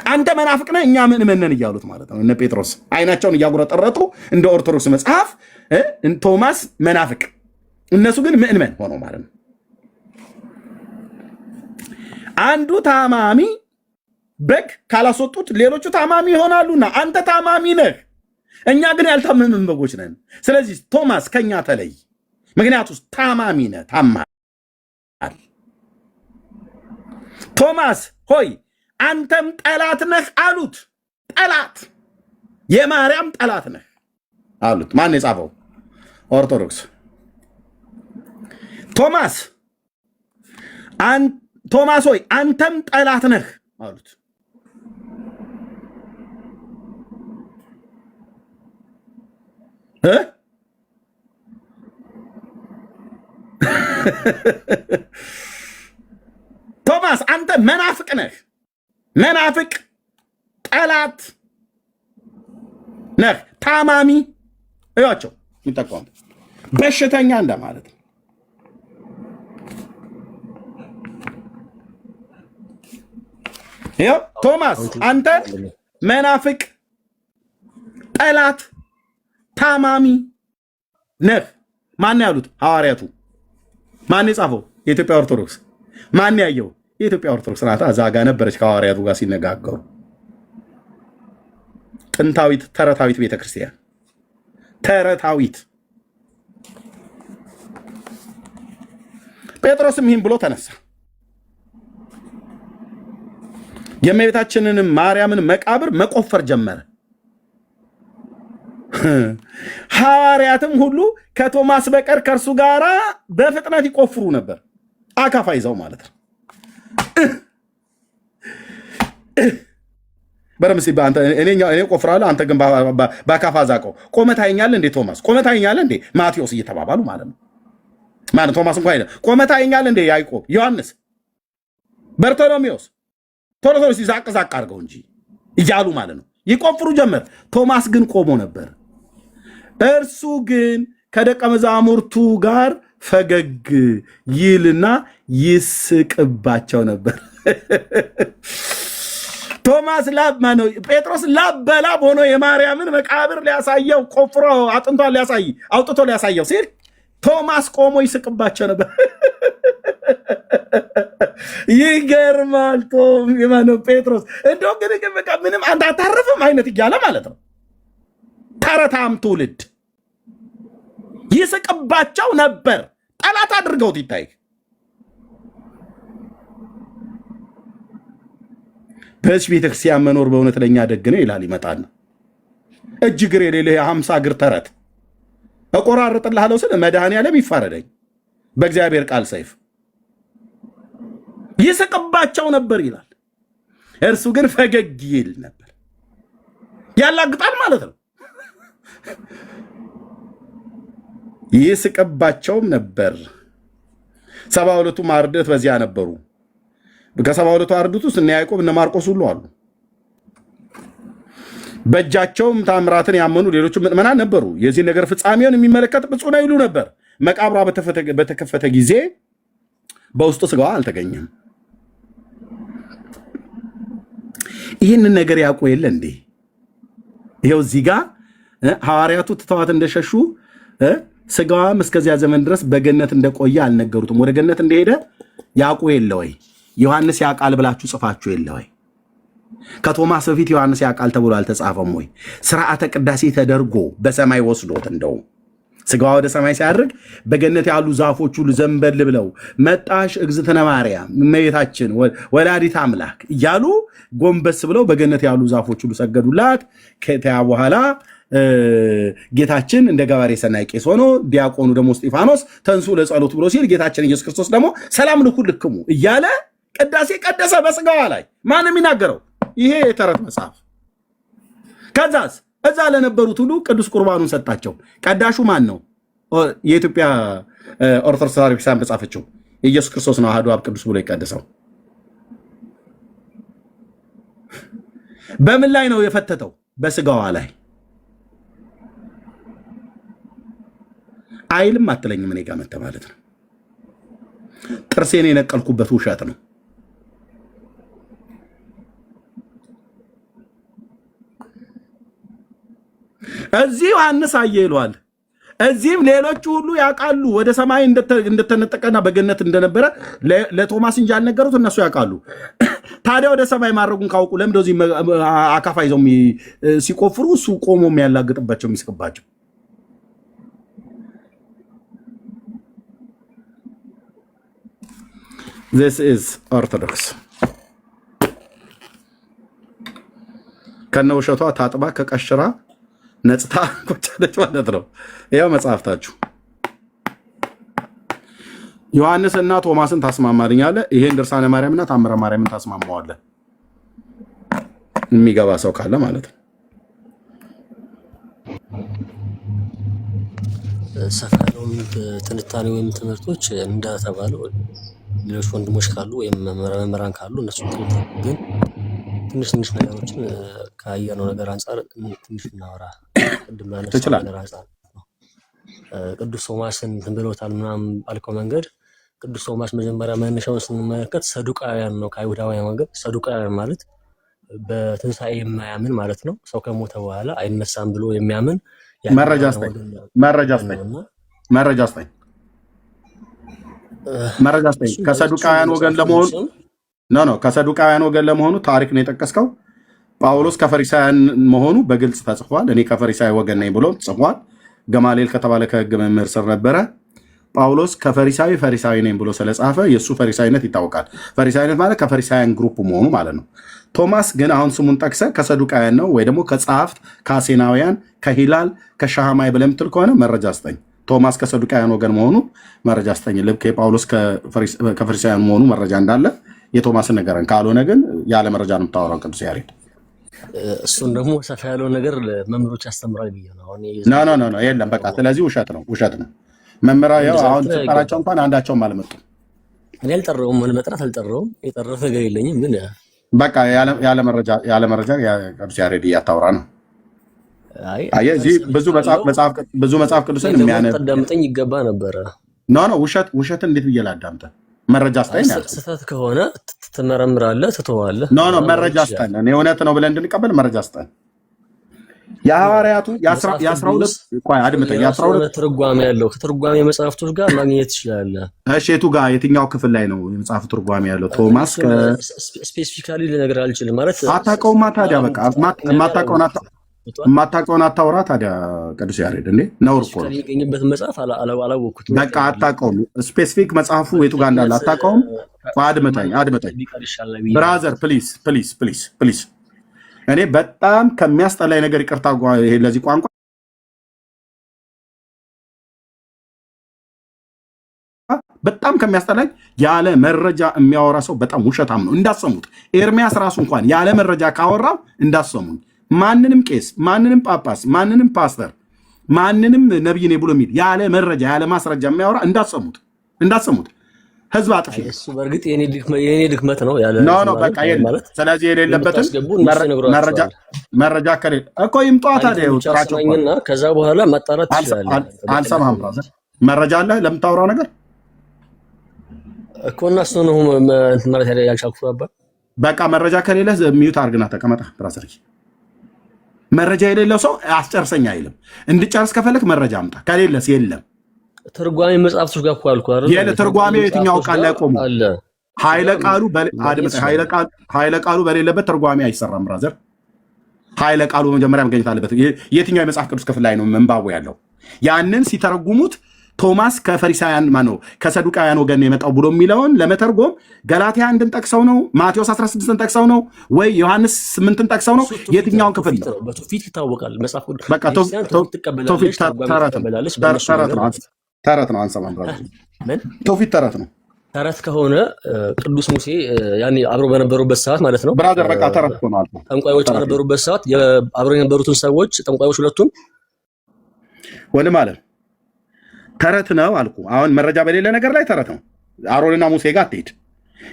አንተ መናፍቅ ነህ እኛ ምእመን ነን እያሉት ማለት ነው። እነ ጴጥሮስ አይናቸውን እያጉረጠረጡ እንደ ኦርቶዶክስ መጽሐፍ ቶማስ መናፍቅ፣ እነሱ ግን ምእመን ሆነው ማለት ነው። አንዱ ታማሚ በግ ካላስወጡት ሌሎቹ ታማሚ ይሆናሉና አንተ ታማሚ ነህ፣ እኛ ግን ያልታመምን በጎች ነን። ስለዚህ ቶማስ ከኛ ተለይ፣ ምክንያቱም ታማሚ ነህ፣ ታማል። ቶማስ ሆይ አንተም ጠላት ነህ አሉት። ጠላት፣ የማርያም ጠላት ነህ አሉት። ማን የጻፈው? ኦርቶዶክስ። ቶማስ ሆይ አንተም ጠላት ነህ አሉት። ቶማስ አንተ መናፍቅ ነህ። መናፍቅ ጠላት ነህ። ታማሚ እያቸው የሚጠቀሙ በሽተኛ እንደማለት ነው። ይኸው ቶማስ አንተ መናፍቅ ጠላት ታማሚ ነህ። ማን ያሉት? ሐዋርያቱ። ማን የጻፈው? የኢትዮጵያ ኦርቶዶክስ። ማን ያየው? የኢትዮጵያ ኦርቶዶክስ ናታ። እዛ ጋ ነበረች ከሐዋርያቱ ጋር ሲነጋገሩ። ጥንታዊት ተረታዊት ቤተክርስቲያን ተረታዊት። ጴጥሮስም ይህን ብሎ ተነሳ። የእመቤታችንንም ማርያምን መቃብር መቆፈር ጀመረ። ሐዋርያትም ሁሉ ከቶማስ በቀር ከእርሱ ጋር በፍጥነት ይቆፍሩ ነበር፣ አካፋ ይዘው ማለት ነው። በረምሲ እኔ ቆፍራለሁ፣ አንተ ግን በአካፋ ዛቀው። ቆመህ ታየኛለህ እንዴ ቶማስ? ቆመህ ታየኛለህ እንዴ ማቴዎስ? እየተባባሉ ማለት ነው። ማለት ቶማስ እንኳን አይደለም። ቆመህ ታየኛለህ እንዴ ያዕቆብ፣ ዮሐንስ፣ በርቶሎሜዎስ ቶሎ ቶሎ ሲዛቅ ዛቅ አድርገው እንጂ እያሉ ማለት ነው። ይቆፍሩ ጀመር። ቶማስ ግን ቆሞ ነበር። እርሱ ግን ከደቀ መዛሙርቱ ጋር ፈገግ ይልና ይስቅባቸው ነበር። ቶማስ ማነው? ጴጥሮስ ላብ በላብ ሆኖ የማርያምን መቃብር ሊያሳየው ቆፍሮ አጥንቷን አውጥቶ ሊያሳየው ሲል ቶማስ ቆሞ ይስቅባቸው ነበር። ይገርማል። ጴጥሮስ እንደው ግን በቃ ምንም አንተ አታርፍም አይነት እያለ ማለት ነው። ተረታም ትውልድ ይስቅባቸው ነበር። ጠላት አድርገውት ይታይ። በዚህ ቤተክርስቲያን መኖር በእውነት ለኛ ደግ ነው ይላል። ይመጣል እጅ እግር የሌለ የ50 እግር ተረት እቆራርጥልሃለሁ ስል መድኃኔዓለም ይፋረደኝ በእግዚአብሔር ቃል ሰይፍ። ይስቅባቸው ነበር ይላል። እርሱ ግን ፈገግ ይል ነበር። ያላግጣል ማለት ነው። ይስቅባቸውም ነበር። 72ቱ አርድእት በዚያ ነበሩ። ከ72ቱ አርድእት ውስጥ እነ ያዕቆብ እነ ማርቆስ ሁሉ አሉ። በእጃቸውም ታምራትን ያመኑ ሌሎች ምዕመናን ነበሩ። የዚህ ነገር ፍጻሜውን የሚመለከት ብፁዕ ነው ይሉ ነበር። መቃብሯ በተከፈተ ጊዜ በውስጡ ስጋዋ አልተገኘም። ይህንን ነገር ያውቁ የለ እንዴ? ይኸው እዚህ ጋር ሐዋርያቱ ትተዋት እንደሸሹ ስጋዋም እስከዚያ ዘመን ድረስ በገነት እንደቆየ አልነገሩትም። ወደ ገነት እንደሄደ ያውቁ የለ ወይ? ዮሐንስ ያውቃል ብላችሁ ጽፋችሁ የለ ወይ? ከቶማስ በፊት ዮሐንስ ያውቃል ተብሎ አልተጻፈም ወይ? ስርዓተ ቅዳሴ ተደርጎ በሰማይ ወስዶት እንደው ስጋዋ ወደ ሰማይ ሲያርግ በገነት ያሉ ዛፎች ሁሉ ዘንበል ብለው መጣሽ እግዝእትነ ማርያም እመቤታችን ወላዲት አምላክ እያሉ ጎንበስ ብለው በገነት ያሉ ዛፎች ሁሉ ሰገዱላት። ከዚያ በኋላ ጌታችን እንደ ገባሬ ሰናይ ቄስ ሆኖ ዲያቆኑ ደግሞ እስጢፋኖስ ተንሱ ለጸሎት ብሎ ሲል ጌታችን ኢየሱስ ክርስቶስ ደግሞ ሰላም ልኩልክሙ እያለ ቅዳሴ ቀደሰ በስጋዋ ላይ። ማን የሚናገረው? ይሄ የተረት መጽሐፍ። ከዛስ እዛ ለነበሩት ሁሉ ቅዱስ ቁርባኑን ሰጣቸው። ቀዳሹ ማን ነው? የኢትዮጵያ ኦርቶዶክስ ተዋሕዶ ቤተክርስቲያን በጻፈችው ኢየሱስ ክርስቶስ ነው። አሐዱ አብ ቅዱስ ብሎ ይቀደሰው። በምን ላይ ነው የፈተተው? በስጋዋ ላይ። አይልም አትለኝም እኔ ጋር መተህ ማለት ነው። ጥርሴን የነቀልኩበት ውሸት ነው። እዚህ ዮሐንስ አየ ይለዋል። እዚህም ሌሎቹ ሁሉ ያውቃሉ ወደ ሰማይ እንደተነጠቀና በገነት እንደነበረ ለቶማስ እንጂ አልነገሩት። እነሱ ያውቃሉ። ታዲያ ወደ ሰማይ ማድረጉን ካውቁ ለምን እንደዚህ አካፋ ይዘው ሲቆፍሩ እሱ ቆሞ የሚያላግጥባቸው የሚስቅባቸው? This is Orthodox። ከነ ውሸቷ ታጥባ ከቀሽራ ነጽታ ቆጨለች ማለት ነው። ያው መጽሐፍታችሁ ዮሐንስ እና ቶማስን ታስማማልኛለህ። ይሄን ድርሳነ ማርያምና ታምረ ማርያምን ታስማማዋለህ። የሚገባ ሰው ካለ ማለት ነው። ሰፋ ያለውን ትንታኔ ወይም ትምህርቶች እንደተባለው ሌሎች ወንድሞች ካሉ ወይም መምህራን ካሉ እነሱ ግን ትንሽ ነገሮችን ካየነው ነገር አንፃር ትንሽ እናወራ። ቅድም ባነሳው ነገር አንፃር ቅዱስ ቶማስን እንትን ብሎታል ምናምን ባልከው መንገድ ቅዱስ ቶማስ መጀመሪያ መነሻውን ስንመለከት ሰዱቃውያን ነው። ከአይሁዳውያን ወገን ሰዱቃውያን ማለት በትንሣኤ የማያምን ማለት ነው። ሰው ከሞተ በኋላ አይነሳም ብሎ የሚያምን መረጃ ስጠኝ። ከሰዱቃውያን ወገን ለመሆኑ ከሰዱቃውያን ወገን ለመሆኑ ታሪክ ነው የጠቀስከው። ጳውሎስ ከፈሪሳውያን መሆኑ በግልጽ ተጽፏል። እኔ ከፈሪሳዊ ወገን ነኝ ብሎ ጽፏል። ገማሌል ከተባለ ከሕግ መምህር ስር ነበረ። ጳውሎስ ፈሪሳዊ ነኝ ብሎ ስለጻፈ የእሱ ፈሪሳዊነት ይታወቃል። ፈሪሳዊነት ማለት ከፈሪሳውያን ግሩፕ መሆኑ ማለት ነው። ቶማስ ግን አሁን ስሙን ጠቅሰ ከሰዱቃውያን ነው ወይ ደግሞ ከጸሐፍት ከአሴናውያን ከሂላል ከሻሃማይ ብለህ የምትል ከሆነ መረጃ ስጠኝ። ቶማስ ከሰዱቃውያን ወገን መሆኑ መረጃ ስጠኝ። ልክ የጳውሎስ ከፈሪሳውያን መሆኑ መረጃ እንዳለ የቶማስን ነገረን። ካልሆነ ግን ያለ መረጃ ነው የምታወራው ቅዱስ ያሬድ። እሱን ደግሞ ሰፋ ያለውን ነገር መምህሮች ያስተምራል ብዬ ነው አሁን። ኖ የለም በቃ። ስለዚህ ውሸት ነው። መምህራ አሁን ስጠራቸው እንኳን አንዳቸውም አልመጡም። እኔ አልጠራውም፣ መጥራት አልጠራውም። የጠራው ነገር የለኝም። ግን በቃ ያለ መረጃ ቅዱስ ያሬድ እያታወራ ነው። እዚህ ብዙ መጽሐፍ ቅዱስን የሚያዳምጠኝ ይገባ ነበረ። ኖ ውሸትን እንዴት ብዬ ላዳምጠ? መረጃ ስጠኝ። ስህተት ከሆነ ትመረምራለህ፣ ትተዋለህ። ኖ መረጃ ስጠን። እኔ እውነት ነው ብለን እንድንቀበል መረጃ ስጠን። የሐዋርያቱ የ12 ትርጓሜ ያለው ከትርጓሜ መጽሐፍቶች ጋር ማግኘት ትችላለህ። እሺ የቱ ጋር የትኛው ክፍል ላይ ነው የመጽሐፉ ትርጓሜ ያለው? ቶማስ ስፔሲፊካሊ ልነግር አልችልም ማለት አታውቀውማ። ታዲያ በቃ የማታውቀውን አታውራ። ታዲያ ቅዱስ ያሬድ እንዴ ነውር እኮ ነው። የሚገኝበትን መጽሐፍ አላወቅኩትም። በቃ አታውቀውም። ስፔሲፊክ መጽሐፉ የቱ ጋር እንዳለ አታውቀውም። አድምጠኝ ብራዘር ፕሊዝ። እኔ በጣም ከሚያስጠላኝ ነገር ይቅርታ፣ ይሄ ለዚህ ቋንቋ በጣም ከሚያስጠላኝ ያለ መረጃ የሚያወራ ሰው በጣም ውሸታም ነው። እንዳሰሙት ኤርሚያስ ራሱ እንኳን ያለ መረጃ ካወራው እንዳሰሙኝ። ማንንም ቄስ፣ ማንንም ጳጳስ፣ ማንንም ፓስተር፣ ማንንም ነብይ ነኝ ብሎ የሚል ያለ መረጃ ያለ ማስረጃ የሚያወራ እንዳሰሙት ህዝብ አጥፊ። እሱ በእርግጥ የኔ ድክመት ነው ያለ በቃ ማለት። ስለዚህ የሌለበትን መረጃ ከሌለ እኮ ይምጧ። ታዲያ ጥራቸው ከዛ በኋላ ማጣራት ትችላለህ። አልሰማህም ብራዘር? መረጃ አለ ለምታወራው ነገር እኮ እና እሱ ነው ማለት ያልቻልኩት ነበር። በቃ መረጃ ከሌለ ሚዩት አድርግና ተቀመጠ ብራዘር። መረጃ የሌለው ሰው አስጨርሰኝ አይልም። እንድጨርስ ከፈለክ መረጃ አምጣ፣ ከሌለስ የለም። ትርጓሜ መጽሐፍቶች ጋር እኮ አልኩ አይደል? ትርጓሜ የትኛው ቃል ላይ ቆሙ? ኃይለ ቃሉ በሌለበት ትርጓሜ አይሰራም ብራዘር። ኃይለ ቃሉ መጀመሪያ መገኘት አለበት። የትኛው የመጽሐፍ ቅዱስ ክፍል ላይ ነው ምንባቡ ያለው? ያንን ሲተረጉሙት ቶማስ ከፈሪሳውያን ማነው ከሰዱቃውያን ወገን የመጣው ብሎ የሚለውን ለመተርጎም ገላትያ 1ን ጠቅሰው ነው? ማቴዎስ 16ን ጠቅሰው ነው ወይ ዮሐንስ 8ን ጠቅሰው ነው? የትኛውን ክፍል ነው? በትውፊት ይታወቃል። መጽሐፍ ቅዱስ በቃ ትውፊት ተረት ነው። አንሰማም ብራዘር። ትውፊት ተረት ነው። ተረት ከሆነ ቅዱስ ሙሴ ያኔ አብሮ በነበሩበት ሰዓት ማለት ነው ብራዘር። በቃ ተረት ነው አልኩ። ጠንቋዮች በነበሩበት ሰዓት አብሮ የነበሩትን ሰዎች ጠንቋዮች ሁለቱም ወንድም አለ ተረት ነው አልኩ። አሁን መረጃ በሌለ ነገር ላይ ተረት ነው። አሮንና ሙሴ ጋር አትሄድ።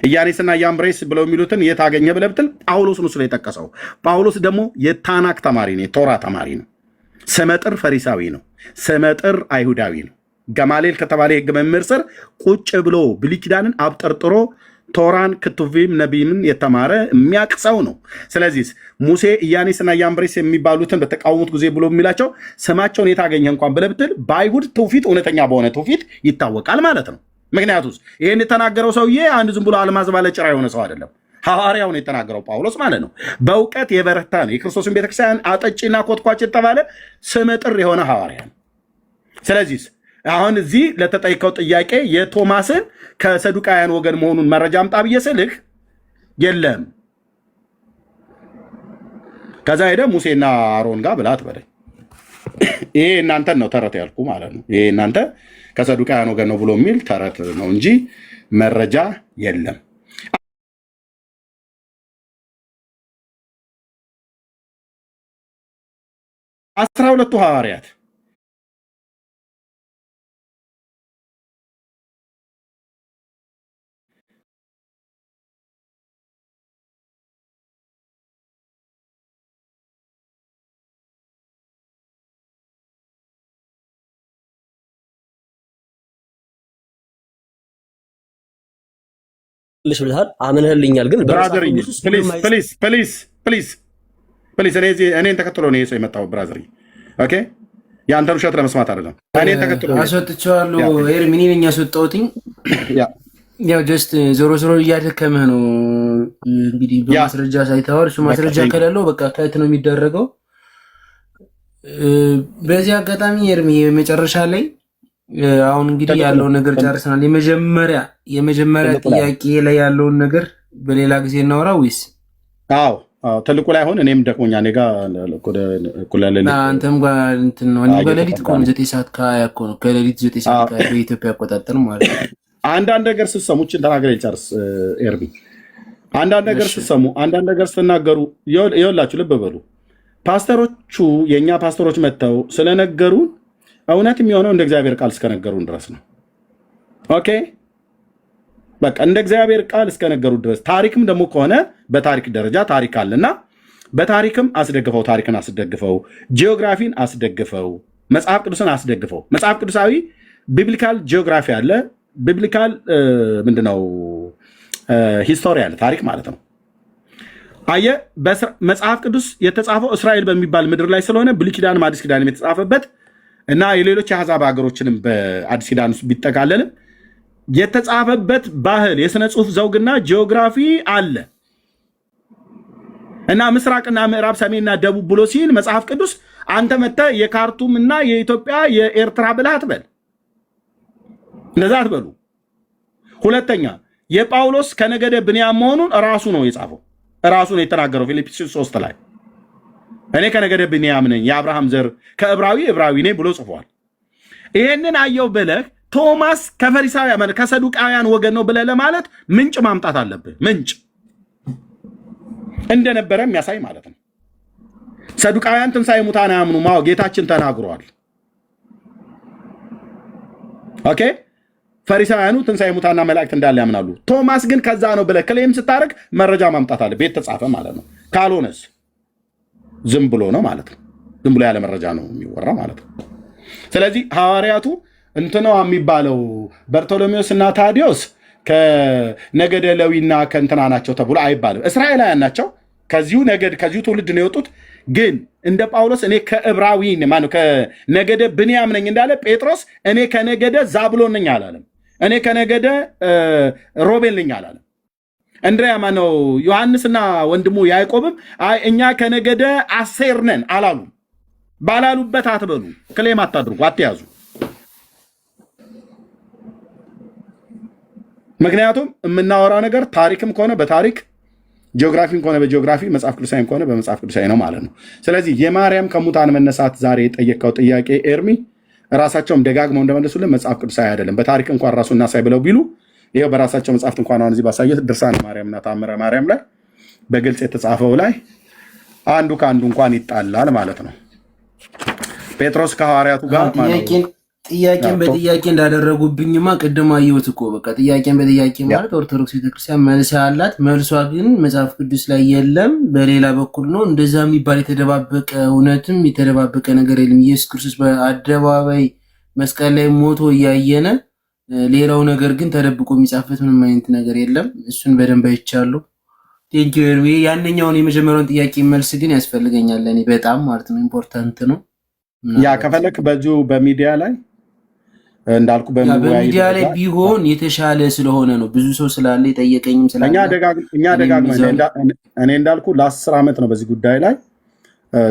ኢያኔስና ያምብሬስ ብለው የሚሉትን የት አገኘ ብለህ ብትል ጳውሎስ ነው የጠቀሰው። ጳውሎስ ደግሞ የታናክ ተማሪ ነው፣ የቶራ ተማሪ ነው። ስመጥር ፈሪሳዊ ነው፣ ስመጥር አይሁዳዊ ነው። ገማሌል ከተባለ የሕግ መምህር ስር ቁጭ ብሎ ብሉይ ኪዳንን አብጠርጥሮ ቶራን ክቱቪም ነቢይምን የተማረ የሚያውቅ ሰው ነው። ስለዚህ ሙሴ ኢያኔስና ያምብሬስ የሚባሉትን በተቃወሙት ጊዜ ብሎ የሚላቸው ስማቸውን የታገኘ እንኳን ብለህ ብትል በአይሁድ ትውፊት እውነተኛ በሆነ ትውፊት ይታወቃል ማለት ነው። ምክንያቱም ይህን የተናገረው ሰውዬ አንድ ዝም ብሎ አልማዝ ባለ ጭራ የሆነ ሰው አይደለም። ሐዋርያውን የተናገረው ጳውሎስ ማለት ነው። በእውቀት የበረታ ነው። የክርስቶስን ቤተክርስቲያን አጠጪና ኮትኳች የተባለ ስመጥር የሆነ ሐዋርያ ነው። ስለዚህ አሁን እዚህ ለተጠይቀው ጥያቄ የቶማስን ከሰዱቃውያን ወገን መሆኑን መረጃ አምጣ ብዬ ስልህ የለም። ከዛ ሄደ ሙሴና አሮን ጋር ብላት በለኝ። ይሄ እናንተን ነው ተረት ያልኩ ማለት ነው። ይሄ እናንተ ከሰዱቃውያን ወገን ነው ብሎ የሚል ተረት ነው እንጂ መረጃ የለም። 12ቱ ሐዋርያት ልሽ ብለሃል፣ አምነህልኛል። ግን ብራዘር ፕሊዝ እኔን ተከትሎ ነው ሰው የመጣው ብራዘር። ኦኬ የአንተን ውሸት ለመስማት አይደለም። እኔን ተከትሎ አስወጥቼዋለሁ። ኤርሚ እኔ ነኝ ያስወጣሁትኝ። ያው ጀስት ዞሮ ዞሮ እያደከመህ ነው እንግዲህ በማስረጃ ሳይታወር እሱ ማስረጃ ከሌለው በቃ ከየት ነው የሚደረገው? በዚህ አጋጣሚ ኤርሚ መጨረሻ ላይ አሁን እንግዲህ ያለውን ነገር ጨርሰናል። የመጀመሪያ ጥያቄ ላይ ያለውን ነገር በሌላ ጊዜ እናወራ ወይስ? አዎ ትልቁ ላይ አሁን እኔም ደክሞኛ እኔ ጋር አንተም ጋር እንትን ነው። እኔ በሌሊት እኮ ነው 9 ሰዓት ከ20 እኮ ነው ከሌሊት 9 ሰዓት ከ20 በኢትዮጵያ አቆጣጠር ማለት ነው። አንዳንድ ነገር ስትሰሙችን ተናገር ይጨርስ ኤርሚ። አንዳንድ ነገር ስትሰሙ አንዳንድ ነገር ስትናገሩ ይኸውላችሁ ልብ በሉ። ፓስተሮቹ የእኛ ፓስተሮች መጥተው ስለነገሩ እውነት የሚሆነው እንደ እግዚአብሔር ቃል እስከነገሩን ድረስ ነው። ኦኬ በቃ እንደ እግዚአብሔር ቃል እስከነገሩ ድረስ። ታሪክም ደግሞ ከሆነ በታሪክ ደረጃ ታሪክ አለና በታሪክም አስደግፈው፣ ታሪክን አስደግፈው፣ ጂኦግራፊን አስደግፈው፣ መጽሐፍ ቅዱስን አስደግፈው። መጽሐፍ ቅዱሳዊ ቢብሊካል ጂኦግራፊ አለ፣ ቢብሊካል ምንድነው ሂስቶሪ አለ፣ ታሪክ ማለት ነው። አየህ መጽሐፍ ቅዱስ የተጻፈው እስራኤል በሚባል ምድር ላይ ስለሆነ ብሉይ ኪዳንም አዲስ ኪዳንም የተጻፈበት እና የሌሎች የአሕዛብ ሀገሮችንም በአዲስ ኪዳን ውስጥ ቢጠቃለልም የተጻፈበት ባህል፣ የሥነ ጽሑፍ ዘውግና ጂኦግራፊ አለ እና ምስራቅና ምዕራብ ሰሜንና ደቡብ ብሎ ሲል መጽሐፍ ቅዱስ አንተ መጥተህ የካርቱም እና የኢትዮጵያ የኤርትራ ብለህ አትበል። እንደዛ አትበሉ። ሁለተኛ የጳውሎስ ከነገደ ብንያም መሆኑን ራሱ ነው የጻፈው፣ ራሱ ነው የተናገረው ፊልጵስዩስ 3 ላይ እኔ ከነገደ ብንያም ነኝ የአብርሃም ዘር ከዕብራዊ ነኝ ብሎ ጽፏል። ይሄንን አየው ብለህ ቶማስ ከፈሪሳውያን ከሰዱቃውያን ወገን ነው ብለህ ለማለት ምንጭ ማምጣት አለብህ። ምንጭ እንደነበረ የሚያሳይ ማለት ነው። ሰዱቃውያን ትንሣኤ ሙታን አያምኑም። አዎ ጌታችን ተናግሯል። ኦኬ ፈሪሳውያኑ ትንሣኤ ሙታንና መላእክት እንዳለ ያምናሉ። ቶማስ ግን ከዛ ነው ብለህ ክሌም ስታደርግ መረጃ ማምጣት አለ። ቤት ተጻፈ ማለት ነው። ካልሆነስ ዝም ብሎ ነው ማለት ነው። ዝም ብሎ ያለ መረጃ ነው የሚወራ ማለት ነው። ስለዚህ ሐዋርያቱ እንትነው የሚባለው በርቶሎሜዎስ እና ታዲዮስ ከነገደ ሌዊና ከእንትና ናቸው ተብሎ አይባልም። እስራኤላውያን ናቸው። ከዚሁ ነገድ ከዚሁ ትውልድ ነው የወጡት። ግን እንደ ጳውሎስ እኔ ከዕብራዊ ማነው ከነገደ ብንያም ነኝ እንዳለ ጴጥሮስ እኔ ከነገደ ዛብሎን ነኝ አላለም። እኔ ከነገደ ሮቤል ነኝ አላለም። እንድሪያ ማነው ዮሐንስና ወንድሙ ያዕቆብም አይ እኛ ከነገደ አሴር ነን አላሉ። ባላሉበት አትበሉ፣ ክሌም አታድርጉ፣ አትያዙ። ምክንያቱም የምናወራው ነገር ታሪክም ከሆነ በታሪክ ጂኦግራፊም ከሆነ በጂኦግራፊ መጽሐፍ ቅዱሳዊም ከሆነ በመጽሐፍ ቅዱሳዊ ነው ማለት ነው። ስለዚህ የማርያም ከሙታን መነሳት ዛሬ የጠየቀው ጥያቄ ኤርሚ ራሳቸውም ደጋግመው እንደመለሱልን መጽሐፍ ቅዱሳዊ አይደለም። በታሪክ እንኳን ራሱ እናሳይ ብለው ቢሉ ይሄው በራሳቸው መጽሐፍት እንኳን አሁን እዚህ ባሳየት ድርሳነ ማርያምና ታምረ ማርያም ላይ በግልጽ የተጻፈው ላይ አንዱ ከአንዱ እንኳን ይጣላል ማለት ነው። ጴጥሮስ ከሐዋርያቱ ጋር ጥያቄን በጥያቄ እንዳደረጉብኝማ ቅድም አየሁት እኮ። በቃ ጥያቄን በጥያቄ ማለት ኦርቶዶክስ ቤተክርስቲያን መልስ ያላት፣ መልሷ ግን መጽሐፍ ቅዱስ ላይ የለም፣ በሌላ በኩል ነው። እንደዛ የሚባል የተደባበቀ እውነትም የተደባበቀ ነገር የለም። ኢየሱስ ክርስቶስ በአደባባይ መስቀል ላይ ሞቶ እያየነ ሌላው ነገር ግን ተደብቆ የሚጻፍበት ምንም አይነት ነገር የለም። እሱን በደንብ አይቻለሁ። ቴንኪው። ያንኛውን የመጀመሪያውን ጥያቄ መልስ ግን ያስፈልገኛል ለእኔ በጣም ማለት ነው፣ ኢምፖርታንት ነው። ያ ከፈለክ በዚሁ በሚዲያ ላይ እንዳልኩ በሚዲያ ላይ ቢሆን የተሻለ ስለሆነ ነው። ብዙ ሰው ስላለ የጠየቀኝም ስላለ እኛ ደጋግመን እኔ እንዳልኩ ለ10 ዓመት ነው በዚህ ጉዳይ ላይ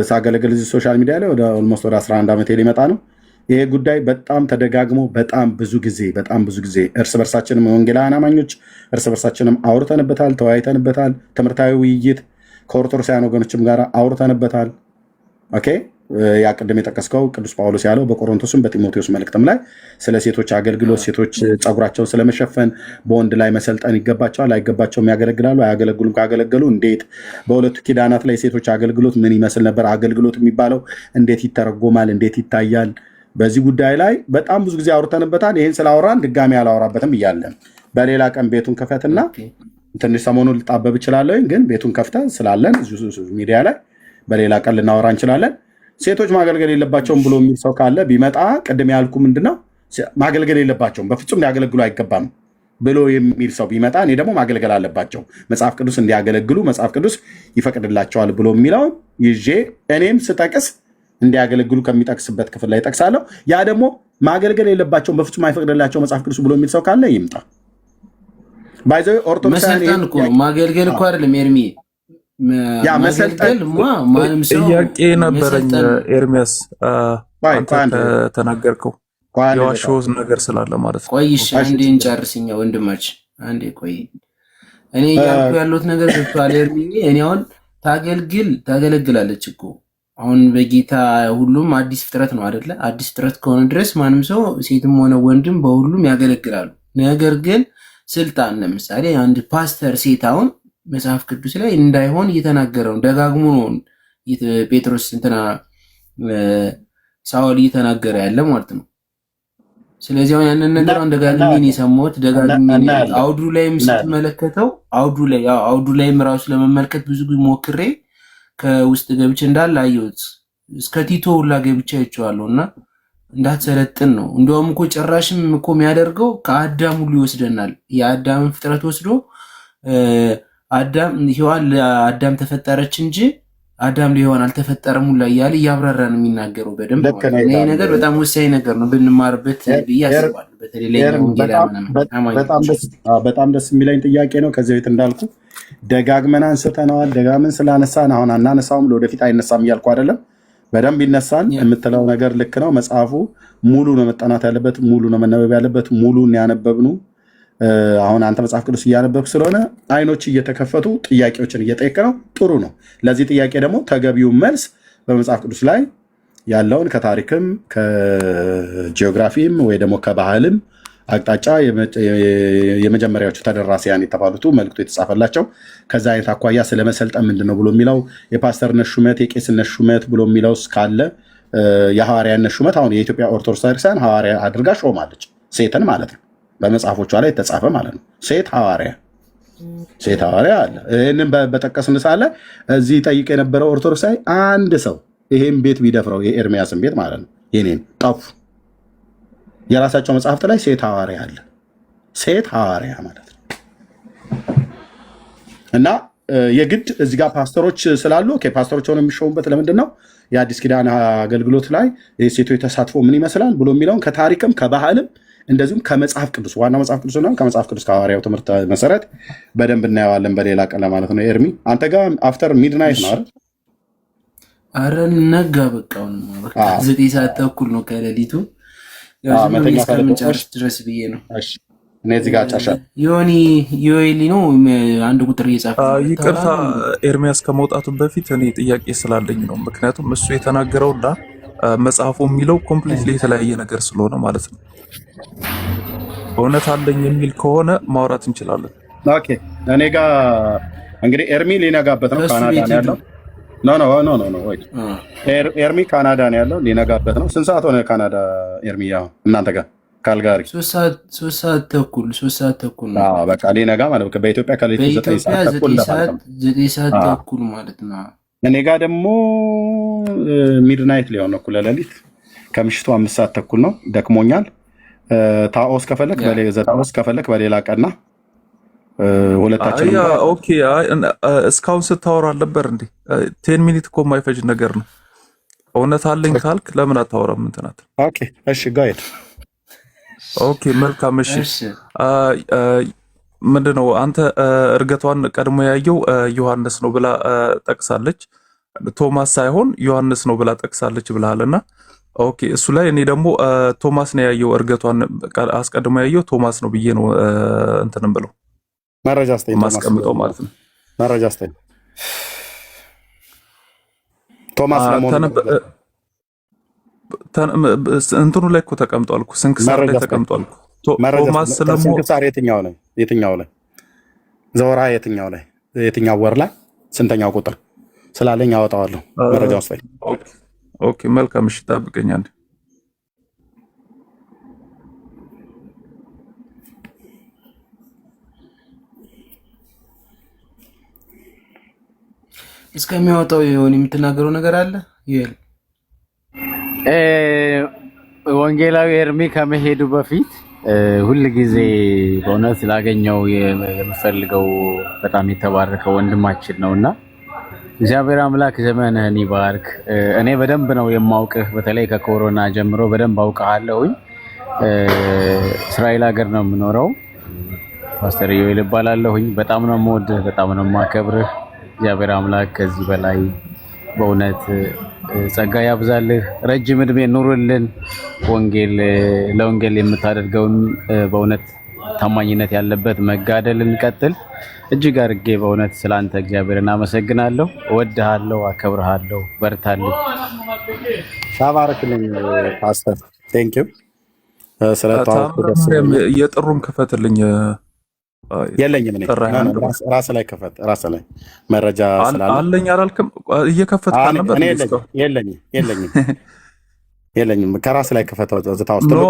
ሳገለግል እዚህ ሶሻል ሚዲያ ላይ ወደ ኦልሞስት ወደ 11 ዓመት ሊመጣ ነው። ይሄ ጉዳይ በጣም ተደጋግሞ በጣም ብዙ ጊዜ እርስ በርሳችንም ወንጌላውያን አማኞች እርስ በርሳችንም አውርተንበታል፣ ተወያይተንበታል። ትምህርታዊ ውይይት ከኦርቶዶክሳውያን ወገኖችም ጋር አውርተንበታል። ኦኬ ያ ቅድም የጠቀስከው ቅዱስ ጳውሎስ ያለው በቆሮንቶስም በጢሞቴዎስ መልእክትም ላይ ስለ ሴቶች አገልግሎት፣ ሴቶች ጸጉራቸውን ስለመሸፈን በወንድ ላይ መሰልጠን ይገባቸዋል አይገባቸውም፣ ያገለግላሉ አያገለግሉም፣ ካገለገሉ እንዴት፣ በሁለቱ ኪዳናት ላይ ሴቶች አገልግሎት ምን ይመስል ነበር፣ አገልግሎት የሚባለው እንዴት ይተረጎማል፣ እንዴት ይታያል። በዚህ ጉዳይ ላይ በጣም ብዙ ጊዜ አውርተንበታል። ይህን ስላወራን ድጋሚ አላወራበትም እያለን በሌላ ቀን ቤቱን ክፈትና ትንሽ ሰሞኑን ልጣበብ እችላለሁ፣ ግን ቤቱን ከፍተን ስላለን ሚዲያ ላይ በሌላ ቀን ልናወራ እንችላለን። ሴቶች ማገልገል የለባቸውም ብሎ የሚል ሰው ካለ ቢመጣ ቅድም ያልኩ ምንድነው ማገልገል የለባቸውም፣ በፍጹም ሊያገለግሉ አይገባም ብሎ የሚል ሰው ቢመጣ እኔ ደግሞ ማገልገል አለባቸው መጽሐፍ ቅዱስ እንዲያገለግሉ መጽሐፍ ቅዱስ ይፈቅድላቸዋል ብሎ የሚለውን ይዤ እኔም ስጠቅስ እንዲያገለግሉ ከሚጠቅስበት ክፍል ላይ ጠቅሳለሁ። ያ ደግሞ ማገልገል የለባቸውን በፍጹም አይፈቅድላቸው መጽሐፍ ቅዱስ ብሎ የሚል ሰው ካለ ይምጣ። ባይዘ መሰልጠን እኮ ማገልገል እኮ አይደለም ኤርሚ። ያ መሰልጠን ማንም ሰው ጥያቄ ነበረኝ ኤርሚያስ አንተ ተናገርከው የዋሾዝ ነገር ስላለ ማለት ነው። ቆይሽ አንዴ እንጨርስኛ ወንድማችን አንዴ ቆይ። እኔ ያልኩ ያለሁት ነገር ገብቷል ኤርሚ። እኔ አሁን ታገለግላለች እኮ አሁን በጌታ ሁሉም አዲስ ፍጥረት ነው አይደለ? አዲስ ፍጥረት ከሆነ ድረስ ማንም ሰው ሴትም ሆነ ወንድም በሁሉም ያገለግላሉ። ነገር ግን ስልጣን ለምሳሌ አንድ ፓስተር ሴት አሁን መጽሐፍ ቅዱስ ላይ እንዳይሆን እየተናገረው ደጋግሞ ነው ጴጥሮስ እንትና ሳውል እየተናገረ ያለ ማለት ነው። ስለዚህ አሁን ያንን ነገር ደጋግሜ ነው የሰማሁት። ደጋግሜ አውዱ ላይም ስትመለከተው አውዱ ላይም ራሱ ለመመልከት ብዙ ጊዜ ሞክሬ ከውስጥ ገብቼ እንዳለ አየሁት። እስከ ቲቶ ሁላ ገብቼ አይቼዋለሁ። እና እንዳትሰለጥን ነው እንደውም እኮ ጭራሽም እኮ የሚያደርገው ከአዳም ሁሉ ይወስደናል። የአዳምን ፍጥረት ወስዶ ሔዋን ለአዳም ተፈጠረች እንጂ አዳም ለሔዋን አልተፈጠረም ሁላ እያለ እያብራራ ነው የሚናገረው በደንብ። ይሄ ነገር በጣም ወሳኝ ነገር ነው ብንማርበት ብዬ አስባለሁ። በተለይ በጣም ደስ የሚለኝ ጥያቄ ነው። ከዚህ ቤት እንዳልኩ ደጋግመን አንስተነዋል። ደጋግመን ስላነሳን አሁን አናነሳውም፣ ለወደፊት አይነሳም እያልኩ አይደለም። በደንብ ይነሳል። የምትለው ነገር ልክ ነው። መጽሐፉ ሙሉ ነው መጠናት ያለበት፣ ሙሉ ነው መነበብ ያለበት። ሙሉን ያነበብነው አሁን አንተ መጽሐፍ ቅዱስ እያነበብክ ስለሆነ አይኖች እየተከፈቱ ጥያቄዎችን እየጠየቅ ነው። ጥሩ ነው። ለዚህ ጥያቄ ደግሞ ተገቢውን መልስ በመጽሐፍ ቅዱስ ላይ ያለውን ከታሪክም ከጂኦግራፊም ወይ ደግሞ ከባህልም አቅጣጫ የመጀመሪያዎቹ ተደራሲያን የተባሉት መልእክቱ የተጻፈላቸው ከዛ አይነት አኳያ ስለመሰልጠን ምንድን ነው ብሎ የሚለው የፓስተርነት ሹመት የቄስነት ሹመት ብሎ የሚለው ካለ የሐዋርያነት ሹመት አሁን የኢትዮጵያ ኦርቶዶክስ ቤተክርስቲያን ሐዋርያ አድርጋ ሾማለች፣ ሴትን ማለት ነው። በመጽሐፎቿ ላይ የተጻፈ ማለት ነው። ሴት ሐዋርያ አለ። ይህንን በጠቀስን ሳለ እዚህ ጠይቅ የነበረው ኦርቶዶክሳዊ አንድ ሰው ይሄን ቤት ቢደፍረው የኤርሚያስን ቤት ማለት ነው የኔን ጠፉ። የራሳቸው መጽሐፍት ላይ ሴት ሐዋርያ አለ። ሴት ሐዋርያ ማለት ነው። እና የግድ እዚህ ጋር ፓስተሮች ስላሉ ፓስተሮች ሆነው የሚሾሙበት ለምንድን ነው? የአዲስ ኪዳን አገልግሎት ላይ የሴቶች ተሳትፎ ምን ይመስላል ብሎ የሚለውን ከታሪክም ከባህልም እንደዚሁም ከመጽሐፍ ቅዱስ ዋና መጽሐፍ ቅዱስ ነው ከመጽሐፍ ቅዱስ ከሐዋርያው ትምህርት መሰረት በደንብ እናየዋለን በሌላ ቀን ማለት ነው። ኤርሚ አንተ ጋር አፍተር ሚድናይት ነው አይደል? አረ ነጋ በቃውን 9 ሰዓት ተኩል ነው ከሌሊቱ እስከምንጨርስ ድረስ ብዬ ነው። እኔ እዚህ ጋር ጫሻል ዮኤሊ ነው አንድ ቁጥር እየጻፈ ይቅርታ ኤርሚያስ ከመውጣቱ በፊት እኔ ጥያቄ ስላለኝ ነው። ምክንያቱም እሱ የተናገረውና መጽሐፉ የሚለው ኮምፕሊትሊ የተለያየ ነገር ስለሆነ ማለት ነው። እውነት አለኝ የሚል ከሆነ ማውራት እንችላለን። ኦኬ እኔ ጋር እንግዲህ ኤርሚ ሊነጋበት ነው። ካናዳ ነው ያለው። ኖ ወይ ኤርሚ ካናዳ ነው ያለው፣ ሊነጋበት ነው። ስንት ሰዓት ሆነ ካናዳ ኤርሚ? ያው እናንተ ጋር ካልጋሪ 3 ሰዓት ተኩል ነው። በቃ ሊነጋ ማለት ነው። በኢትዮጵያ ከሌሊቱ 9 ሰዓት ተኩል ማለት ነው። እኔ ጋር ደግሞ ሚድናይት ሊሆን ነው፣ እኩለ ሌሊት ከምሽቱ 5 ሰዓት ተኩል ነው። ደክሞኛል። ታኦስ ከፈለክ በሌላ ቀና ሁለታችን። ኦኬ እስካሁን ስታወራ አልነበር እንዴ? 10 ሚኒት እኮ የማይፈጅ ነገር ነው። እውነት አለኝ ካልክ ለምን አታወራም? እንትናት ኦኬ እሺ ጋይድ ኦኬ መልካም እሺ። ምንድነው አንተ እርገቷን ቀድሞ ያየው ዮሐንስ ነው ብላ ጠቅሳለች። ቶማስ ሳይሆን ዮሐንስ ነው ብላ ጠቅሳለች ብለሃልና ኦኬ እሱ ላይ እኔ ደግሞ ቶማስ ነው ያየው እርገቷን አስቀድሞ ያየው ቶማስ ነው ብዬ ነው እንትንም ብለው መረጃ አስተኝ ማስቀምጠው ማለት ነው። መረጃ አስተኝ ቶማስ ለሞን እንትኑ ላይ እኮ ተቀምጧል እኮ ስንክሳር ላይ ተቀምጧል እኮ ቶማስ ስለሞ ስንክሳር የትኛው ላይ ዘወራ የትኛው ወር ላይ ስንተኛው ቁጥር ስላለኝ አወጣዋለሁ። መረጃ አስተኝ ኦኬ መልካም እሺ፣ ጠብቀኝ አንዴ። እስከሚያወጣው የሆነ የምትናገረው ነገር አለ ወንጌላዊ ኤርሚ ከመሄዱ በፊት ሁል ጊዜ በእውነት ላገኘው የምፈልገው በጣም የተባረከ ወንድማችን ነውና እግዚአብሔር አምላክ ዘመንህን ይባርክ። እኔ በደንብ ነው የማውቅህ፣ በተለይ ከኮሮና ጀምሮ በደንብ አውቃለሁኝ። እስራኤል ሀገር ነው የምኖረው። ፓስተር ዮኤል እባላለሁኝ። በጣም ነው የምወድህ፣ በጣም ነው የማከብርህ። እግዚአብሔር አምላክ ከዚህ በላይ በእውነት ጸጋ ያብዛልህ፣ ረጅም እድሜ ኑርልን። ለወንጌል የምታደርገውን በእውነት ታማኝነት ያለበት መጋደል እንቀጥል። እጅግ አድርጌ በእውነት ስላንተ እግዚአብሔርን አመሰግናለሁ። እወድሃለሁ፣ አከብርሃለሁ። በርታልኝ። ተባረክልኝ ፓስተር። ቴንክ ዩ የጥሩን ክፈትልኝ። የለኝም እኔ ራስ ላይ ክፈት። ራስ ላይ መረጃ ስላለ አለኝ አላልክም? እየከፈትክ ነበር። የለኝም ከራስ ላይ ክፈት። ዝታው ውስጥ ነው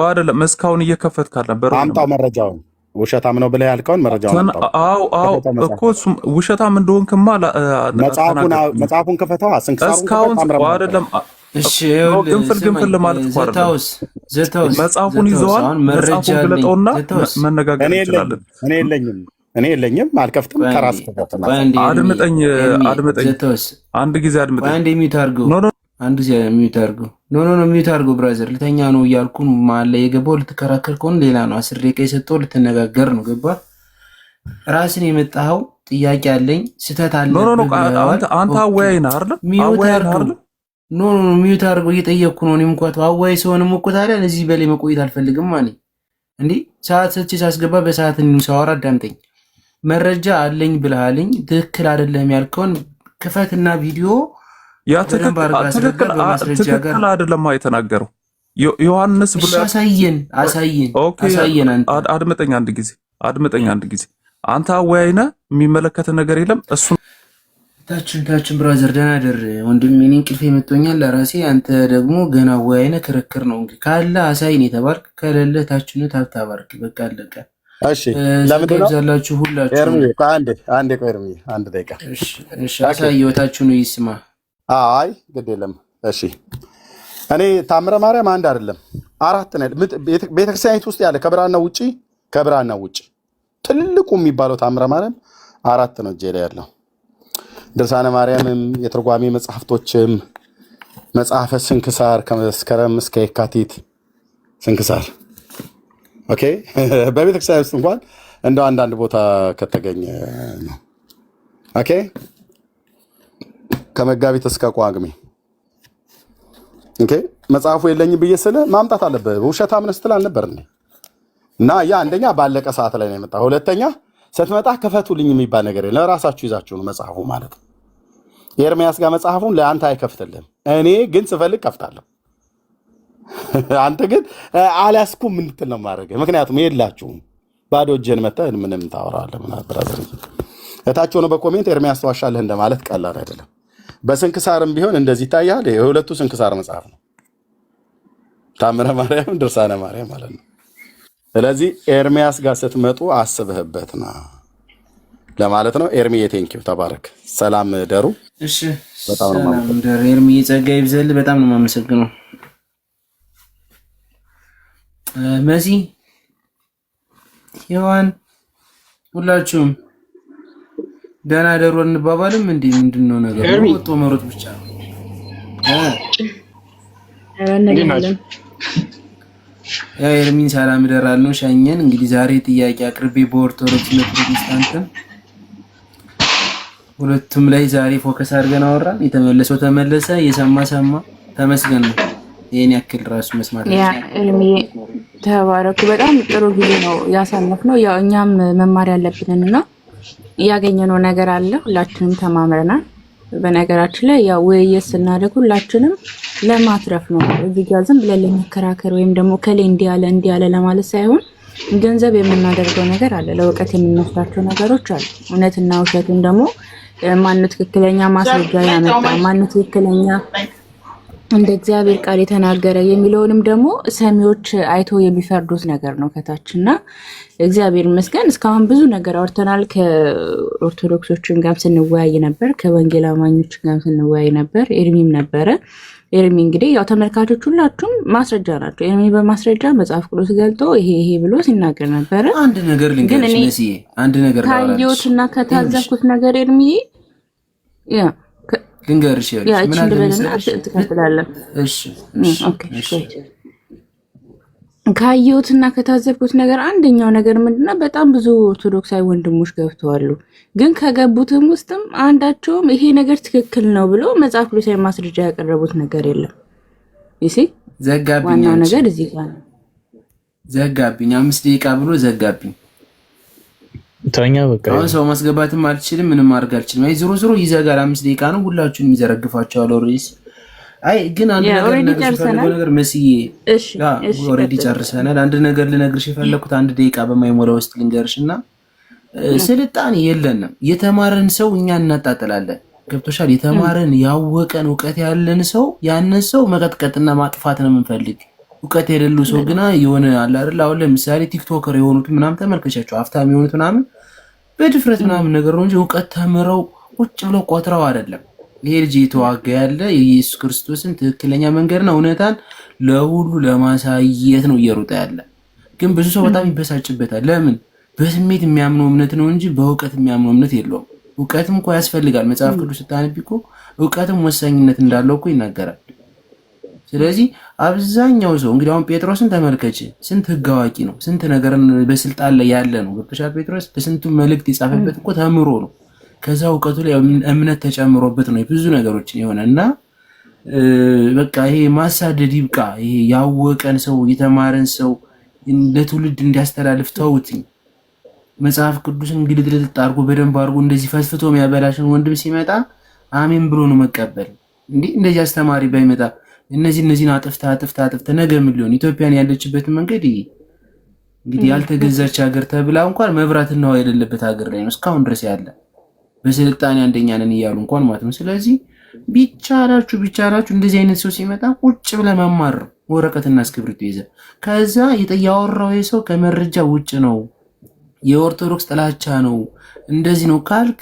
አይደለም። እስካሁን እየከፈትክ አልነበር? አምጣው መረጃውን። ውሸታም ነው ብለህ ያልከውን መረጃውን አምጣው። አዎ እኮ እሱም ውሸታም እንደሆንክማ መጽሐፉን ክፈተው። እስካሁን አይደለም። እሺ ግንፍል ማለት እኮ አይደለም። መጽሐፉን ይዘዋል። መጽሐፉን ግለጠውና መነጋገር እንችላለን። እኔ የለኝም፣ አልከፍትም። ከራስ ክፈት። አድምጠኝ። አንድ ጊዜ አድምጠኝ። አንድ ሚዩት አድርገው። አንድ ጊዜ ሚዩት አድርገው። ሚዩት አድርገው ብራዘር። ልተኛ ነው እያልኩ መሀል ላይ የገባው ልትከራከር ከሆነ ሌላ ነው። 10 ደቂቃ የሰጠው ልትነጋገር ነው። ገባ? ራስን የመጣኸው ጥያቄ አለኝ ስህተት አለ። አንተ አወያይ ነህ አይደል? ሚዩት አድርገው። እየጠየቅኩ ነው። እኔም እንኳን አወያይ ሲሆንም እኮ ታዲያ እዚህ በላይ መቆየት አልፈልግም ማለት እንዴ። ሰዓት ሰጥቼ ሳስገባ በሰዓት ሳወራ አዳምጠኝ። መረጃ አለኝ ብለሃልኝ ትክክል አይደለም ያልከውን ክፈትና ቪዲዮ ያ ትክክል አይደለም የተናገረው ዮሐንስ ብሎ አሳየን። አድምጠኝ አንድ ጊዜ አንተ አወያይ ነህ፣ የሚመለከት ነገር የለም። እሱ ታችን ብራዘር ደህና ደር ወንድሜ። እኔ እንቅልፌ መጥቶኛል ለራሴ። አንተ ደግሞ ገና አወያይ ነህ። ክርክር ነው እንግዲህ። ካለ አሳይን የተባልክ ከሌለ ታችን ታብታባርክ። በቃ አለቀ። እሺ ለምን ትብዛላችሁ ሁላችሁ? አንድ ደቂቃ። እሺ አሳየው። ነው ይስማ። አይ ግድ የለም። እሺ እኔ ታምረ ማርያም አንድ አይደለም 4 ነው ቤተክርስቲያኒት ውስጥ ያለ ከብራና ውጪ ትልቁ የሚባለው ታምረ ማርያም 4 ነው እጄ ላይ ያለው። ድርሳነ ማርያምም የትርጓሜ መጽሐፍቶችም መጽሐፈ ስንክሳር ከመስከረም እስከ የካቲት ስንክሳር። ኦኬ በቤተክርስቲያን ውስጥ እንኳን እንደው አንዳንድ ቦታ ከተገኘ ነው። ኦኬ ከመጋቢት እስከ ቋግሜ። ኦኬ መጽሐፉ የለኝም ብዬ ስለ ማምጣት አለበት። ውሸታም ነህ ስትል አልነበር እንዴ? እና ያ አንደኛ ባለቀ ሰዓት ላይ ነው የመጣው። ሁለተኛ ስትመጣ ክፈቱልኝ የሚባል ነገር የለም። ለራሳችሁ ይዛችሁ ነው መጽሐፉ ማለት ነው። የኤርሚያስ ጋር መጽሐፉን ለአንተ አይከፍትልህም። እኔ ግን ስፈልግ ከፍታለሁ። አንተ ግን አልያዝኩም እንድትል ነው የማደርገው። ምክንያቱም የላችሁም። ባዶ እጅህን መተህ ምንም ታወራለህ። ምን ብራዘር እታች ሆኖ በኮሜንት ኤርሚያስ ተዋሻለህ እንደማለት ቀላል አይደለም። በስንክሳርም ቢሆን እንደዚህ ይታያል። የሁለቱ ስንክሳር መጽሐፍ ነው፣ ታምረ ማርያም ድርሳነ ማርያም ማለት ነው። ስለዚህ ኤርሚያስ ጋር ስትመጡ አስበህበት ና ለማለት ነው። ኤርሚዬ ቴንኪው፣ ተባረክ። ሰላም ደሩ። እሺ በጣም ነው ደሩ። ኤርሚዬ ጸጋ ይብዛልህ። በጣም ነው የማመሰግነው። መሲ ሔዋን ሁላችሁም ደህና ደሩ እንባባልም እንዴ? ምንድነው ነገር? ወጥቶ መሮጥ ብቻ ነው። ኤርሚን ሰላም ደራል ነው ሻኘን። እንግዲህ ዛሬ ጥያቄ አቅርቤ በኦርቶዶክስ ፕሮቴስታንትም ሁለቱም ላይ ዛሬ ፎከስ አድርገን አወራን። የተመለሰው ተመለሰ፣ የሰማ ሰማ። ተመስገን ነው። ይሄን ያክል ራሱ መስማት ያ ኤርሚ ተባረኩ። በጣም ጥሩ ጊዜ ነው ያሳለፍነው። ያው እኛም መማር ያለብንና ያገኘነው ነገር አለ። ሁላችንም ተማምረናል። በነገራችን ላይ ያው ውይይት ስናደርግ ሁላችንም ለማትረፍ ነው። እዚህ ጋር ዝም ብለን ለመከራከር ወይም ደግሞ ከሌ እንዲያለ ለማለት ሳይሆን ገንዘብ የምናደርገው ነገር አለ። ለእውቀት የምንወስዳቸው ነገሮች አሉ። እውነትና ውሸቱን ደግሞ ማን ትክክለኛ ማስረጃ ያመጣ፣ ማን ትክክለኛ እንደ እግዚአብሔር ቃል የተናገረ የሚለውንም ደግሞ ሰሚዎች አይቶ የሚፈርዱት ነገር ነው ከታችና እግዚአብሔር ይመስገን እስካሁን ብዙ ነገር አውርተናል። ከኦርቶዶክሶችን ጋር ስንወያይ ነበር፣ ከወንጌል አማኞች ጋር ስንወያይ ነበር፣ ኤርሚም ነበረ። ኤርሚ እንግዲህ ያው ተመልካቾች ሁላችሁም ማስረጃ ናቸው። ኤርሚ በማስረጃ መጽሐፍ ቅዱስ ገልጦ ይሄ ብሎ ሲናገር ነበረ። አንድ ነገር ልንገርሽ መሲዬ፣ አንድ ነገር ካየሁትና ከታዘብኩት ነገር ኤርሚ ልንገርሽ ይኸውልሽ ምን አለ መሰለሽ ትቀጥላለህ። እሺ ኦኬ ካየሁትና ከታዘብኩት ነገር አንደኛው ነገር ምንድነው በጣም ብዙ ኦርቶዶክሳዊ ወንድሞች ገብተዋል። ግን ከገቡትም ውስጥም አንዳቸውም ይሄ ነገር ትክክል ነው ብሎ መጽሐፍ ቅዱሳዊ ማስረጃ ያቀረቡት ነገር የለም። ይሲ ዘጋብኝ። ዋናው ነገር እዚህ ጋር ነው። ዘጋብኝ 5 ደቂቃ ብሎ ዘጋብኝ። ተኛ በቃ አሁን ሰው ማስገባትም አልችልም፣ ምንም ማድረግ አልችልም። አይ ዞሮ ይዘጋል። 5 ደቂቃ ነው፣ ሁላችሁንም ይዘረግፋቸዋል። ኦሬስ አይ ግን አንድ ነገር መስዬ ኦሬዲ ጨርሰናል። አንድ ነገር ልነግርሽ የፈለኩት 1 ደቂቃ በማይሞላ ውስጥ ልንገርሽና ስልጣኔ የለንም። የተማረን ሰው እኛ እናጣጥላለን። ገብቶሻል? የተማረን ያወቀን እውቀት ያለን ሰው ያንን ሰው መቀጥቀጥና ማጥፋት ነው የምንፈልግ። እውቀት የሌለው ሰው ግና የሆነ አለ አይደል? አሁን ለምሳሌ ቲክቶከር የሆኑት ምናምን ተመልከቻቸው፣ አፍታም የሆኑት ምናምን በድፍረት ምናምን ነገር ነው እንጂ እውቀት ተምረው ቁጭ ብለው ቆጥረው አይደለም። ይሄ ልጅ የተዋጋ ያለ የኢየሱስ ክርስቶስን ትክክለኛ መንገድና እውነታን ለሁሉ ለማሳየት ነው እየሮጠ ያለ። ግን ብዙ ሰው በጣም ይበሳጭበታል። ለምን? በስሜት የሚያምነው እምነት ነው እንጂ በእውቀት የሚያምነው እምነት የለውም። እውቀትም እኮ ያስፈልጋል። መጽሐፍ ቅዱስ ስታነቢ እኮ እውቀትም ወሳኝነት እንዳለው እኮ ይናገራል። ስለዚህ አብዛኛው ሰው እንግዲህ አሁን ጴጥሮስን ተመልከች፣ ስንት ህግ አዋቂ ነው፣ ስንት ነገርን በስልጣን ላይ ያለ ነው። ገብቶሻል? ጴጥሮስ በስንቱ መልእክት የጻፈበት እኮ ተምሮ ነው። ከዛ እውቀቱ ላይ እምነት ተጨምሮበት ነው ብዙ ነገሮችን የሆነና በቃ ይሄ ማሳደድ ይብቃ። ይሄ ያወቀን ሰው የተማረን ሰው ለትውልድ እንዲያስተላልፍ ተውትኝ። መጽሐፍ ቅዱስን ግልጥልጥ አድርጎ በደንብ አድርጎ እንደዚህ ፈስፍቶ የሚያበላሽን ወንድም ሲመጣ አሜን ብሎ ነው መቀበል። እንደዚህ አስተማሪ ባይመጣ እነዚህን አጥፍታ ነገ ምን ሊሆን ኢትዮጵያን ያለችበትን መንገድ እንግዲህ ያልተገዛች ሀገር ተብላ እንኳን መብራትና ውሃ የሌለበት ሀገር ላይ ነው እስካሁን ድረስ ያለ በስልጣኔ አንደኛ ነን እያሉ እንኳን ማለት ነው። ስለዚህ ቢቻላችሁ እንደዚህ አይነት ሰው ሲመጣ ቁጭ ብለህ መማር ወረቀትና እስክሪብቶ ይዘህ ከዛ ያወራው ሰው ከመረጃ ውጭ ነው፣ የኦርቶዶክስ ጥላቻ ነው፣ እንደዚህ ነው ካልክ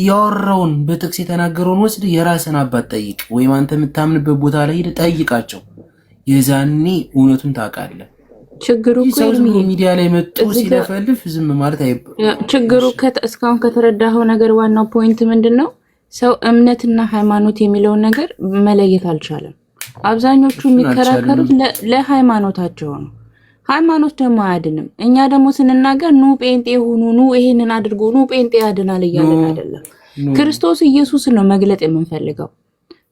ያወራውን በጥቅስ የተናገረውን ወስድ የራስን አባት ጠይቅ፣ ወይም አንተ የምታምንበት ቦታ ላይ ሄደህ ጠይቃቸው። የዛኔ እውነቱን ታውቃለህ። ችግሩ ሚዲያ ላይ መጥቶ ሲለፈልፍ ዝም ማለት አይባልም። ችግሩ እስካሁን ከተረዳኸው ነገር ዋናው ፖይንት ምንድነው? ሰው እምነትና ሃይማኖት የሚለውን ነገር መለየት አልቻለም። አብዛኞቹ የሚከራከሩት ለሃይማኖታቸው ነው። ሃይማኖት ደግሞ አያድንም። እኛ ደግሞ ስንናገር ኑ ጴንጤ ሁኑ፣ ኑ ይሄንን አድርጎ፣ ኑ ጴንጤ ያድናል እያለን አይደለም። ክርስቶስ ኢየሱስን ነው መግለጥ የምንፈልገው።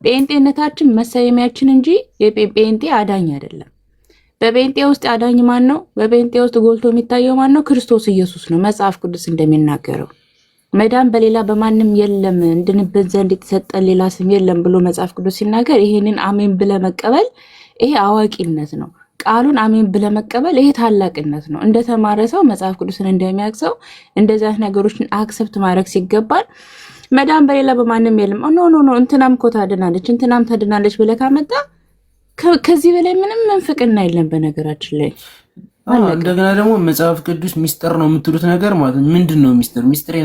ጴንጤነታችን መሰየሚያችን እንጂ የጴንጤ አዳኝ አይደለም። በጴንጤ ውስጥ አዳኝ ማን ነው? በጴንጤ ውስጥ ጎልቶ የሚታየው ማን ነው? ክርስቶስ ኢየሱስ ነው። መጽሐፍ ቅዱስ እንደሚናገረው መዳን በሌላ በማንም የለም፣ እንድንበት ዘንድ የተሰጠን ሌላ ስም የለም ብሎ መጽሐፍ ቅዱስ ሲናገር ይሄንን አሜን ብለህ መቀበል ይሄ አዋቂነት ነው። ቃሉን አሜን ብለህ መቀበል ይሄ ታላቅነት ነው። እንደተማረ ሰው መጽሐፍ ቅዱስን እንደሚያውቅ እንደዚህ አይነት ነገሮችን አክሰፕት ማድረግ ሲገባል መዳን በሌላ በማንም የለም ኖ እንትናም እኮ ታድናለች እንትናም ታድናለች ብለህ ካመጣ ከዚህ በላይ ምንም መንፍቅና የለም። በነገራችን ላይ እንደገና ደግሞ መጽሐፍ ቅዱስ ሚስጥር ነው የምትሉት ነገር ማለት ምንድን ነው? ሚስጥር